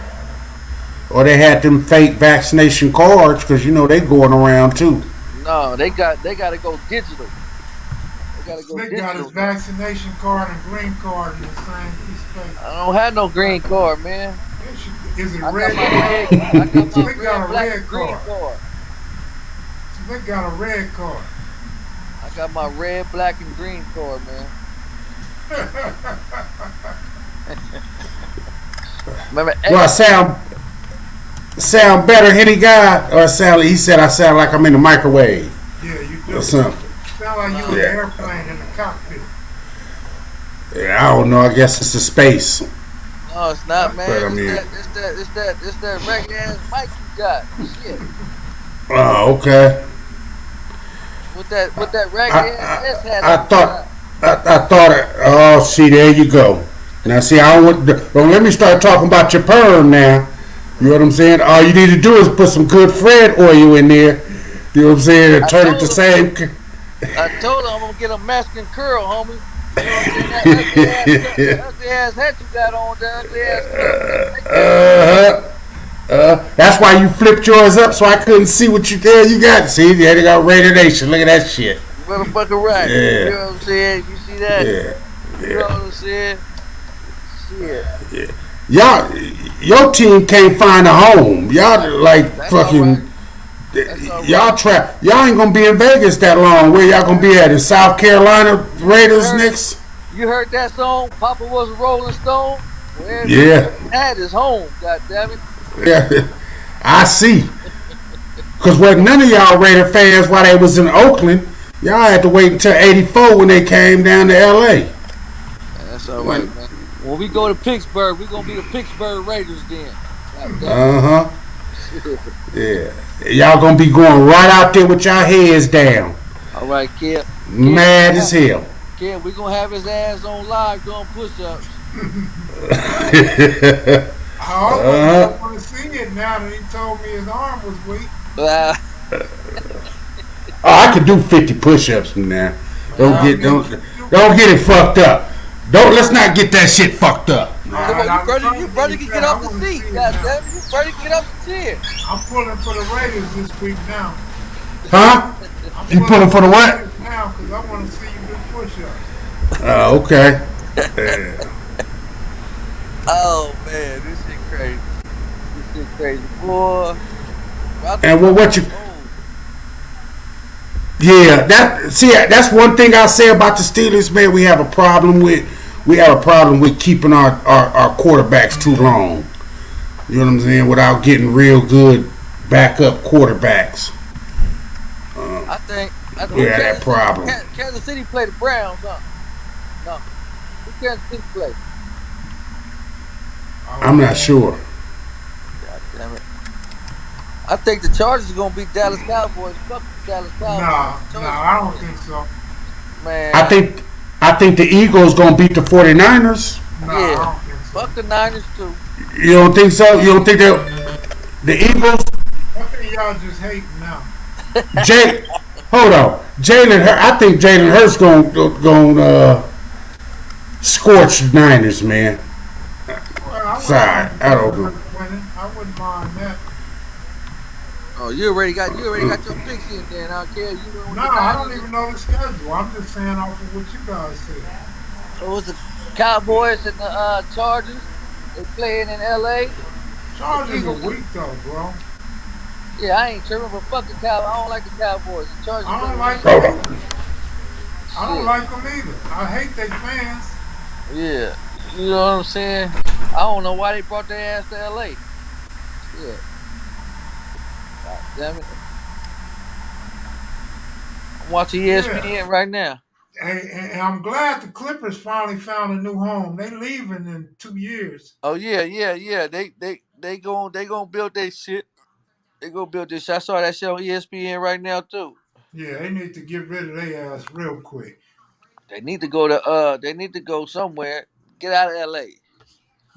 Or they had them fake vaccination cards because they going around too. No, they got to go digital. They got to go Slick got his digital. vaccination card and green card in the same piece of paper. I don't have no green card, man. Is it I got red my card? Slick red, got a black, red and green card. card. Slick got a red card. I got my red, black, and green card, man. Remember? Do I sound better, Henny guy, or he said I sound like I'm in the microwave? Yeah, you do. Or something. Sound like you in an airplane in the cockpit. Yeah, I don't know. I guess it's the space. No, it's not, man. But, I mean, It's that regular ass mic you got. Shit. Oh, okay. With that regular ass hat. I thought. Oh, see, there you go. Now, see, I don't let me start talking about your perm now. You know what I'm saying? All you need to do is put some good Fred oil in there. You know what I'm saying? And turn it the same. I told him I'm gonna get a Mexican curl, homie. You know what I'm saying? That ugly ass hat you got on, that ugly ass curl. That's why you flipped yours up so I couldn't see what you got. See, they got Raider Nation. Look at that shit. Motherfucker right. Yeah. You know what I'm saying? You see that? Yeah. You know what I'm saying? Shit. Yeah. Your team can't find a home. Y'all like That's fucking. Right. Y'all trap. Y'all ain't gonna be in Vegas that long. Where y'all gonna be at? In South Carolina Raiders next? You heard that song? Papa was a Rolling Stone. Well, Yeah. That is home. God damn it. Yeah. I see. Cause none of y'all Raider fans while they was in Oakland, y'all had to wait until '84 when they came down to LA. That's all right, man. When we go to Pittsburgh, we're gonna be the Pittsburgh Raiders then. Yeah. Y'all gonna be going right out there with y'all heads down. All right, kid. Mad as hell. Kid, we're gonna have his ass on live doing push-ups. I almost want to see it now that he told me his arm was weak. I could do 50 push-ups from there. Don't get it fucked up. Let's not get that shit fucked up. Come on, you brother can get off the seat. God damn it, you brother can get off the chair. I'm pulling for the Raiders this week now. Huh? You pulling for the what? Now, because I want to see you do push-ups. Okay. Oh man, this shit crazy. Boy. And what you? Yeah, that's one thing I say about the Steelers, man. We have a problem with keeping our quarterbacks too long. You know what I'm saying? Without getting real good backup quarterbacks. I think we have that problem. Kansas City played the Browns, huh? No. Who Kansas City play? I'm not sure. God damn it. I think the Chargers are gonna beat Dallas Cowboys. Fuck the Dallas Cowboys. No, I don't think so. Man. I think the Eagles gonna beat the 49ers. No, I don't think so. Fuck the Niners too. You don't think so? You don't think the Eagles? I think y'all just hating now. Hold on. I think Jalen Hurts gonna scorch the Niners, man. Well, Sorry, I don't know. I wouldn't mind that. Oh, you already got your picks in there. I don't care. No, I don't even know the schedule. I'm just saying off of what you guys said. So it's the Cowboys and the Chargers. They playing in LA. Chargers are weak though, bro. Yeah, I ain't tripping, but fuck the Cowboys. I don't like the Cowboys. The Chargers. I don't like them either. I don't like them either. I hate their fans. Yeah, you know what I'm saying? I don't know why they brought their ass to LA. Yeah. God damn it. I'm watching ESPN right now. And I'm glad the Clippers finally found a new home. They leaving in 2 years. Oh yeah. They gonna build their shit. They gonna build this shit. I saw that shit on ESPN right now too. Yeah, they need to get rid of their ass real quick. They need to go to they need to go somewhere. Get out of LA.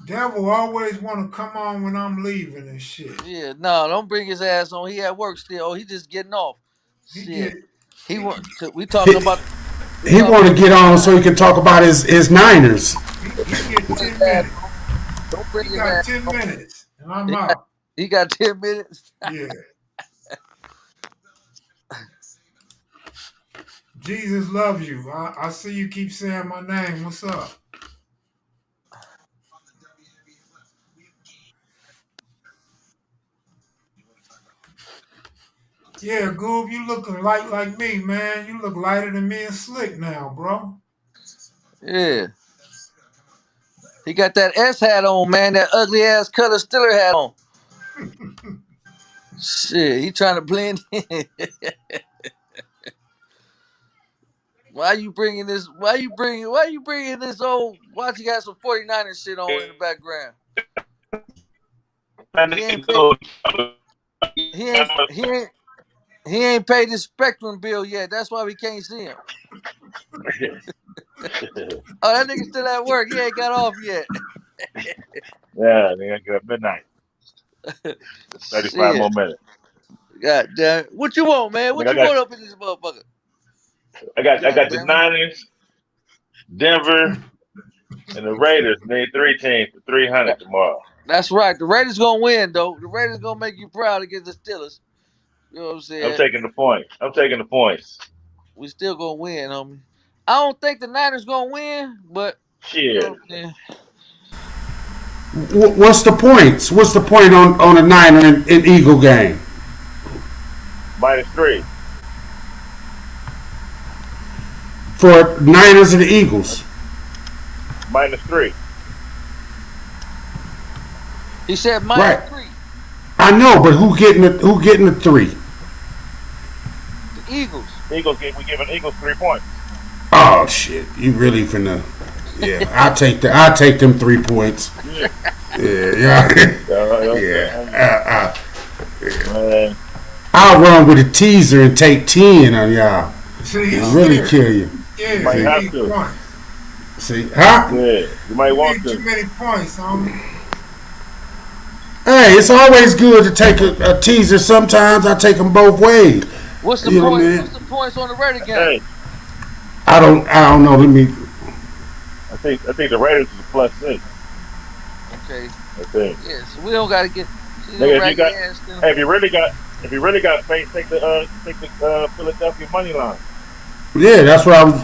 Devil always want to come on when I'm leaving and shit. Yeah, no, don't bring his ass on. He at work still. Oh, he just getting off. He get Shit. He he want we He, talking about he want to get on so he can talk about his Niners. he get bring his 10 minutes. ass on. Don't bring He his got ass 10 minutes, and I'm on. out. He got 10 minutes. Yeah. Jesus loves you. I see you keep saying my name. What's up? Yeah, Goob, you looking light like me, man. You look lighter than me and Slick now, bro. Yeah. He got that S hat on, man. That ugly ass Cutter Stiller hat on. Shit, he trying to blend in. Why you bringing this old watch you got some 49ers shit on in the background? He ain't paid he ain't he ain't paid his Spectrum bill yet. That's why we can't see him. Oh, that nigga still at work. He ain't got off yet. Yeah, nigga, good midnight. 35 Shit. more minutes. God damn it. What you want, man? What Nigga, you want up in this motherfucker? I God got the damn it. Niners, Denver, and the Raiders. Need 3 teams for 300 tomorrow. That's right. The Raiders gonna win though. The Raiders gonna make you proud against the Steelers. You know what I'm I'm saying? taking the points. I'm taking the points. We still gonna win, homie. I don't think the Niners gonna win, but you know Shit. what I'm saying? What's the points? What's the point on a Niner and Eagle game -3. for Niners and the Eagles? -3. He said Right. -3. I know, but who getting the 3? The Eagles. We giving Eagles 3 points. Oh shit! You really finna? Yeah, I take them 3 points. Yeah. Yeah. Yeah. Man. I'll run with a teaser and take 10 on y'all. See, And really kill you. Yeah, You might you have need to. points. See, huh? Yeah, you might You want need too to. many points, homie. Hey, it's always good to take a teaser. Sometimes I take them both ways. What's the You know, point? man. What's the points on the Raider game? Hey, I don't know. Let me. I think the Raiders is a +6. Okay. I think. Yeah, so we don't gotta get Nigga, if you got, ass thing. hey, if you really got faith, take the Philadelphia money line. Yeah, that's what I was.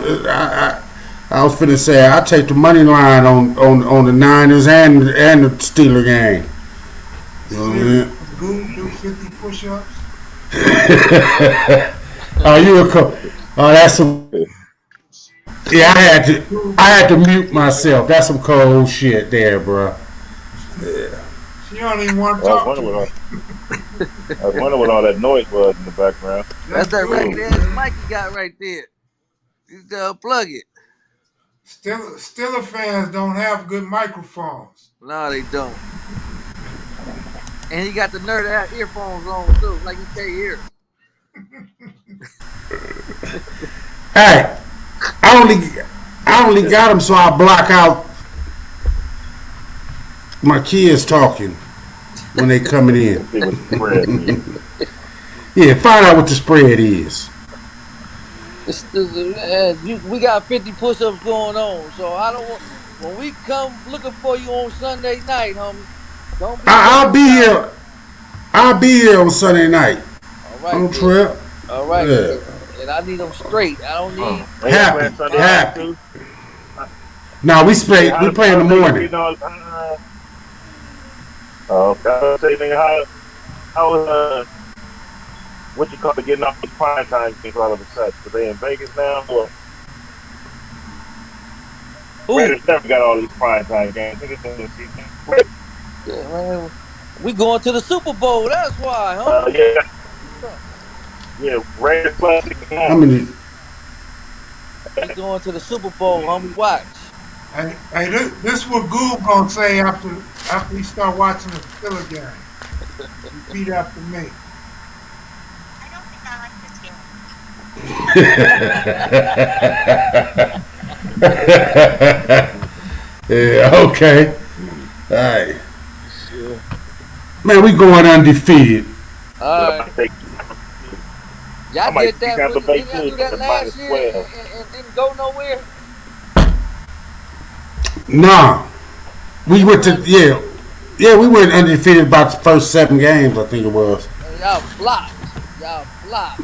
I was finna say. I take the money line on the Niners and the Steeler game. You know what I mean? Goob do 50 push-ups. Oh, you a oh, that's some. Yeah, I had to mute myself. That's some cold shit there, bro. She don't even want to I was talk to wondering me. what all that noise was in the background. That's that Goob. ragged ass mic you got right there. You plug it. Steeler fans don't have good microphones. No, they don't. And he got the nerd ass earphones on too, like he can't hear. Hey, I only got them so I block out my kids talking when they coming in. See what the spread is. Yeah, find out what the spread is. We got 50 push-ups going on, so I don't want. When we come looking for you on Sunday night, homie, don't be. I'll be here. I'll be here on Sunday night. All right, On then. trip. All right, Yeah. and I need them straight. I don't need. They Happy, playing Sunday happy. night too. No, we play in the morning. You know, I was saying, nigga, how was what you call it, getting off the prime time games all of a sudden? Are they in Vegas now? Or Who? Raiders never got all these prime time games. Niggas didn't see them. Yeah, man. We going to the Super Bowl. That's why, homie. Yeah, Raiders +6.5. How many? We going to the Super Bowl, homie. Watch. Hey, this what Goob gonna say after he start watching the Steeler game. Repeat after me. Yeah, okay. All right. Shit. Man, we going undefeated. All I right. might take. I Y'all might did see that. Tampa Bay Didn't y'all too do at that the last minus year 12. and didn't go nowhere? Nah. We Remember went to, that? yeah. Yeah, we went undefeated about the first 7 games, I think it was. And y'all flopped. Y'all flopped.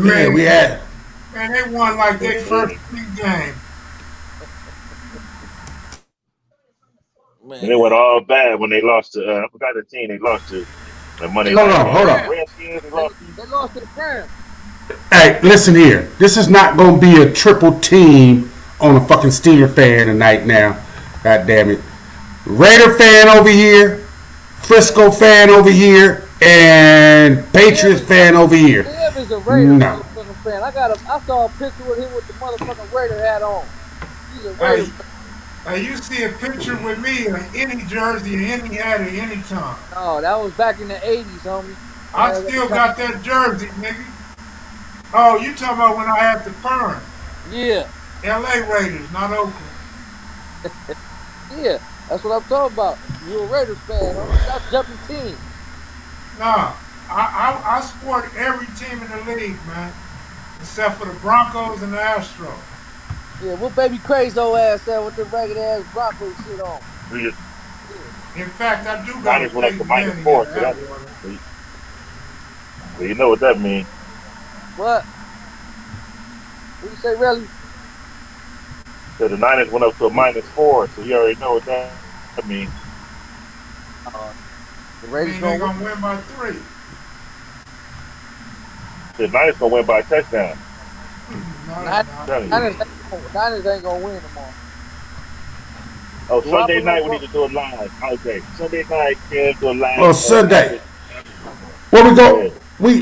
Yeah, we Man, had. man, they won like their Yeah. first 3 games. And it went Man. all bad when they lost to. I forgot the team they lost to. The Monday They Hold night lost on, to the game. hold Was it on. Browns. Redskins they They, lost to? they lost to the Browns. Hey, listen here. This is not going to be a triple team on a fucking Steeler fan tonight now. God damn it. Raider fan over here, Frisco fan over here, and Patriots fan over here. Kev is a Raiders No. motherfucking fan. I saw a picture with him with the motherfucking Raider hat on. He's a Raider Hey, fan. you see a picture with me in any jersey, any hat, at any time. No, that was back in the 80s, homie. When I they was still at got that jersey, nigga. Oh, you talking about when I had the perm? Yeah, L.A. Raiders, not Oakland. yeah. That's what I'm talking about. You a Raiders fan, homie. Stop jumping teams. Nah, I support every team in the league, man, except for the Broncos and the Astros. Yeah, what baby crazy old ass at with the ragged ass Bronco shit on? The In fact, I do got a Niners went up to Peyton minus Manning in 4. the So that. Atwater. So you know what that means. What? What you say, really? So the Niners went up to a minus 4. So you already know what that means. The I Raiders mean, they're gonna gonna win by 3. So the Niners gonna win by a touchdown. No, win. they're not. Niners ain't gonna win tomorrow. Oh, Sunday night we Garoppolo, need to do it live. Okay, Sunday night can't do a live. Oh, Sunday. Where we Yeah. go? We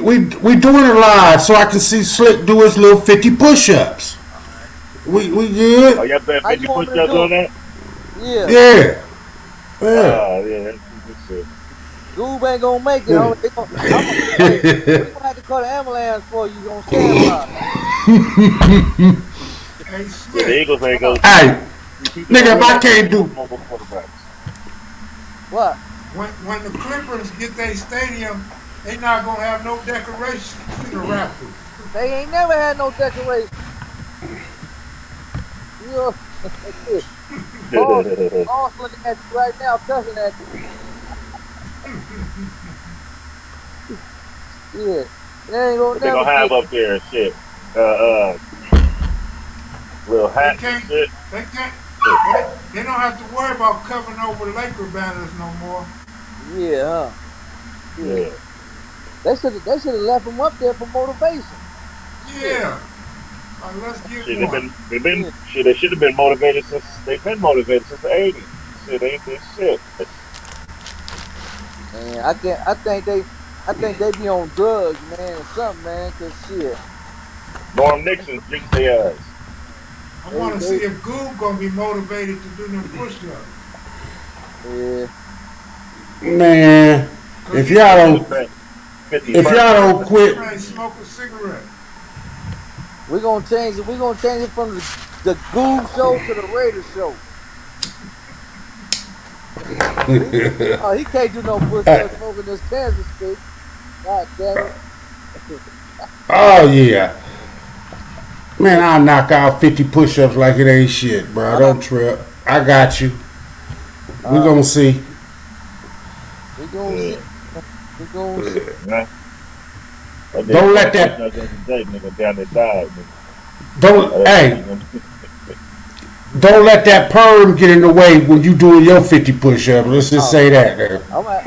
doing it live so I can see Slick do his little 50 push-ups. We Oh, good? you have to have how 50 you want me to push-ups do on it? that? Yeah. Yeah. Yeah. Yeah, that's good shit. Goob ain't gonna make it, homie. Hey, we gonna have to call the ambulance for you on standby. Hey, Yeah, the Slick, Eagles ain't gonna Hey, keep it nigga, on if I that. can't do Mobile quarterbacks. What? when the Clippers get their stadium, they not gonna have no decorations for the Raptors. They ain't never had no decoration. You know, boss looking at you right now, cussing at you. Yeah. They ain't gonna What they never gonna have get up there? Shit. Little They hats and can't. shit. They can't. Shit. They don't have to worry about covering over Laker banners no more. Yeah, huh? Yeah. Yeah. They should have left them up there for motivation. Yeah. Let's get Shit, one. Yeah. shit, they should have been motivated since they've been motivated since the 80s. Shit, ain't this shit. Man, I think they be on drugs, man, or something, man, cause shit. Norm Nixon jinxed their ass. I want to see if Goob gonna be motivated to do them push-ups. Yeah. man. If y'all don't, 50 if y'all don't quit, Ain't smoke a cigarette. We're gonna change it. We're gonna change it from the Goob show to the Raider show. He can't do no push-ups smoking this Kansas stick. God damn it. oh yeah, man, I'll knock out 50 push-ups like it ain't shit, bro. Don't trip. I got you. We gonna see. We gonna see. We gonna see. Yeah. Don't let that. Nigga down there died. Don't. Hey. Don't let that perm get in the way when you doing your 50 push-ups. Let's just say that. There. All right.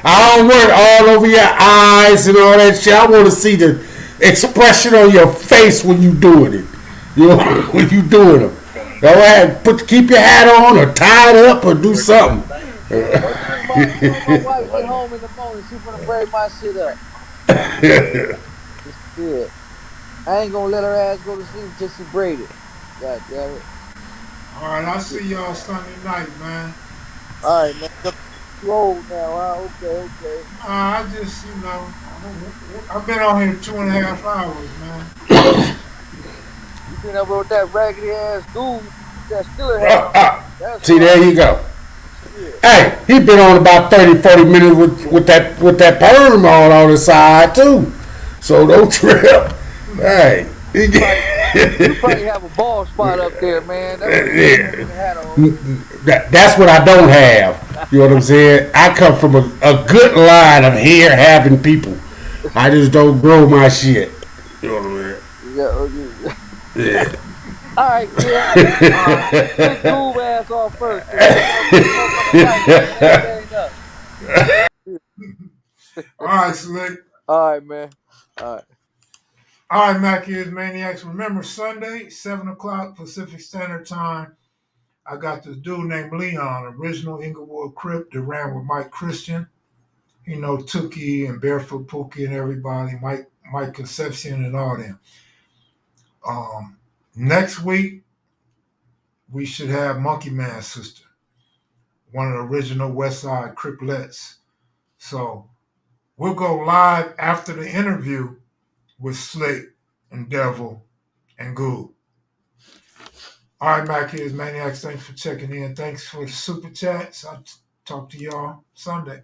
I don't want it all over your eyes and all that shit. I want to see the expression on your face when you doing it. You know, when you doing them. Go ahead, keep your hat on or tie it up or do something. My wife get home in the morning. She's gonna braid my shit up. Shit. I ain't gonna let her ass go to sleep until she braided. God damn it. All right, I'll see y'all Sunday night, man. All right, man. You old now, huh? Okay. I just, I've been on here 2.5 hours, man. You been over with that raggedy ass dude, that Skillet hat on. That's See, why. there you go. Shit. Hey, he been on about 30, 40 minutes with that perm on the side too. So don't trip. Hey. You probably have a bald spot up there, man. That's what you got with the hat on. That's what I don't have. You know what I'm saying? I come from a good line of hair having people. I just don't grow my shit. You know what I mean? Yeah. Yeah. All right, kid. Take Groove ass off first, cause this motherfucking mic ain't up. All right, Slick. All right, man. All right. All right, Mac is Maniacs. Remember Sunday, 7 o'clock Pacific Standard Time. I got this dude named Leon, original Inglewood Crip that ran with Mike Christian. You know, Tookie and Barefoot Pookie and everybody, Mike Concepcion and all them. Next week, we should have Monkey Man's sister, one of the original West Side Criplets. So we'll go live after the interview with Slick and Devil and Goo. All right, Mac Maniacs, thanks for checking in. Thanks for the super chats. I'll talk to y'all Sunday.